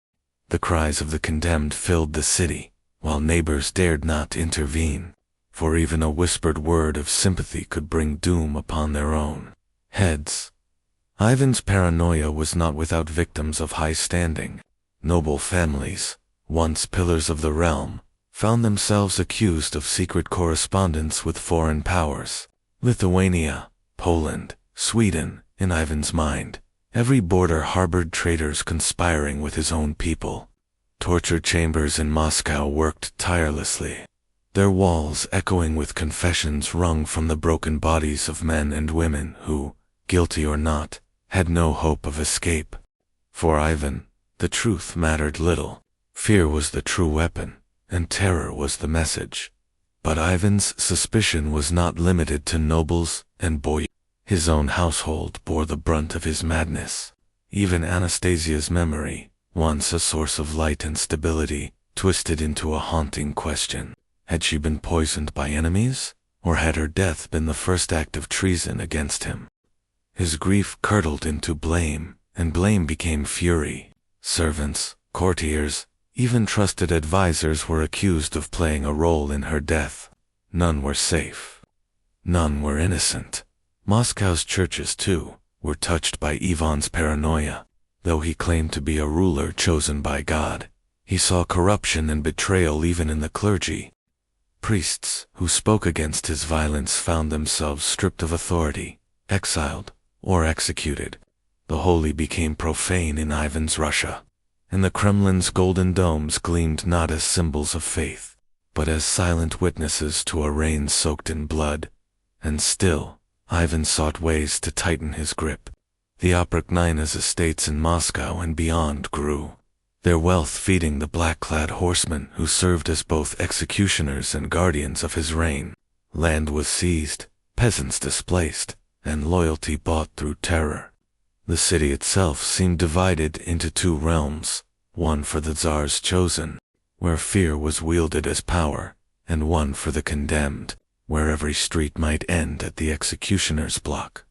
The cries of the condemned filled the city, while neighbors dared not intervene, for even a whispered word of sympathy could bring doom upon their own heads. Ivan's paranoia was not without victims of high standing. Noble families, once pillars of the realm, found themselves accused of secret correspondence with foreign powers. Lithuania, Poland, Sweden, in Ivan's mind, every border harbored traitors conspiring with his own people. Torture chambers in Moscow worked tirelessly, their walls echoing with confessions wrung from the broken bodies of men and women who, guilty or not, had no hope of escape. For Ivan, the truth mattered little. Fear was the true weapon, and terror was the message. But Ivan's suspicion was not limited to nobles and boyars. His own household bore the brunt of his madness. Even Anastasia's memory, once a source of light and stability, twisted into a haunting question. Had she been poisoned by enemies, or had her death been the first act of treason against him? His grief curdled into blame, and blame became fury. Servants, courtiers, even trusted advisors were accused of playing a role in her death. None were safe. None were innocent. Moscow's churches, too, were touched by Ivan's paranoia. Though he claimed to be a ruler chosen by God, he saw corruption and betrayal even in the clergy. Priests who spoke against his violence found themselves stripped of authority, exiled, or executed. The holy became profane in Ivan's Russia, and the Kremlin's golden domes gleamed not as symbols of faith, but as silent witnesses to a reign soaked in blood. And still, Ivan sought ways to tighten his grip. The Oprichnina's estates in Moscow and beyond grew, their wealth feeding the black-clad horsemen who served as both executioners and guardians of his reign. Land was seized, peasants displaced, and loyalty bought through terror. The city itself seemed divided into two realms, one for the Tsar's chosen, where fear was wielded as power, and one for the condemned, where every street might end at the executioner's block.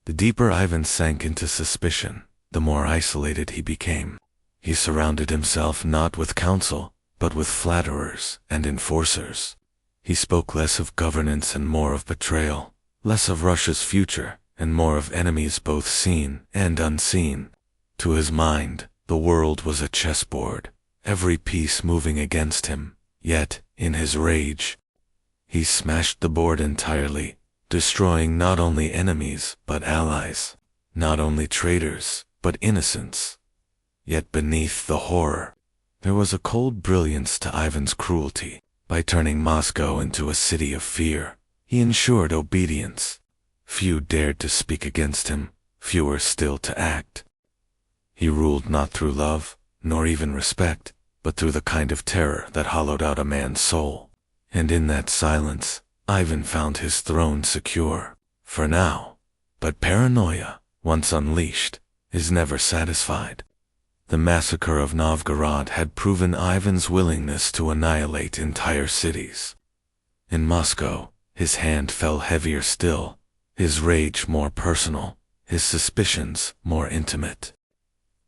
The deeper Ivan sank into suspicion, the more isolated he became. He surrounded himself not with counsel, but with flatterers and enforcers. He spoke less of governance and more of betrayal, less of Russia's future and more of enemies both seen and unseen. To his mind, the world was a chessboard, every piece moving against him. Yet, in his rage, he smashed the board entirely, destroying not only enemies but allies, not only traitors but innocents. Yet beneath the horror, there was a cold brilliance to Ivan's cruelty. By turning Moscow into a city of fear, he ensured obedience. Few dared to speak against him, fewer still to act. He ruled not through love, nor even respect, but through the kind of terror that hollowed out a man's soul. And in that silence, Ivan found his throne secure, for now. But paranoia, once unleashed, is never satisfied. The massacre of Novgorod had proven Ivan's willingness to annihilate entire cities. In Moscow, his hand fell heavier still, his rage more personal, his suspicions more intimate.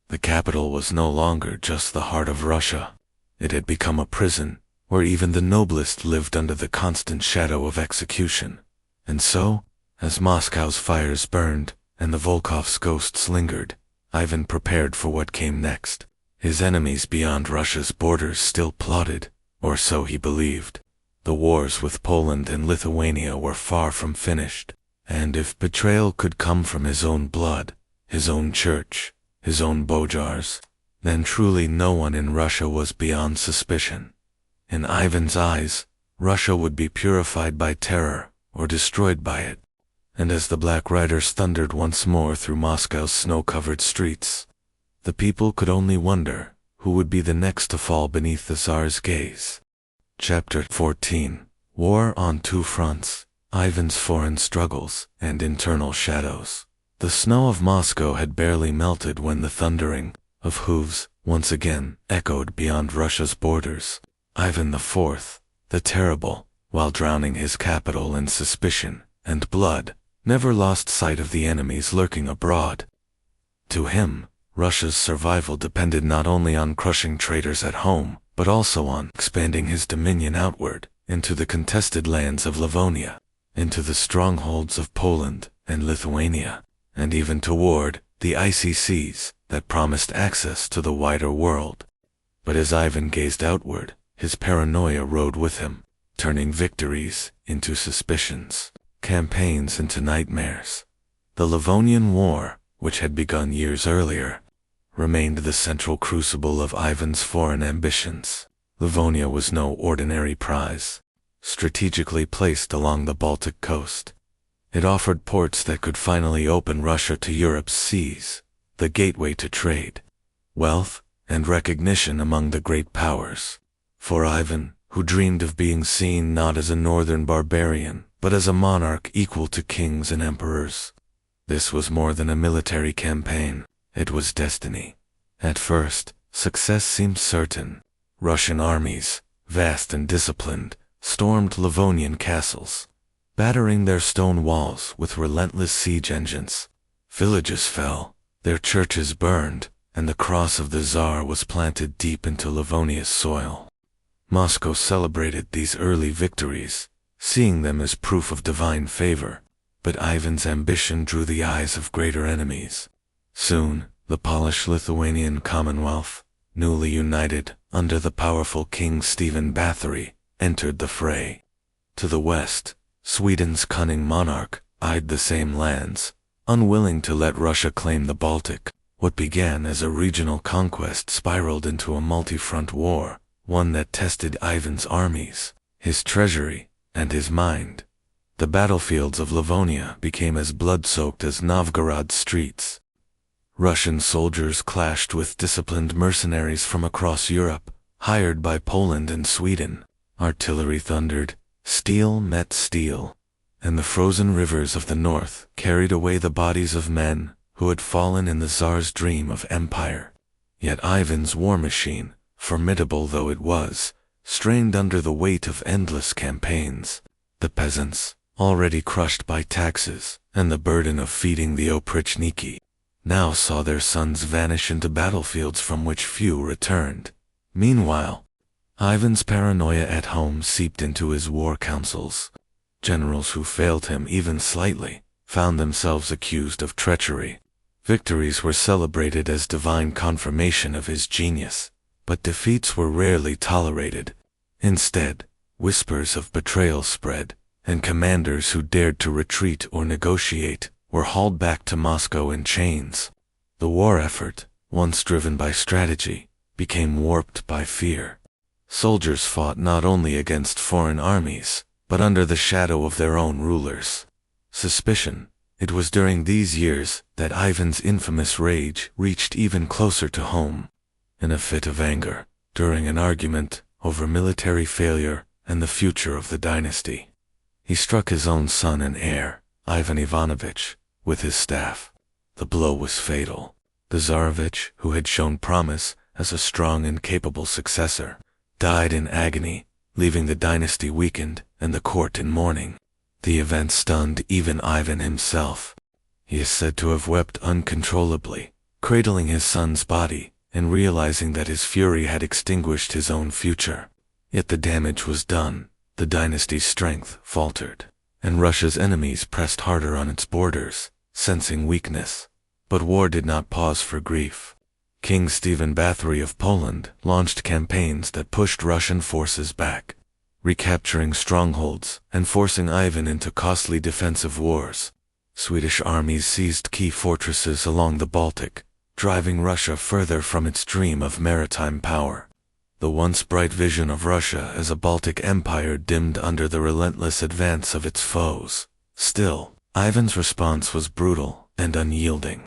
The capital was no longer just the heart of Russia. It had become a prison, where even the noblest lived under the constant shadow of execution. And so, as Moscow's fires burned, and the Volkov's ghosts lingered, Ivan prepared for what came next. His enemies beyond Russia's borders still plotted, or so he believed. The wars with Poland and Lithuania were far from finished, and if betrayal could come from his own blood, his own church, his own bojars, then truly no one in Russia was beyond suspicion. In Ivan's eyes, Russia would be purified by terror or destroyed by it. And as the Black Riders thundered once more through Moscow's snow-covered streets, the people could only wonder who would be the next to fall beneath the Tsar's gaze. Chapter 14. War on Two Fronts: Ivan's Foreign Struggles and Internal Shadows. The snow of Moscow had barely melted when the thundering of hooves once again echoed beyond Russia's borders. Ivan IV, the Terrible, while drowning his capital in suspicion and blood, never lost sight of the enemies lurking abroad. To him, Russia's survival depended not only on crushing traitors at home, but also on expanding his dominion outward into the contested lands of Livonia, into the strongholds of Poland and Lithuania, and even toward the icy seas that promised access to the wider world. But as Ivan gazed outward, his paranoia rode with him, turning victories into suspicions, campaigns into nightmares. The Livonian War, which had begun years earlier, remained the central crucible of Ivan's foreign ambitions. Livonia was no ordinary prize. Strategically placed along the Baltic coast, it offered ports that could finally open Russia to Europe's seas, the gateway to trade, wealth, and recognition among the great powers. For Ivan, who dreamed of being seen not as a northern barbarian, but as a monarch equal to kings and emperors, this was more than a military campaign. It was destiny. At first, success seemed certain. Russian armies, vast and disciplined, stormed Livonian castles, battering their stone walls with relentless siege engines. Villages fell, their churches burned, and the cross of the Tsar was planted deep into Livonia's soil. Moscow celebrated these early victories, seeing them as proof of divine favor, but Ivan's ambition drew the eyes of greater enemies. Soon, the Polish-Lithuanian Commonwealth, newly united under the powerful King Stephen Bathory, entered the fray. To the west, Sweden's cunning monarch eyed the same lands, unwilling to let Russia claim the Baltic. What began as a regional conquest spiraled into a multi-front war, one that tested Ivan's armies, his treasury, and his mind. The battlefields of Livonia became as blood-soaked as Novgorod's streets. Russian soldiers clashed with disciplined mercenaries from across Europe, hired by Poland and Sweden. Artillery thundered, steel met steel, and the frozen rivers of the north carried away the bodies of men who had fallen in the Tsar's dream of empire. Yet Ivan's war machine, formidable though it was, strained under the weight of endless campaigns. The peasants, already crushed by taxes and the burden of feeding the oprichniki, now saw their sons vanish into battlefields from which few returned. Meanwhile, Ivan's paranoia at home seeped into his war councils. Generals who failed him even slightly found themselves accused of treachery. Victories were celebrated as divine confirmation of his genius, but defeats were rarely tolerated. Instead, whispers of betrayal spread, and commanders who dared to retreat or negotiate were hauled back to Moscow in chains. The war effort, once driven by strategy, became warped by fear. Soldiers fought not only against foreign armies, but under the shadow of their own rulers. Suspicion. It was during these years that Ivan's infamous rage reached even closer to home. In a fit of anger, during an argument over military failure and the future of the dynasty, he struck his own son and heir, Ivan Ivanovich, with his staff. The blow was fatal. The Tsarevich, who had shown promise as a strong and capable successor, died in agony, leaving the dynasty weakened and the court in mourning. The event stunned even Ivan himself. He is said to have wept uncontrollably, cradling his son's body and realizing that his fury had extinguished his own future. Yet the damage was done. The dynasty's strength faltered, and Russia's enemies pressed harder on its borders, sensing weakness. But war did not pause for grief. King Stephen Bathory of Poland launched campaigns that pushed Russian forces back, recapturing strongholds and forcing Ivan into costly defensive wars. Swedish armies seized key fortresses along the Baltic, driving Russia further from its dream of maritime power. The once bright vision of Russia as a Baltic empire dimmed under the relentless advance of its foes. Still, Ivan's response was brutal and unyielding.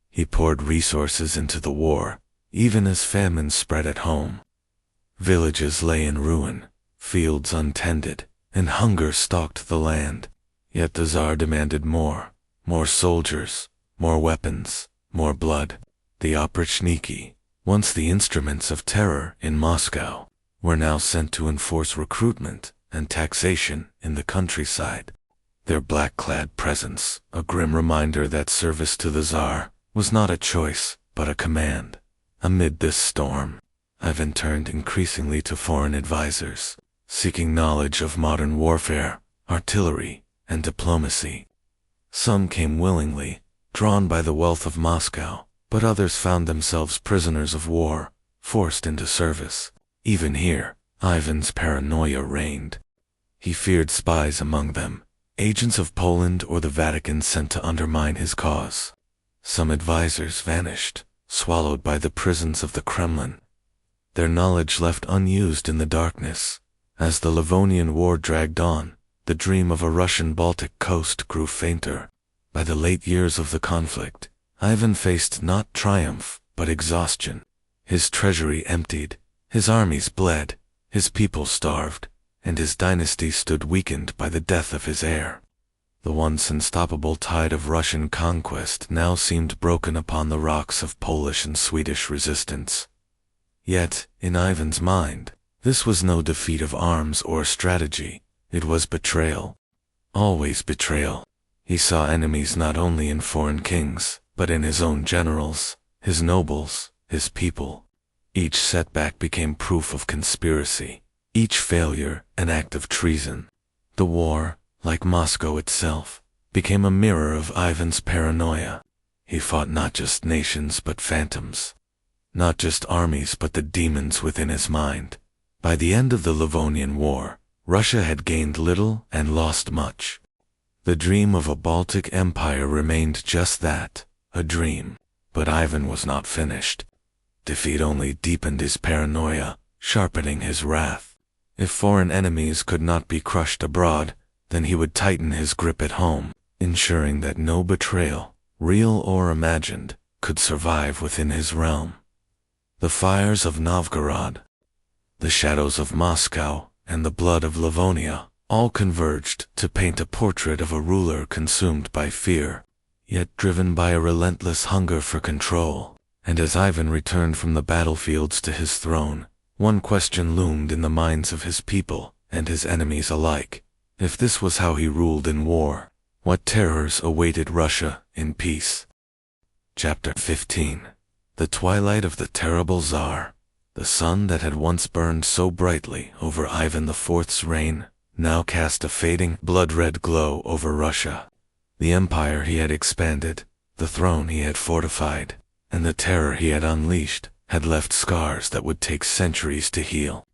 He poured resources into the war, even as famine spread at home. Villages lay in ruin, fields untended, and hunger stalked the land. Yet the Tsar demanded more soldiers, more weapons, more blood. The oprichniki, once the instruments of terror in Moscow, were now sent to enforce recruitment and taxation in the countryside. Their black-clad presence, a grim reminder that service to the Tsar was not a choice, but a command. Amid this storm, Ivan turned increasingly to foreign advisors, seeking knowledge of modern warfare, artillery, and diplomacy. Some came willingly, drawn by the wealth of Moscow, but others found themselves prisoners of war, forced into service. Even here, Ivan's paranoia reigned. He feared spies among them, agents of Poland or the Vatican sent to undermine his cause. Some advisors vanished, swallowed by the prisons of the Kremlin, their knowledge left unused in the darkness. As the Livonian War dragged on, the dream of a Russian Baltic coast grew fainter. By the late years of the conflict, Ivan faced not triumph, but exhaustion. His treasury emptied, his armies bled, his people starved, and his dynasty stood weakened by the death of his heir. The once unstoppable tide of Russian conquest now seemed broken upon the rocks of Polish and Swedish resistance. Yet, in Ivan's mind, this was no defeat of arms or strategy, it was betrayal. Always betrayal. He saw enemies not only in foreign kings, but in his own generals, his nobles, his people. Each setback became proof of conspiracy, each failure an act of treason. The war, like Moscow itself, became a mirror of Ivan's paranoia. He fought not just nations but phantoms, not just armies but the demons within his mind. By the end of the Livonian War, Russia had gained little and lost much. The dream of a Baltic empire remained just that, a dream, but Ivan was not finished. Defeat only deepened his paranoia, sharpening his wrath. If foreign enemies could not be crushed abroad, then he would tighten his grip at home, ensuring that no betrayal, real or imagined, could survive within his realm. The fires of Novgorod, the shadows of Moscow, and the blood of Livonia all converged to paint a portrait of a ruler consumed by fear, yet driven by a relentless hunger for control. And as Ivan returned from the battlefields to his throne, one question loomed in the minds of his people and his enemies alike. If this was how he ruled in war, what terrors awaited Russia in peace? Chapter 15. The twilight of the terrible Tsar. The sun that had once burned so brightly over Ivan IV's reign now cast a fading, blood-red glow over Russia. The empire he had expanded, the throne he had fortified, and the terror he had unleashed had left scars that would take centuries to heal.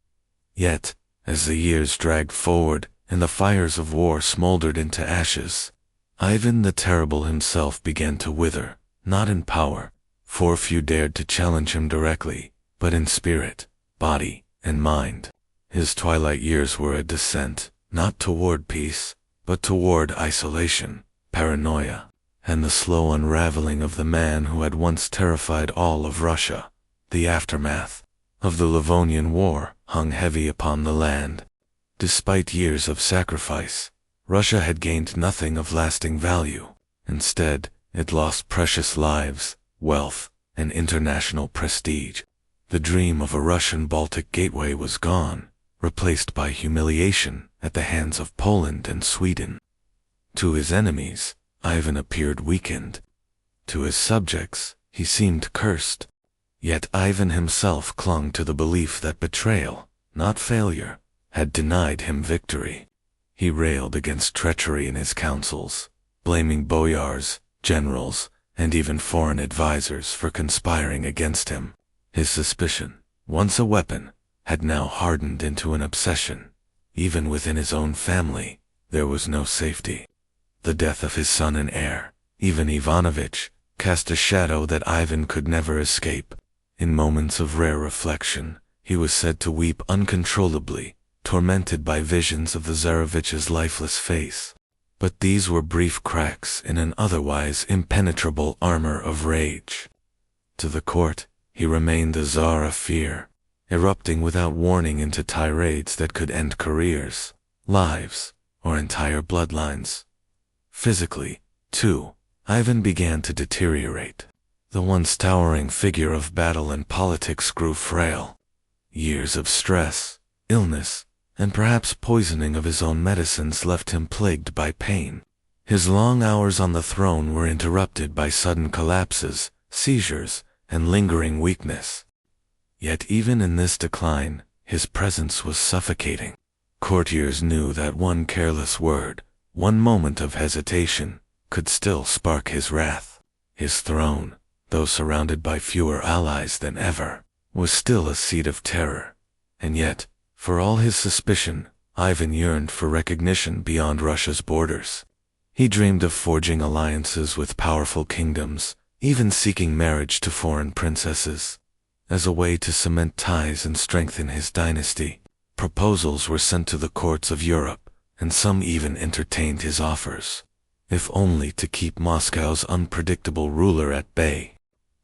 Yet, as the years dragged forward and the fires of war smoldered into ashes, Ivan the Terrible himself began to wither, not in power, for few dared to challenge him directly, but in spirit, body, and mind. His twilight years were a descent, not toward peace, but toward isolation, paranoia, and the slow unraveling of the man who had once terrified all of Russia. The aftermath of the Livonian War hung heavy upon the land. Despite years of sacrifice, Russia had gained nothing of lasting value. Instead, it lost precious lives, wealth, and international prestige. The dream of a Russian Baltic gateway was gone, replaced by humiliation at the hands of Poland and Sweden. To his enemies, Ivan appeared weakened. To his subjects, he seemed cursed. Yet Ivan himself clung to the belief that betrayal, not failure, had denied him victory. He railed against treachery in his councils, blaming boyars, generals, and even foreign advisors for conspiring against him. His suspicion, once a weapon, had now hardened into an obsession. Even within his own family, there was no safety. The death of his son and heir, Ivan Ivanovich, cast a shadow that Ivan could never escape. In moments of rare reflection, he was said to weep uncontrollably, tormented by visions of the Tsarevich's lifeless face. But these were brief cracks in an otherwise impenetrable armor of rage. To the court, he remained the Tsar of fear, erupting without warning into tirades that could end careers, lives, or entire bloodlines. Physically, too, Ivan began to deteriorate. The once towering figure of battle and politics grew frail. Years of stress, illness, and perhaps poisoning of his own medicines left him plagued by pain. His long hours on the throne were interrupted by sudden collapses, seizures, and lingering weakness. Yet even in this decline, his presence was suffocating. Courtiers knew that one careless word, one moment of hesitation, could still spark his wrath. His throne, though surrounded by fewer allies than ever, was still a seat of terror. And yet, for all his suspicion, Ivan yearned for recognition beyond Russia's borders. He dreamed of forging alliances with powerful kingdoms, even seeking marriage to foreign princesses. As a way to cement ties and strengthen his dynasty, proposals were sent to the courts of Europe, and some even entertained his offers, if only to keep Moscow's unpredictable ruler at bay.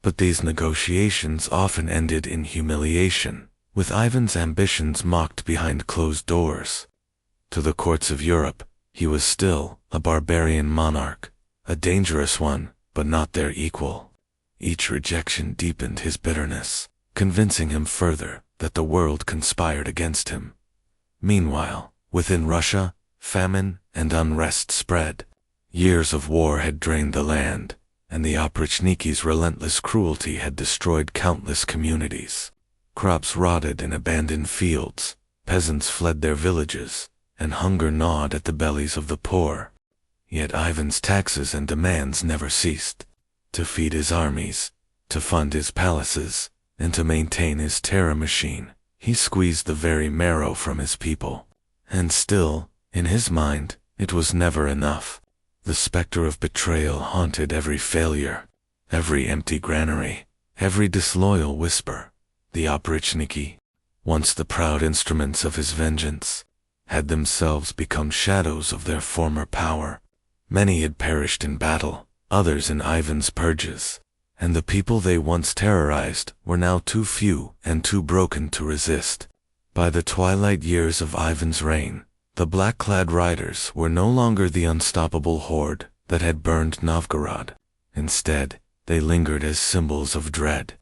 But these negotiations often ended in humiliation, with Ivan's ambitions mocked behind closed doors. To the courts of Europe, he was still a barbarian monarch, a dangerous one, but not their equal. Each rejection deepened his bitterness, convincing him further that the world conspired against him. Meanwhile, within Russia, famine and unrest spread. Years of war had drained the land, and the Oprichniki's relentless cruelty had destroyed countless communities. Crops rotted in abandoned fields, peasants fled their villages, and hunger gnawed at the bellies of the poor. Yet Ivan's taxes and demands never ceased. To feed his armies, to fund his palaces, and to maintain his terror machine, he squeezed the very marrow from his people. And still, in his mind, it was never enough. The specter of betrayal haunted every failure, every empty granary, every disloyal whisper. The Oprichniki, once the proud instruments of his vengeance, had themselves become shadows of their former power. Many had perished in battle, others in Ivan's purges, and the people they once terrorized were now too few and too broken to resist. By the twilight years of Ivan's reign, the black-clad riders were no longer the unstoppable horde that had burned Novgorod. Instead, they lingered as symbols of dread,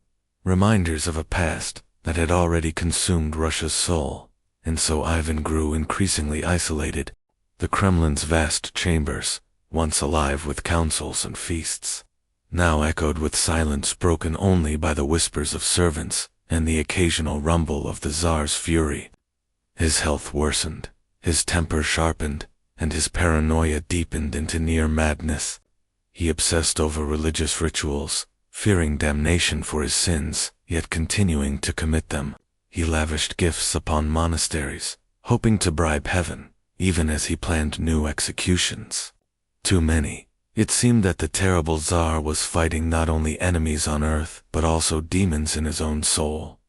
reminders of a past that had already consumed Russia's soul. And so Ivan grew increasingly isolated. The Kremlin's vast chambers, once alive with councils and feasts, now echoed with silence broken only by the whispers of servants and the occasional rumble of the Tsar's fury. His health worsened, his temper sharpened, and his paranoia deepened into near madness. He obsessed over religious rituals, fearing damnation for his sins, yet continuing to commit them. He lavished gifts upon monasteries, hoping to bribe heaven, even as he planned new executions. Too many. It seemed that the terrible Tsar was fighting not only enemies on earth, but also demons in his own soul.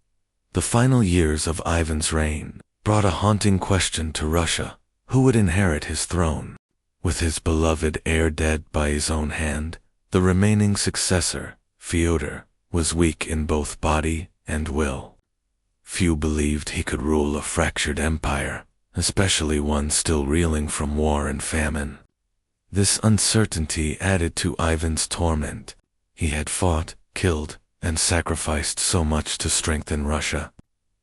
The final years of Ivan's reign brought a haunting question to Russia: who would inherit his throne? With his beloved heir dead by his own hand, the remaining successor, Fyodor, was weak in both body and will. Few believed he could rule a fractured empire, especially one still reeling from war and famine. This uncertainty added to Ivan's torment. He had fought, killed, and sacrificed so much to strengthen Russia.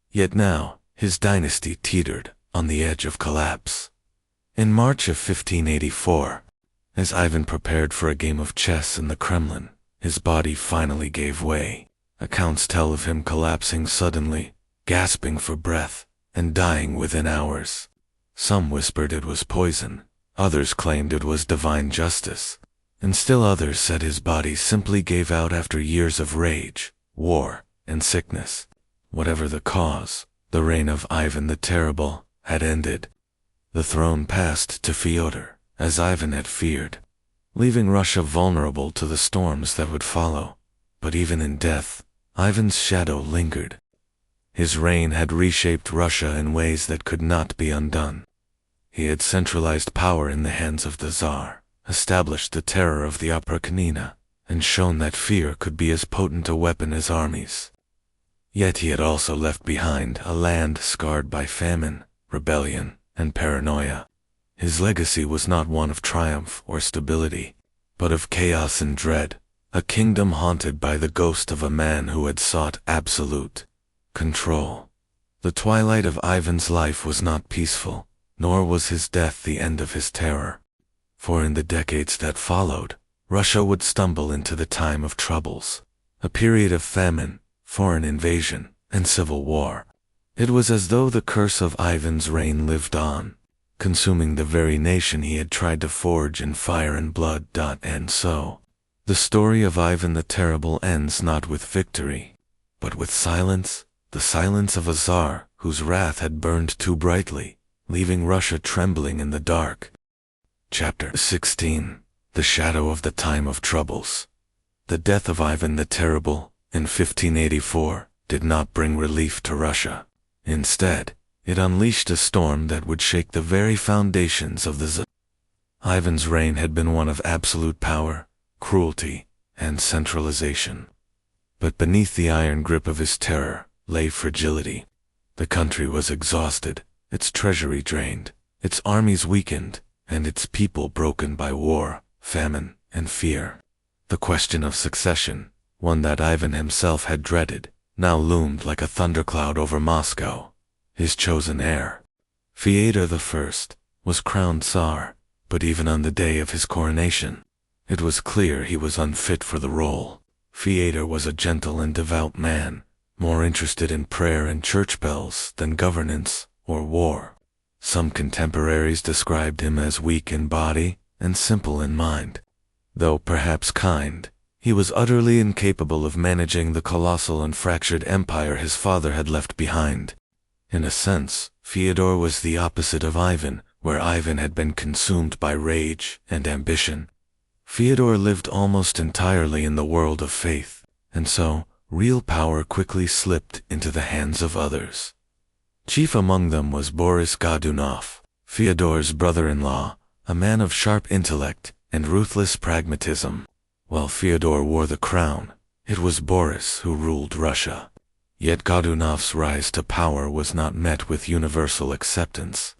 Yet now, his dynasty teetered on the edge of collapse. In March of 1584, as Ivan prepared for a game of chess in the Kremlin, his body finally gave way. Accounts tell of him collapsing suddenly, gasping for breath, and dying within hours. Some whispered it was poison, others claimed it was divine justice, and still others said his body simply gave out after years of rage, war, and sickness. Whatever the cause, the reign of Ivan the Terrible had ended. The throne passed to Fyodor, as Ivan had feared. leaving Russia vulnerable to the storms that would follow. But even in death, Ivan's shadow lingered. His reign had reshaped Russia in ways that could not be undone. He had centralized power in the hands of the Tsar, established the terror of the Upper Khanina, and shown that fear could be as potent a weapon as armies. Yet he had also left behind a land scarred by famine, rebellion, and paranoia. His legacy was not one of triumph or stability, but of chaos and dread, a kingdom haunted by the ghost of a man who had sought absolute control. The twilight of Ivan's life was not peaceful, nor was his death the end of his terror. For in the decades that followed, Russia would stumble into the time of troubles, a period of famine, foreign invasion, and civil war. It was as though the curse of Ivan's reign lived on, consuming the very nation he had tried to forge in fire and blood. And so, the story of Ivan the Terrible ends not with victory, but with silence, the silence of a Tsar whose wrath had burned too brightly, leaving Russia trembling in the dark. Chapter 16. The Shadow of the Time of Troubles. The death of Ivan the Terrible, in 1584, did not bring relief to Russia. Instead, it unleashed a storm that would shake the very foundations of the Tsar. Ivan's reign had been one of absolute power, cruelty, and centralization. But beneath the iron grip of his terror lay fragility. The country was exhausted, its treasury drained, its armies weakened, and its people broken by war, famine, and fear. The question of succession, one that Ivan himself had dreaded, now loomed like a thundercloud over Moscow. His chosen heir, Fyodor I, was crowned Tsar, but even on the day of his coronation, it was clear he was unfit for the role. Fyodor was a gentle and devout man, more interested in prayer and church bells than governance or war. Some contemporaries described him as weak in body and simple in mind. Though perhaps kind, he was utterly incapable of managing the colossal and fractured empire his father had left behind. In a sense, Fyodor was the opposite of Ivan, where Ivan had been consumed by rage and ambition. Fyodor lived almost entirely in the world of faith, and so real power quickly slipped into the hands of others. Chief among them was Boris Godunov, Fyodor's brother-in-law, a man of sharp intellect and ruthless pragmatism. While Fyodor wore the crown, it was Boris who ruled Russia. Yet Godunov's rise to power was not met with universal acceptance.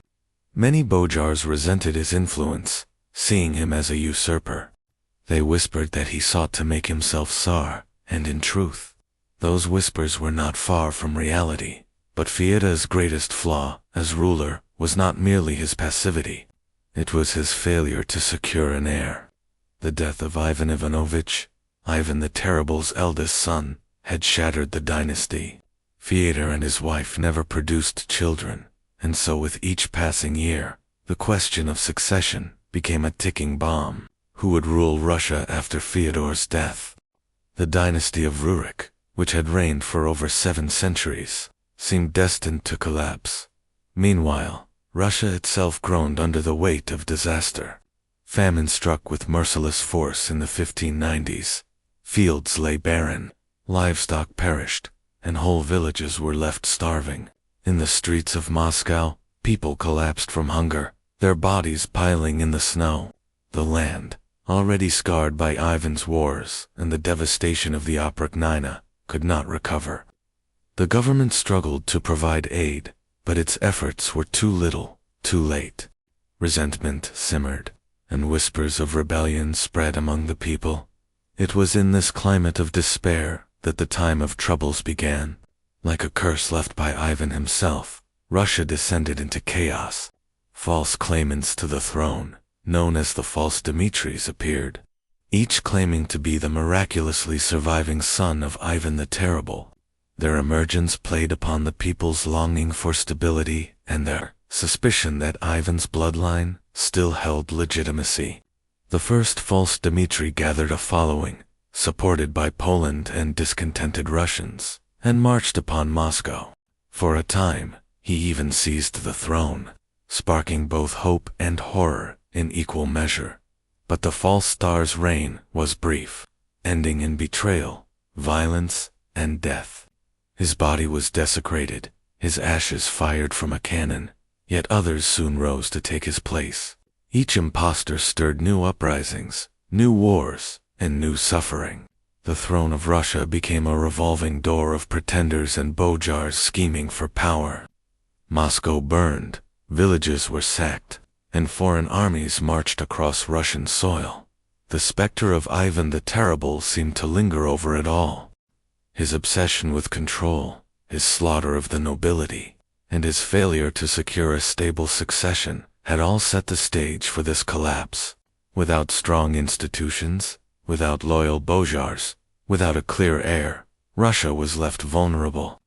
Many Bojars resented his influence, seeing him as a usurper. They whispered that he sought to make himself Tsar, and in truth, those whispers were not far from reality. But Fyodor's greatest flaw as ruler was not merely his passivity. It was his failure to secure an heir. The death of Ivan Ivanovich, Ivan the Terrible's eldest son, had shattered the dynasty. Fyodor and his wife never produced children, and so with each passing year, the question of succession became a ticking bomb. Who would rule Russia after Fyodor's death? The dynasty of Rurik, which had reigned for over 7 centuries, seemed destined to collapse. Meanwhile, Russia itself groaned under the weight of disaster. Famine struck with merciless force in the 1590s. Fields lay barren, livestock perished, and whole villages were left starving. In the streets of Moscow, people collapsed from hunger, their bodies piling in the snow. The land, already scarred by Ivan's wars and the devastation of the Upper Khanina, could not recover. The government struggled to provide aid, but its efforts were too little, too late. Resentment simmered, and whispers of rebellion spread among the people. It was in this climate of despair that the time of troubles began. Like a curse left by Ivan himself, Russia descended into chaos. False claimants to the throne, known as the false Dmitris, appeared, each claiming to be the miraculously surviving son of Ivan the Terrible. Their emergence played upon the people's longing for stability and their suspicion that Ivan's bloodline still held legitimacy. The first false Dmitri gathered a following, supported by Poland and discontented Russians, and marched upon Moscow. For a time, he even seized the throne, sparking both hope and horror in equal measure. But the false Tsar's reign was brief, ending in betrayal, violence, and death. His body was desecrated, his ashes fired from a cannon, yet others soon rose to take his place. Each impostor stirred new uprisings, new wars, and new suffering. The throne of Russia became a revolving door of pretenders and bojars scheming for power. Moscow burned, villages were sacked, and foreign armies marched across Russian soil. The specter of Ivan the Terrible seemed to linger over it all. His obsession with control, his slaughter of the nobility, and his failure to secure a stable succession had all set the stage for this collapse. Without strong institutions, without loyal bojars, without a clear heir, Russia was left vulnerable.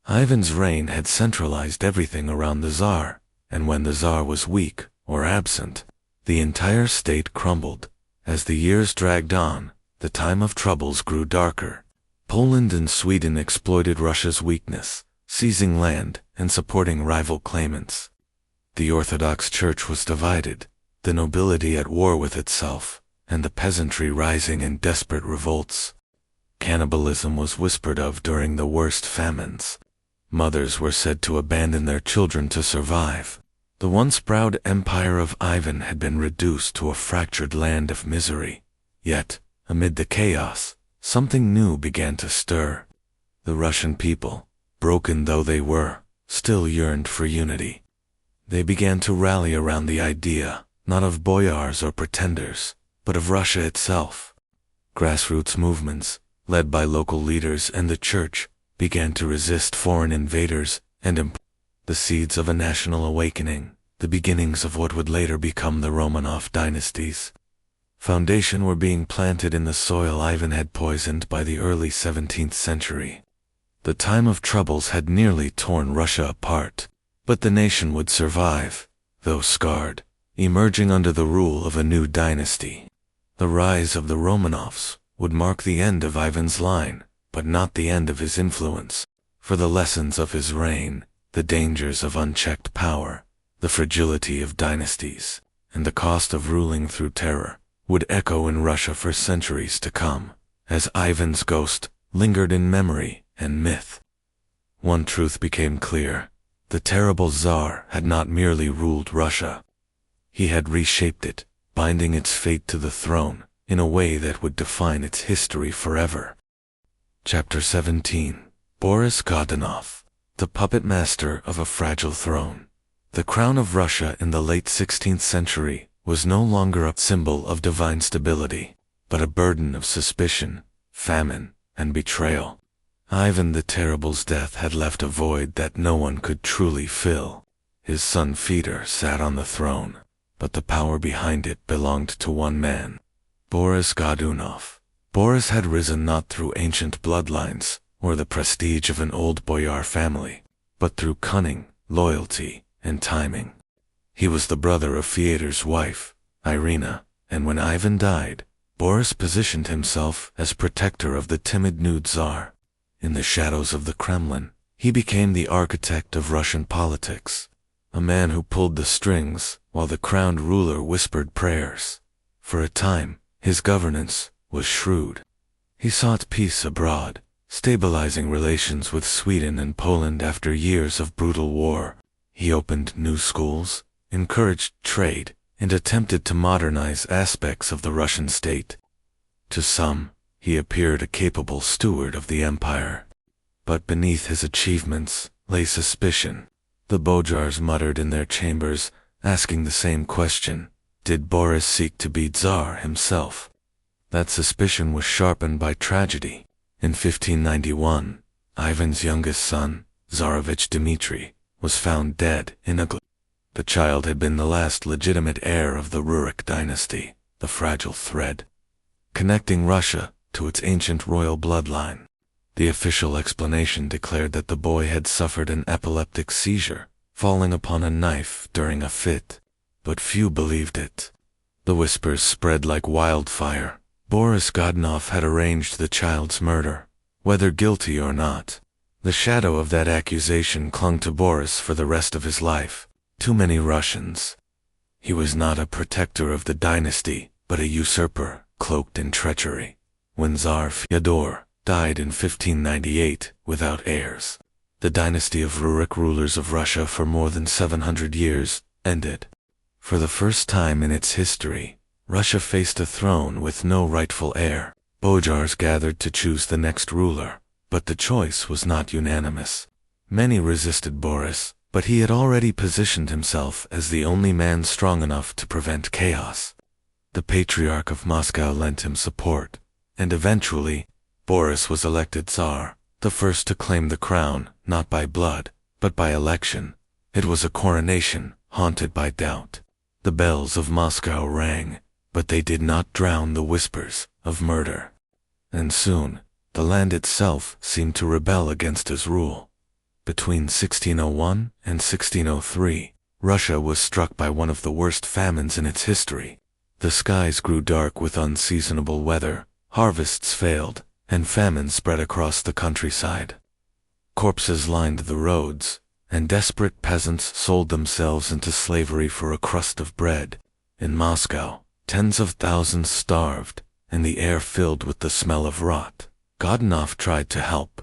Ivan's reign had centralized everything around the Tsar, and when the Tsar was weak or absent, the entire state crumbled. As the years dragged on, the time of troubles grew darker. Poland and Sweden exploited Russia's weakness, seizing land and supporting rival claimants. The Orthodox Church was divided, the nobility at war with itself, and the peasantry rising in desperate revolts. Cannibalism was whispered of during the worst famines. Mothers were said to abandon their children to survive. The once proud empire of Ivan had been reduced to a fractured land of misery. Yet, amid the chaos, something new began to stir. The Russian people, broken though they were, still yearned for unity. They began to rally around the idea, not of boyars or pretenders, but of Russia itself. Grassroots movements, led by local leaders and the church, began to resist foreign invaders and the seeds of a national awakening, the beginnings of what would later become the Romanov dynasties. Foundation were being planted in the soil Ivan had poisoned by the early 17th century. The time of troubles had nearly torn Russia apart, but the nation would survive, though scarred, emerging under the rule of a new dynasty. The rise of the Romanovs would mark the end of Ivan's line, but not the end of his influence. For the lessons of his reign, the dangers of unchecked power, the fragility of dynasties, and the cost of ruling through terror, would echo in Russia for centuries to come, as Ivan's ghost lingered in memory and myth. One truth became clear: the terrible Tsar had not merely ruled Russia. He had reshaped it, binding its fate to the throne in a way that would define its history forever. Chapter 17. Boris Godunov, the puppet master of a fragile throne. The crown of Russia in the late 16th century was no longer a symbol of divine stability, but a burden of suspicion, famine, and betrayal. Ivan the Terrible's death had left a void that no one could truly fill. His son Peter sat on the throne, but the power behind it belonged to one man, Boris Godunov. Boris had risen not through ancient bloodlines or the prestige of an old boyar family, but through cunning, loyalty, and timing. He was the brother of Fyodor's wife, Irina, and when Ivan died, Boris positioned himself as protector of the timid new Tsar. In the shadows of the Kremlin, he became the architect of Russian politics, a man who pulled the strings while the crowned ruler whispered prayers. For a time, his governance was shrewd. He sought peace abroad, stabilizing relations with Sweden and Poland after years of brutal war. He opened new schools, encouraged trade, and attempted to modernize aspects of the Russian state. To some, he appeared a capable steward of the empire. But beneath his achievements lay suspicion. The bojars muttered in their chambers, asking the same question: did Boris seek to be Tsar himself? That suspicion was sharpened by tragedy. In 1591, Ivan's youngest son, Tsarevich Dmitri, was found dead in a The child had been the last legitimate heir of the Rurik dynasty, the fragile thread connecting Russia to its ancient royal bloodline. The official explanation declared that the boy had suffered an epileptic seizure, falling upon a knife during a fit, but few believed it. The whispers spread like wildfire. Boris Godunov had arranged the child's murder. Whether guilty or not, the shadow of that accusation clung to Boris for the rest of his life. Too many Russians. He was not a protector of the dynasty, but a usurper cloaked in treachery. When Tsar Fyodor died in 1598 without heirs, the dynasty of Rurik rulers of Russia for more than 700 years ended. For the first time in its history, Russia faced a throne with no rightful heir. Boyars gathered to choose the next ruler, but the choice was not unanimous. Many resisted Boris, but he had already positioned himself as the only man strong enough to prevent chaos. The Patriarch of Moscow lent him support, and eventually, Boris was elected Tsar, the first to claim the crown, not by blood, but by election. It was a coronation haunted by doubt. The bells of Moscow rang, but they did not drown the whispers of murder. And soon, the land itself seemed to rebel against his rule. Between 1601 and 1603, Russia was struck by one of the worst famines in its history. The skies grew dark with unseasonable weather, harvests failed, and famine spread across the countryside. Corpses lined the roads, and desperate peasants sold themselves into slavery for a crust of bread. In Moscow, tens of thousands starved, and the air filled with the smell of rot. Godunov tried to help.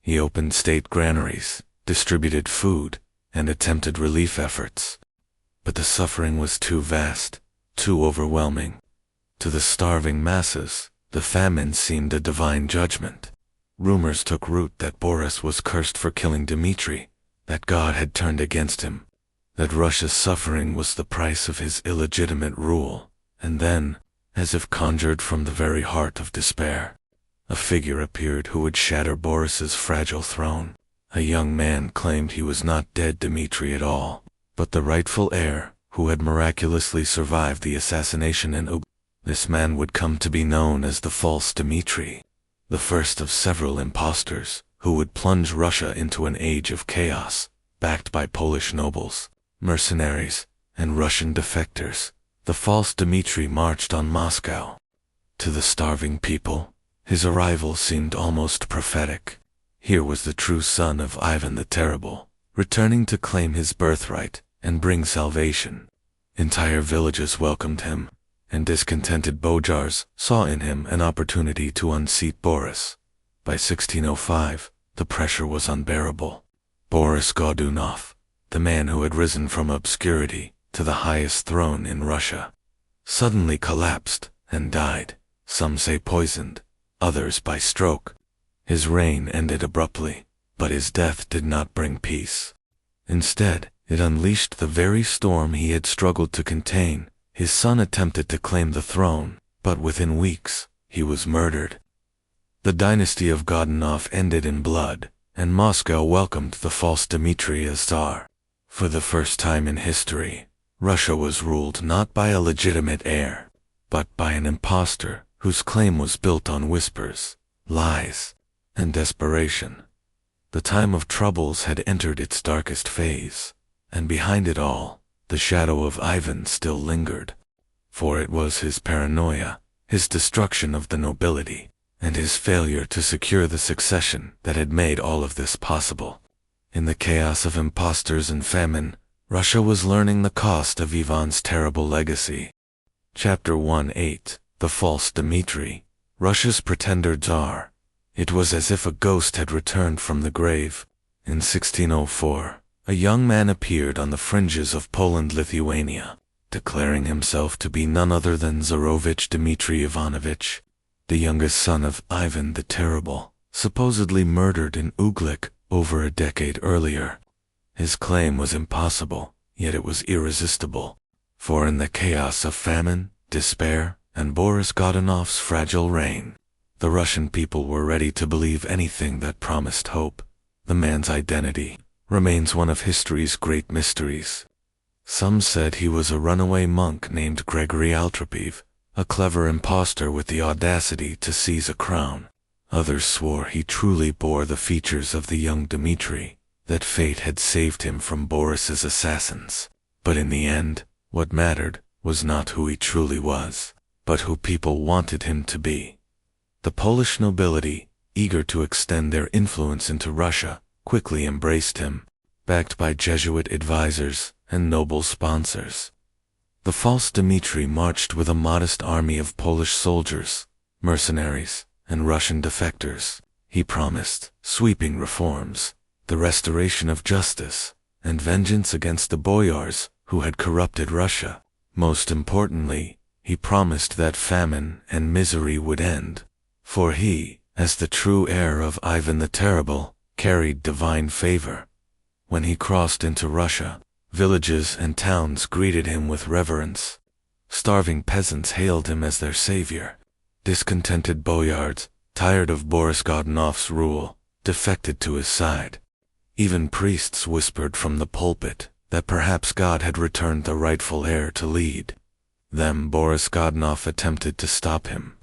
He opened state granaries, distributed food, and attempted relief efforts. But the suffering was too vast, too overwhelming. To the starving masses, the famine seemed a divine judgment. Rumors took root that Boris was cursed for killing Dmitri, that God had turned against him, that Russia's suffering was the price of his illegitimate rule. And then, as if conjured from the very heart of despair, a figure appeared who would shatter Boris's fragile throne. A young man claimed he was not dead Dmitri at all, but the rightful heir who had miraculously survived the assassination in This man would come to be known as the false Dmitri, the first of several impostors who would plunge Russia into an age of chaos, backed by Polish nobles, mercenaries, and Russian defectors. The false Dmitri marched on Moscow. To the starving people, his arrival seemed almost prophetic. Here was the true son of Ivan the Terrible, returning to claim his birthright and bring salvation. Entire villages welcomed him, and discontented boyars saw in him an opportunity to unseat Boris. By 1605, the pressure was unbearable. Boris Godunov, the man who had risen from obscurity to the highest throne in Russia, suddenly collapsed and died, some say poisoned, others by stroke. His reign ended abruptly, but his death did not bring peace. Instead, it unleashed the very storm he had struggled to contain. His son attempted to claim the throne, but within weeks, he was murdered. The dynasty of Godunov ended in blood, and Moscow welcomed the false Dmitri as Tsar. For the first time in history, Russia was ruled not by a legitimate heir, but by an impostor whose claim was built on whispers, lies, and desperation. The time of troubles had entered its darkest phase, and behind it all, the shadow of Ivan still lingered. For it was his paranoia, his destruction of the nobility, and his failure to secure the succession that had made all of this possible. In the chaos of impostors and famine, Russia was learning the cost of Ivan's terrible legacy. Chapter 1-8 The False Dmitri, Russia's Pretender Tsar. It was as if a ghost had returned from the grave. In 1604, a young man appeared on the fringes of Poland-Lithuania, declaring himself to be none other than Tsarovich Dmitri Ivanovich, the youngest son of Ivan the Terrible, supposedly murdered in Uglik over a decade earlier. His claim was impossible, yet it was irresistible, for in the chaos of famine, despair, and Boris Godunov's fragile reign, the Russian people were ready to believe anything that promised hope. The man's identity remains one of history's great mysteries. Some said he was a runaway monk named Gregory Altropiv, a clever impostor with the audacity to seize a crown. Others swore he truly bore the features of the young Dmitri, that fate had saved him from Boris's assassins. But in the end, what mattered was not who he truly was, but who people wanted him to be. The Polish nobility, eager to extend their influence into Russia, quickly embraced him, backed by Jesuit advisors and noble sponsors. The false Dmitri marched with a modest army of Polish soldiers, mercenaries, and Russian defectors. He promised sweeping reforms, the restoration of justice, and vengeance against the boyars who had corrupted Russia. Most importantly, he promised that famine and misery would end, for he, as the true heir of Ivan the Terrible, carried divine favor. When he crossed into Russia, villages and towns greeted him with reverence. Starving peasants hailed him as their savior. Discontented boyards, tired of Boris Godunov's rule, defected to his side. Even priests whispered from the pulpit that perhaps God had returned the rightful heir to lead. Then Boris Godunov attempted to stop him.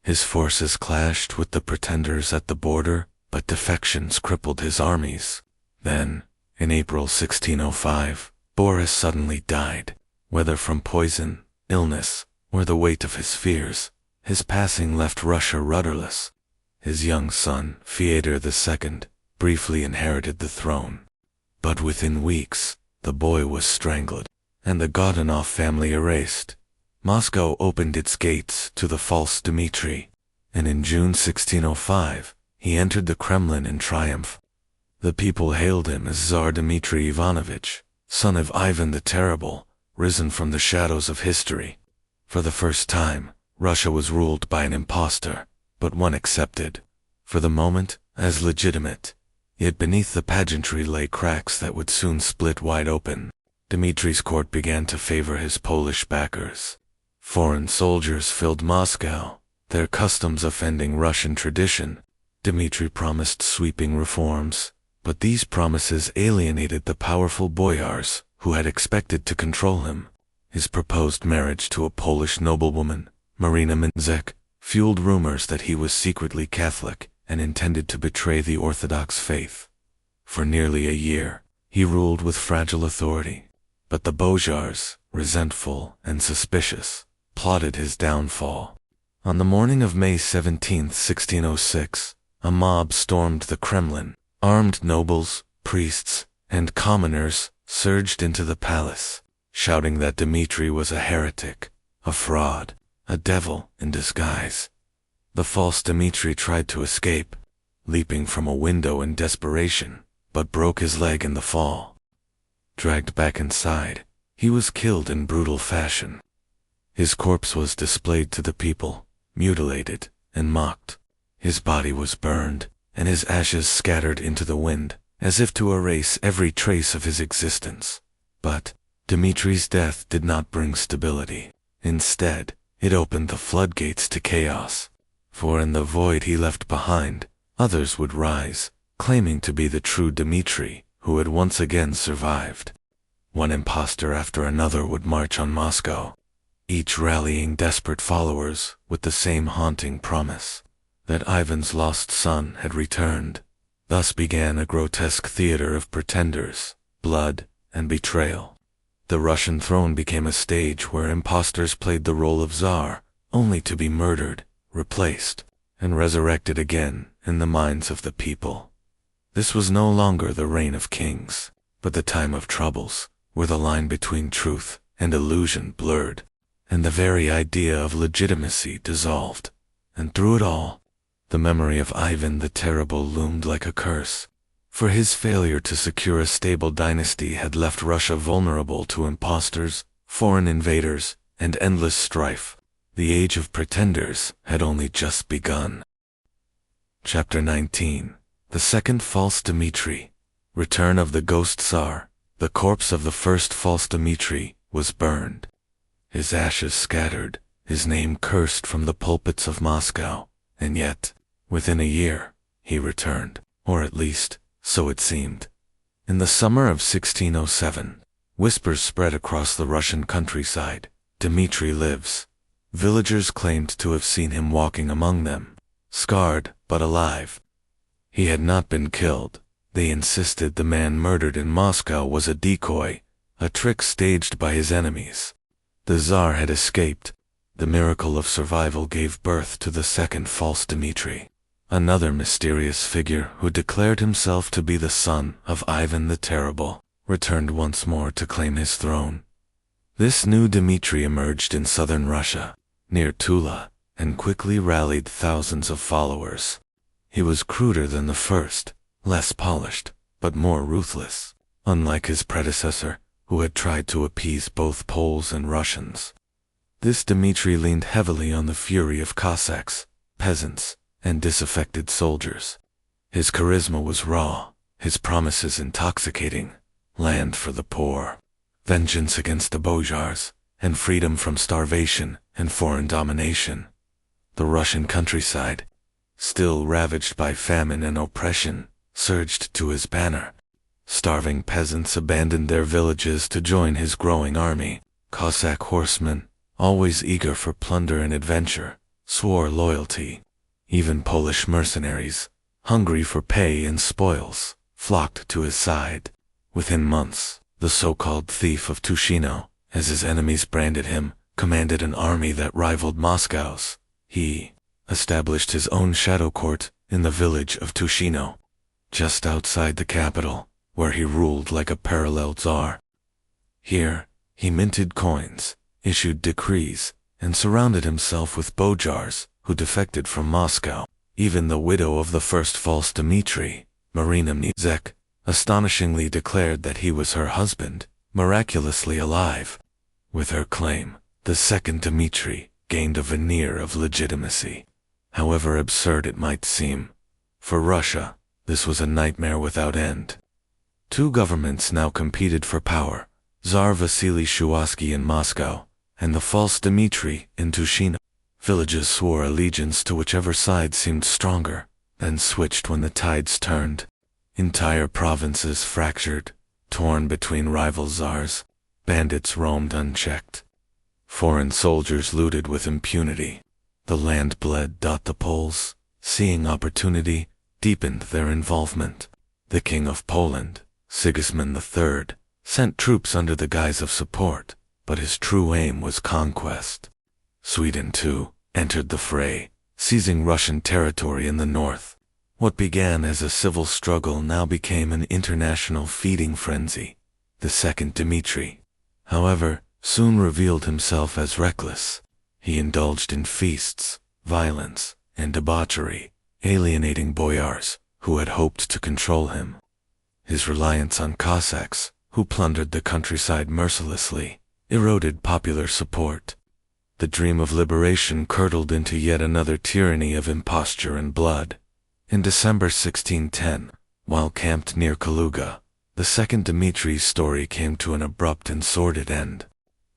His forces clashed with the pretenders at the border, but defections crippled his armies. Then, in April 1605, Boris suddenly died. Whether from poison, illness, or the weight of his fears, his passing left Russia rudderless. His young son, Fyodor II, briefly inherited the throne. But within weeks, the boy was strangled, and the Godunov family erased. Moscow opened its gates to the false Dmitri, and in June 1605, he entered the Kremlin in triumph. The people hailed him as Tsar Dmitri Ivanovich, son of Ivan the Terrible, risen from the shadows of history. For the first time, Russia was ruled by an impostor, but one accepted, for the moment, as legitimate. Yet beneath the pageantry lay cracks that would soon split wide open. Dmitri's court began to favor his Polish backers. Foreign soldiers filled Moscow, their customs offending Russian tradition. Dmitri promised sweeping reforms, but these promises alienated the powerful boyars who had expected to control him. His proposed marriage to a Polish noblewoman, Marina Minczek, fueled rumors that he was secretly Catholic and intended to betray the Orthodox faith. For nearly a year, he ruled with fragile authority, but the boyars, resentful and suspicious, plotted his downfall. On the morning of May 17, 1606, a mob stormed the Kremlin. Armed nobles, priests, and commoners surged into the palace, shouting that Dmitri was a heretic, a fraud, a devil in disguise. The false Dmitri tried to escape, leaping from a window in desperation, but broke his leg in the fall. Dragged back inside, he was killed in brutal fashion. His corpse was displayed to the people, mutilated and mocked. His body was burned, and his ashes scattered into the wind, as if to erase every trace of his existence. But Dmitri's death did not bring stability. Instead, it opened the floodgates to chaos. For in the void he left behind, others would rise, claiming to be the true Dmitri, who had once again survived. One impostor after another would march on Moscow, each rallying desperate followers with the same haunting promise that Ivan's lost son had returned. Thus began a grotesque theater of pretenders, blood, and betrayal. The Russian throne became a stage where impostors played the role of Tsar, only to be murdered, replaced, and resurrected again in the minds of the people. This was no longer the reign of kings, but the time of troubles, where the line between truth and illusion blurred, and the very idea of legitimacy dissolved. And through it all, the memory of Ivan the Terrible loomed like a curse, for his failure to secure a stable dynasty had left Russia vulnerable to impostors, foreign invaders, and endless strife. The age of pretenders had only just begun. Chapter 19. The Second False Dmitri. Return of the Ghost Tsar. The corpse of the first false Dmitri was burned, his ashes scattered, his name cursed from the pulpits of Moscow, and yet, within a year, he returned, or at least, so it seemed. In the summer of 1607, whispers spread across the Russian countryside. Dmitri lives. Villagers claimed to have seen him walking among them, scarred but alive. He had not been killed. They insisted the man murdered in Moscow was a decoy, a trick staged by his enemies. The Tsar had escaped. The miracle of survival gave birth to the second false Dmitri, another mysterious figure who declared himself to be the son of Ivan the Terrible, returned once more to claim his throne. This new Dmitri emerged in southern Russia, near Tula, and quickly rallied thousands of followers. He was cruder than the first, less polished, but more ruthless, unlike his predecessor, who had tried to appease both Poles and Russians. This Dmitri leaned heavily on the fury of Cossacks, peasants, and disaffected soldiers. His charisma was raw, his promises intoxicating: land for the poor, vengeance against the boyars, and freedom from starvation and foreign domination. The Russian countryside, still ravaged by famine and oppression, surged to his banner. Starving peasants abandoned their villages to join his growing army. Cossack horsemen, always eager for plunder and adventure, swore loyalty. Even Polish mercenaries, hungry for pay and spoils, flocked to his side. Within months, the so-called thief of Tushino, as his enemies branded him, commanded an army that rivaled Moscow's. He established his own shadow court in the village of Tushino, just outside the capital, where he ruled like a parallel Tsar. Here, he minted coins, issued decrees, and surrounded himself with boyars who defected from Moscow. Even the widow of the first false Dmitri, Marina Mniezek, astonishingly declared that he was her husband, miraculously alive. With her claim, the second Dmitri gained a veneer of legitimacy. However absurd it might seem, for Russia, this was a nightmare without end. Two governments now competed for power: Tsar Vasily Shuwasky in Moscow, and the false Dmitri in Tushino. Villages swore allegiance to whichever side seemed stronger, then switched when the tides turned. Entire provinces fractured, torn between rival czars. Bandits roamed unchecked. Foreign soldiers looted with impunity. The land bled. The Poles, seeing opportunity, deepened their involvement. The King of Poland, Sigismund III, sent troops under the guise of support, but his true aim was conquest. Sweden, too, entered the fray, seizing Russian territory in the north. What began as a civil struggle now became an international feeding frenzy. The second Dmitri, however, soon revealed himself as reckless. He indulged in feasts, violence, and debauchery, alienating boyars who had hoped to control him. His reliance on Cossacks, who plundered the countryside mercilessly, eroded popular support. The dream of liberation curdled into yet another tyranny of imposture and blood. In December 1610, while camped near Kaluga, the second Dmitri's story came to an abrupt and sordid end.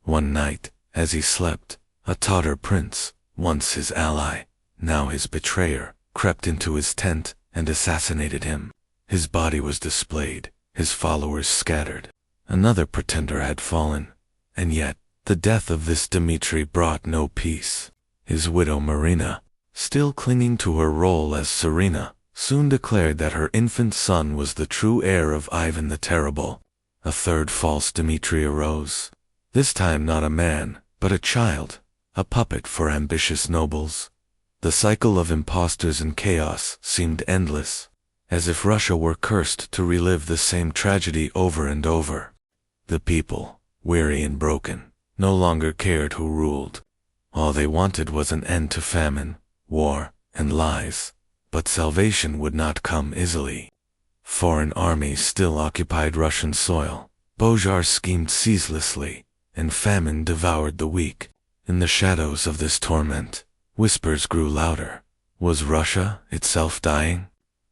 One night, as he slept, a Tatar prince, once his ally, now his betrayer, crept into his tent and assassinated him. His body was displayed, his followers scattered. Another pretender had fallen, and yet, the death of this Dmitri brought no peace. His widow Marina, still clinging to her role as Tsarina, soon declared that her infant son was the true heir of Ivan the Terrible. A third false Dmitri arose. This time not a man, but a child, a puppet for ambitious nobles. The cycle of impostors and chaos seemed endless, as if Russia were cursed to relive the same tragedy over and over. The people, weary and broken, no longer cared who ruled. All they wanted was an end to famine, war, and lies. But salvation would not come easily. Foreign armies still occupied Russian soil. Boyars schemed ceaselessly, and famine devoured the weak. In the shadows of this torment, whispers grew louder. Was Russia itself dying?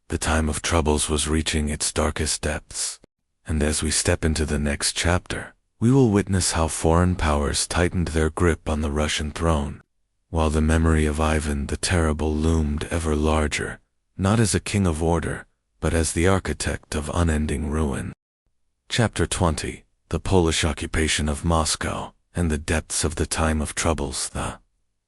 The time of troubles was reaching its darkest depths. And as we step into the next chapter, we will witness how foreign powers tightened their grip on the Russian throne, while the memory of Ivan the Terrible loomed ever larger, not as a king of order, but as the architect of unending ruin. Chapter 20: The Polish occupation of Moscow and the depths of the time of troubles. The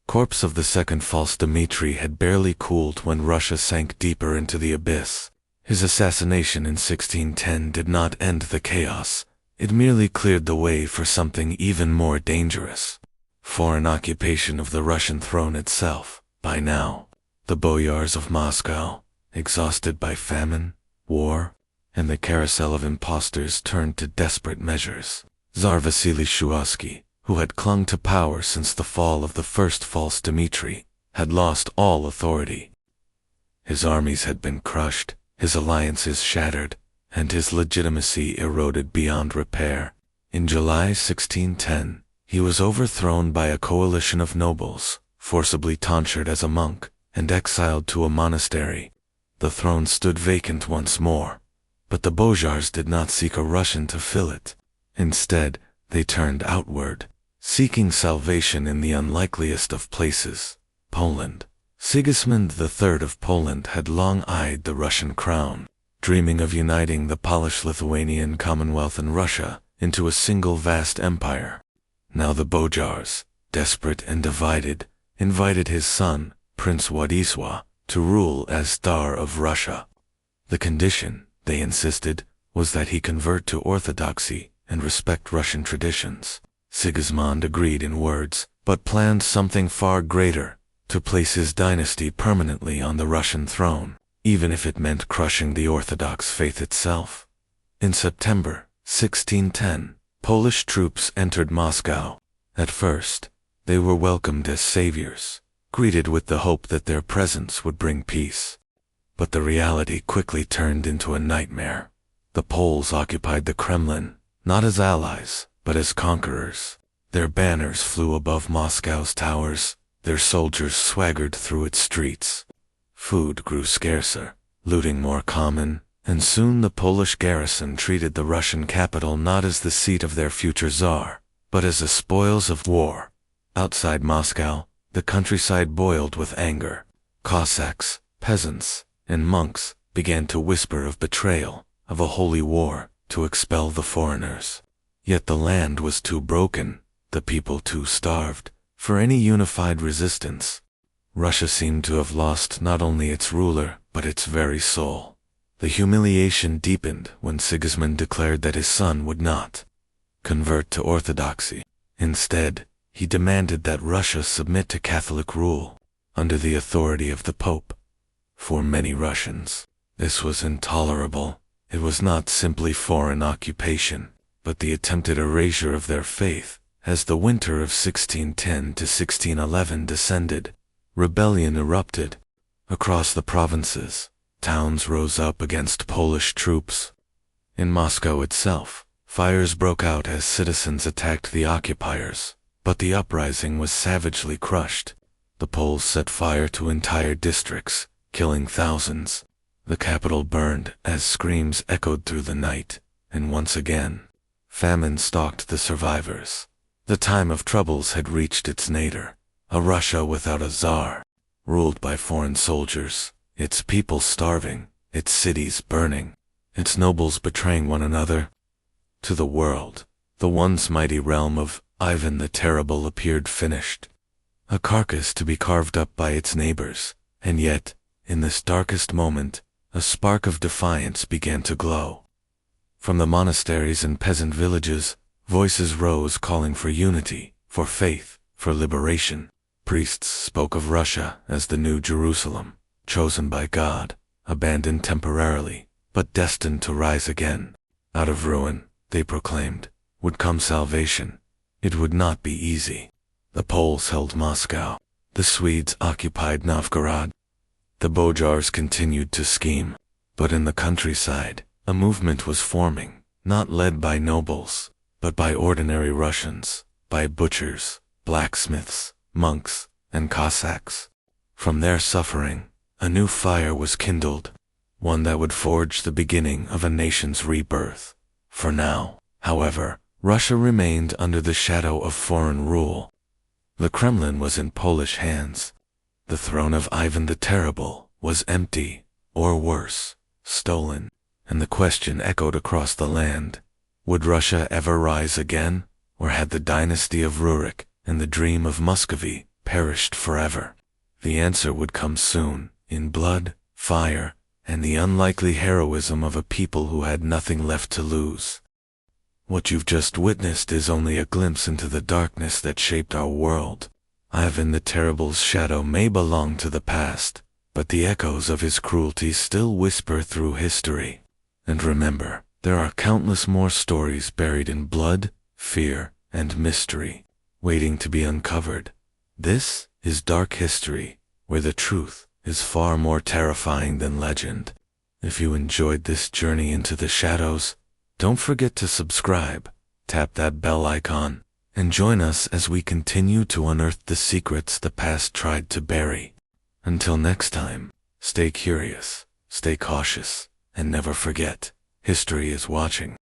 corpse of the second false Dmitri had barely cooled when Russia sank deeper into the abyss. His assassination in 1610 did not end the chaos. It merely cleared the way for something even more dangerous: foreign occupation of the Russian throne itself. By now, the boyars of Moscow, exhausted by famine, war, and the carousel of impostors, turned to desperate measures. Tsar Vasily Shuwasky, who had clung to power since the fall of the first false Dmitri, had lost all authority. His armies had been crushed, his alliances shattered, and his legitimacy eroded beyond repair. In July 1610, he was overthrown by a coalition of nobles, forcibly tonsured as a monk, and exiled to a monastery. The throne stood vacant once more, but the Bozhars did not seek a Russian to fill it. Instead, they turned outward, seeking salvation in the unlikeliest of places, Poland. Sigismund III of Poland had long eyed the Russian crown, dreaming of uniting the Polish-Lithuanian Commonwealth and Russia into a single vast empire. Now the Bozhars, desperate and divided, invited his son, Prince Władysław, to rule as Tsar of Russia. The condition, they insisted, was that he convert to Orthodoxy and respect Russian traditions. Sigismund agreed in words, but planned something far greater, to place his dynasty permanently on the Russian throne, even if it meant crushing the Orthodox faith itself. In September 1610, Polish troops entered Moscow. At first, they were welcomed as saviors, greeted with the hope that their presence would bring peace. But the reality quickly turned into a nightmare. The Poles occupied the Kremlin, not as allies, but as conquerors. Their banners flew above Moscow's towers, their soldiers swaggered through its streets. Food grew scarcer, looting more common, and soon the Polish garrison treated the Russian capital not as the seat of their future czar, but as the spoils of war. Outside Moscow, the countryside boiled with anger. Cossacks, peasants, and monks began to whisper of betrayal, of a holy war, to expel the foreigners. Yet the land was too broken, the people too starved, for any unified resistance. Russia seemed to have lost not only its ruler, but its very soul. The humiliation deepened when Sigismund declared that his son would not convert to Orthodoxy. Instead, he demanded that Russia submit to Catholic rule, under the authority of the Pope. For many Russians, this was intolerable. It was not simply foreign occupation, but the attempted erasure of their faith. As the winter of 1610 to 1611 descended, rebellion erupted. Across the provinces, towns rose up against Polish troops. In Moscow itself, fires broke out as citizens attacked the occupiers, but the uprising was savagely crushed. The Poles set fire to entire districts, killing thousands. The capital burned as screams echoed through the night, and once again, famine stalked the survivors. The time of troubles had reached its nadir, a Russia without a czar, ruled by foreign soldiers, its people starving, its cities burning, its nobles betraying one another. To the world, the once mighty realm of Ivan the Terrible appeared finished, a carcass to be carved up by its neighbors, and yet, in this darkest moment, a spark of defiance began to glow. From the monasteries and peasant villages, voices rose calling for unity, for faith, for liberation. Priests spoke of Russia as the new Jerusalem, chosen by God, abandoned temporarily, but destined to rise again. Out of ruin, they proclaimed, would come salvation. It would not be easy. The Poles held Moscow. The Swedes occupied Novgorod. The Bozhars continued to scheme. But in the countryside, a movement was forming, not led by nobles, but by ordinary Russians, by butchers, blacksmiths, monks, and Cossacks. From their suffering, a new fire was kindled, one that would forge the beginning of a nation's rebirth. For now, however, Russia remained under the shadow of foreign rule. The Kremlin was in Polish hands. The throne of Ivan the Terrible was empty, or worse, stolen, and the question echoed across the land. Would Russia ever rise again, or had the dynasty of Rurik and the dream of Muscovy perished forever? The answer would come soon, in blood, fire, and the unlikely heroism of a people who had nothing left to lose. What you've just witnessed is only a glimpse into the darkness that shaped our world. Ivan the Terrible's shadow may belong to the past, but the echoes of his cruelty still whisper through history. And remember, there are countless more stories buried in blood, fear, and mystery. waiting to be uncovered. This is dark history, where the truth is far more terrifying than legend. If you enjoyed this journey into the shadows, don't forget to subscribe, tap that bell icon, and join us as we continue to unearth the secrets the past tried to bury. Until next time, stay curious, stay cautious, and never forget, history is watching.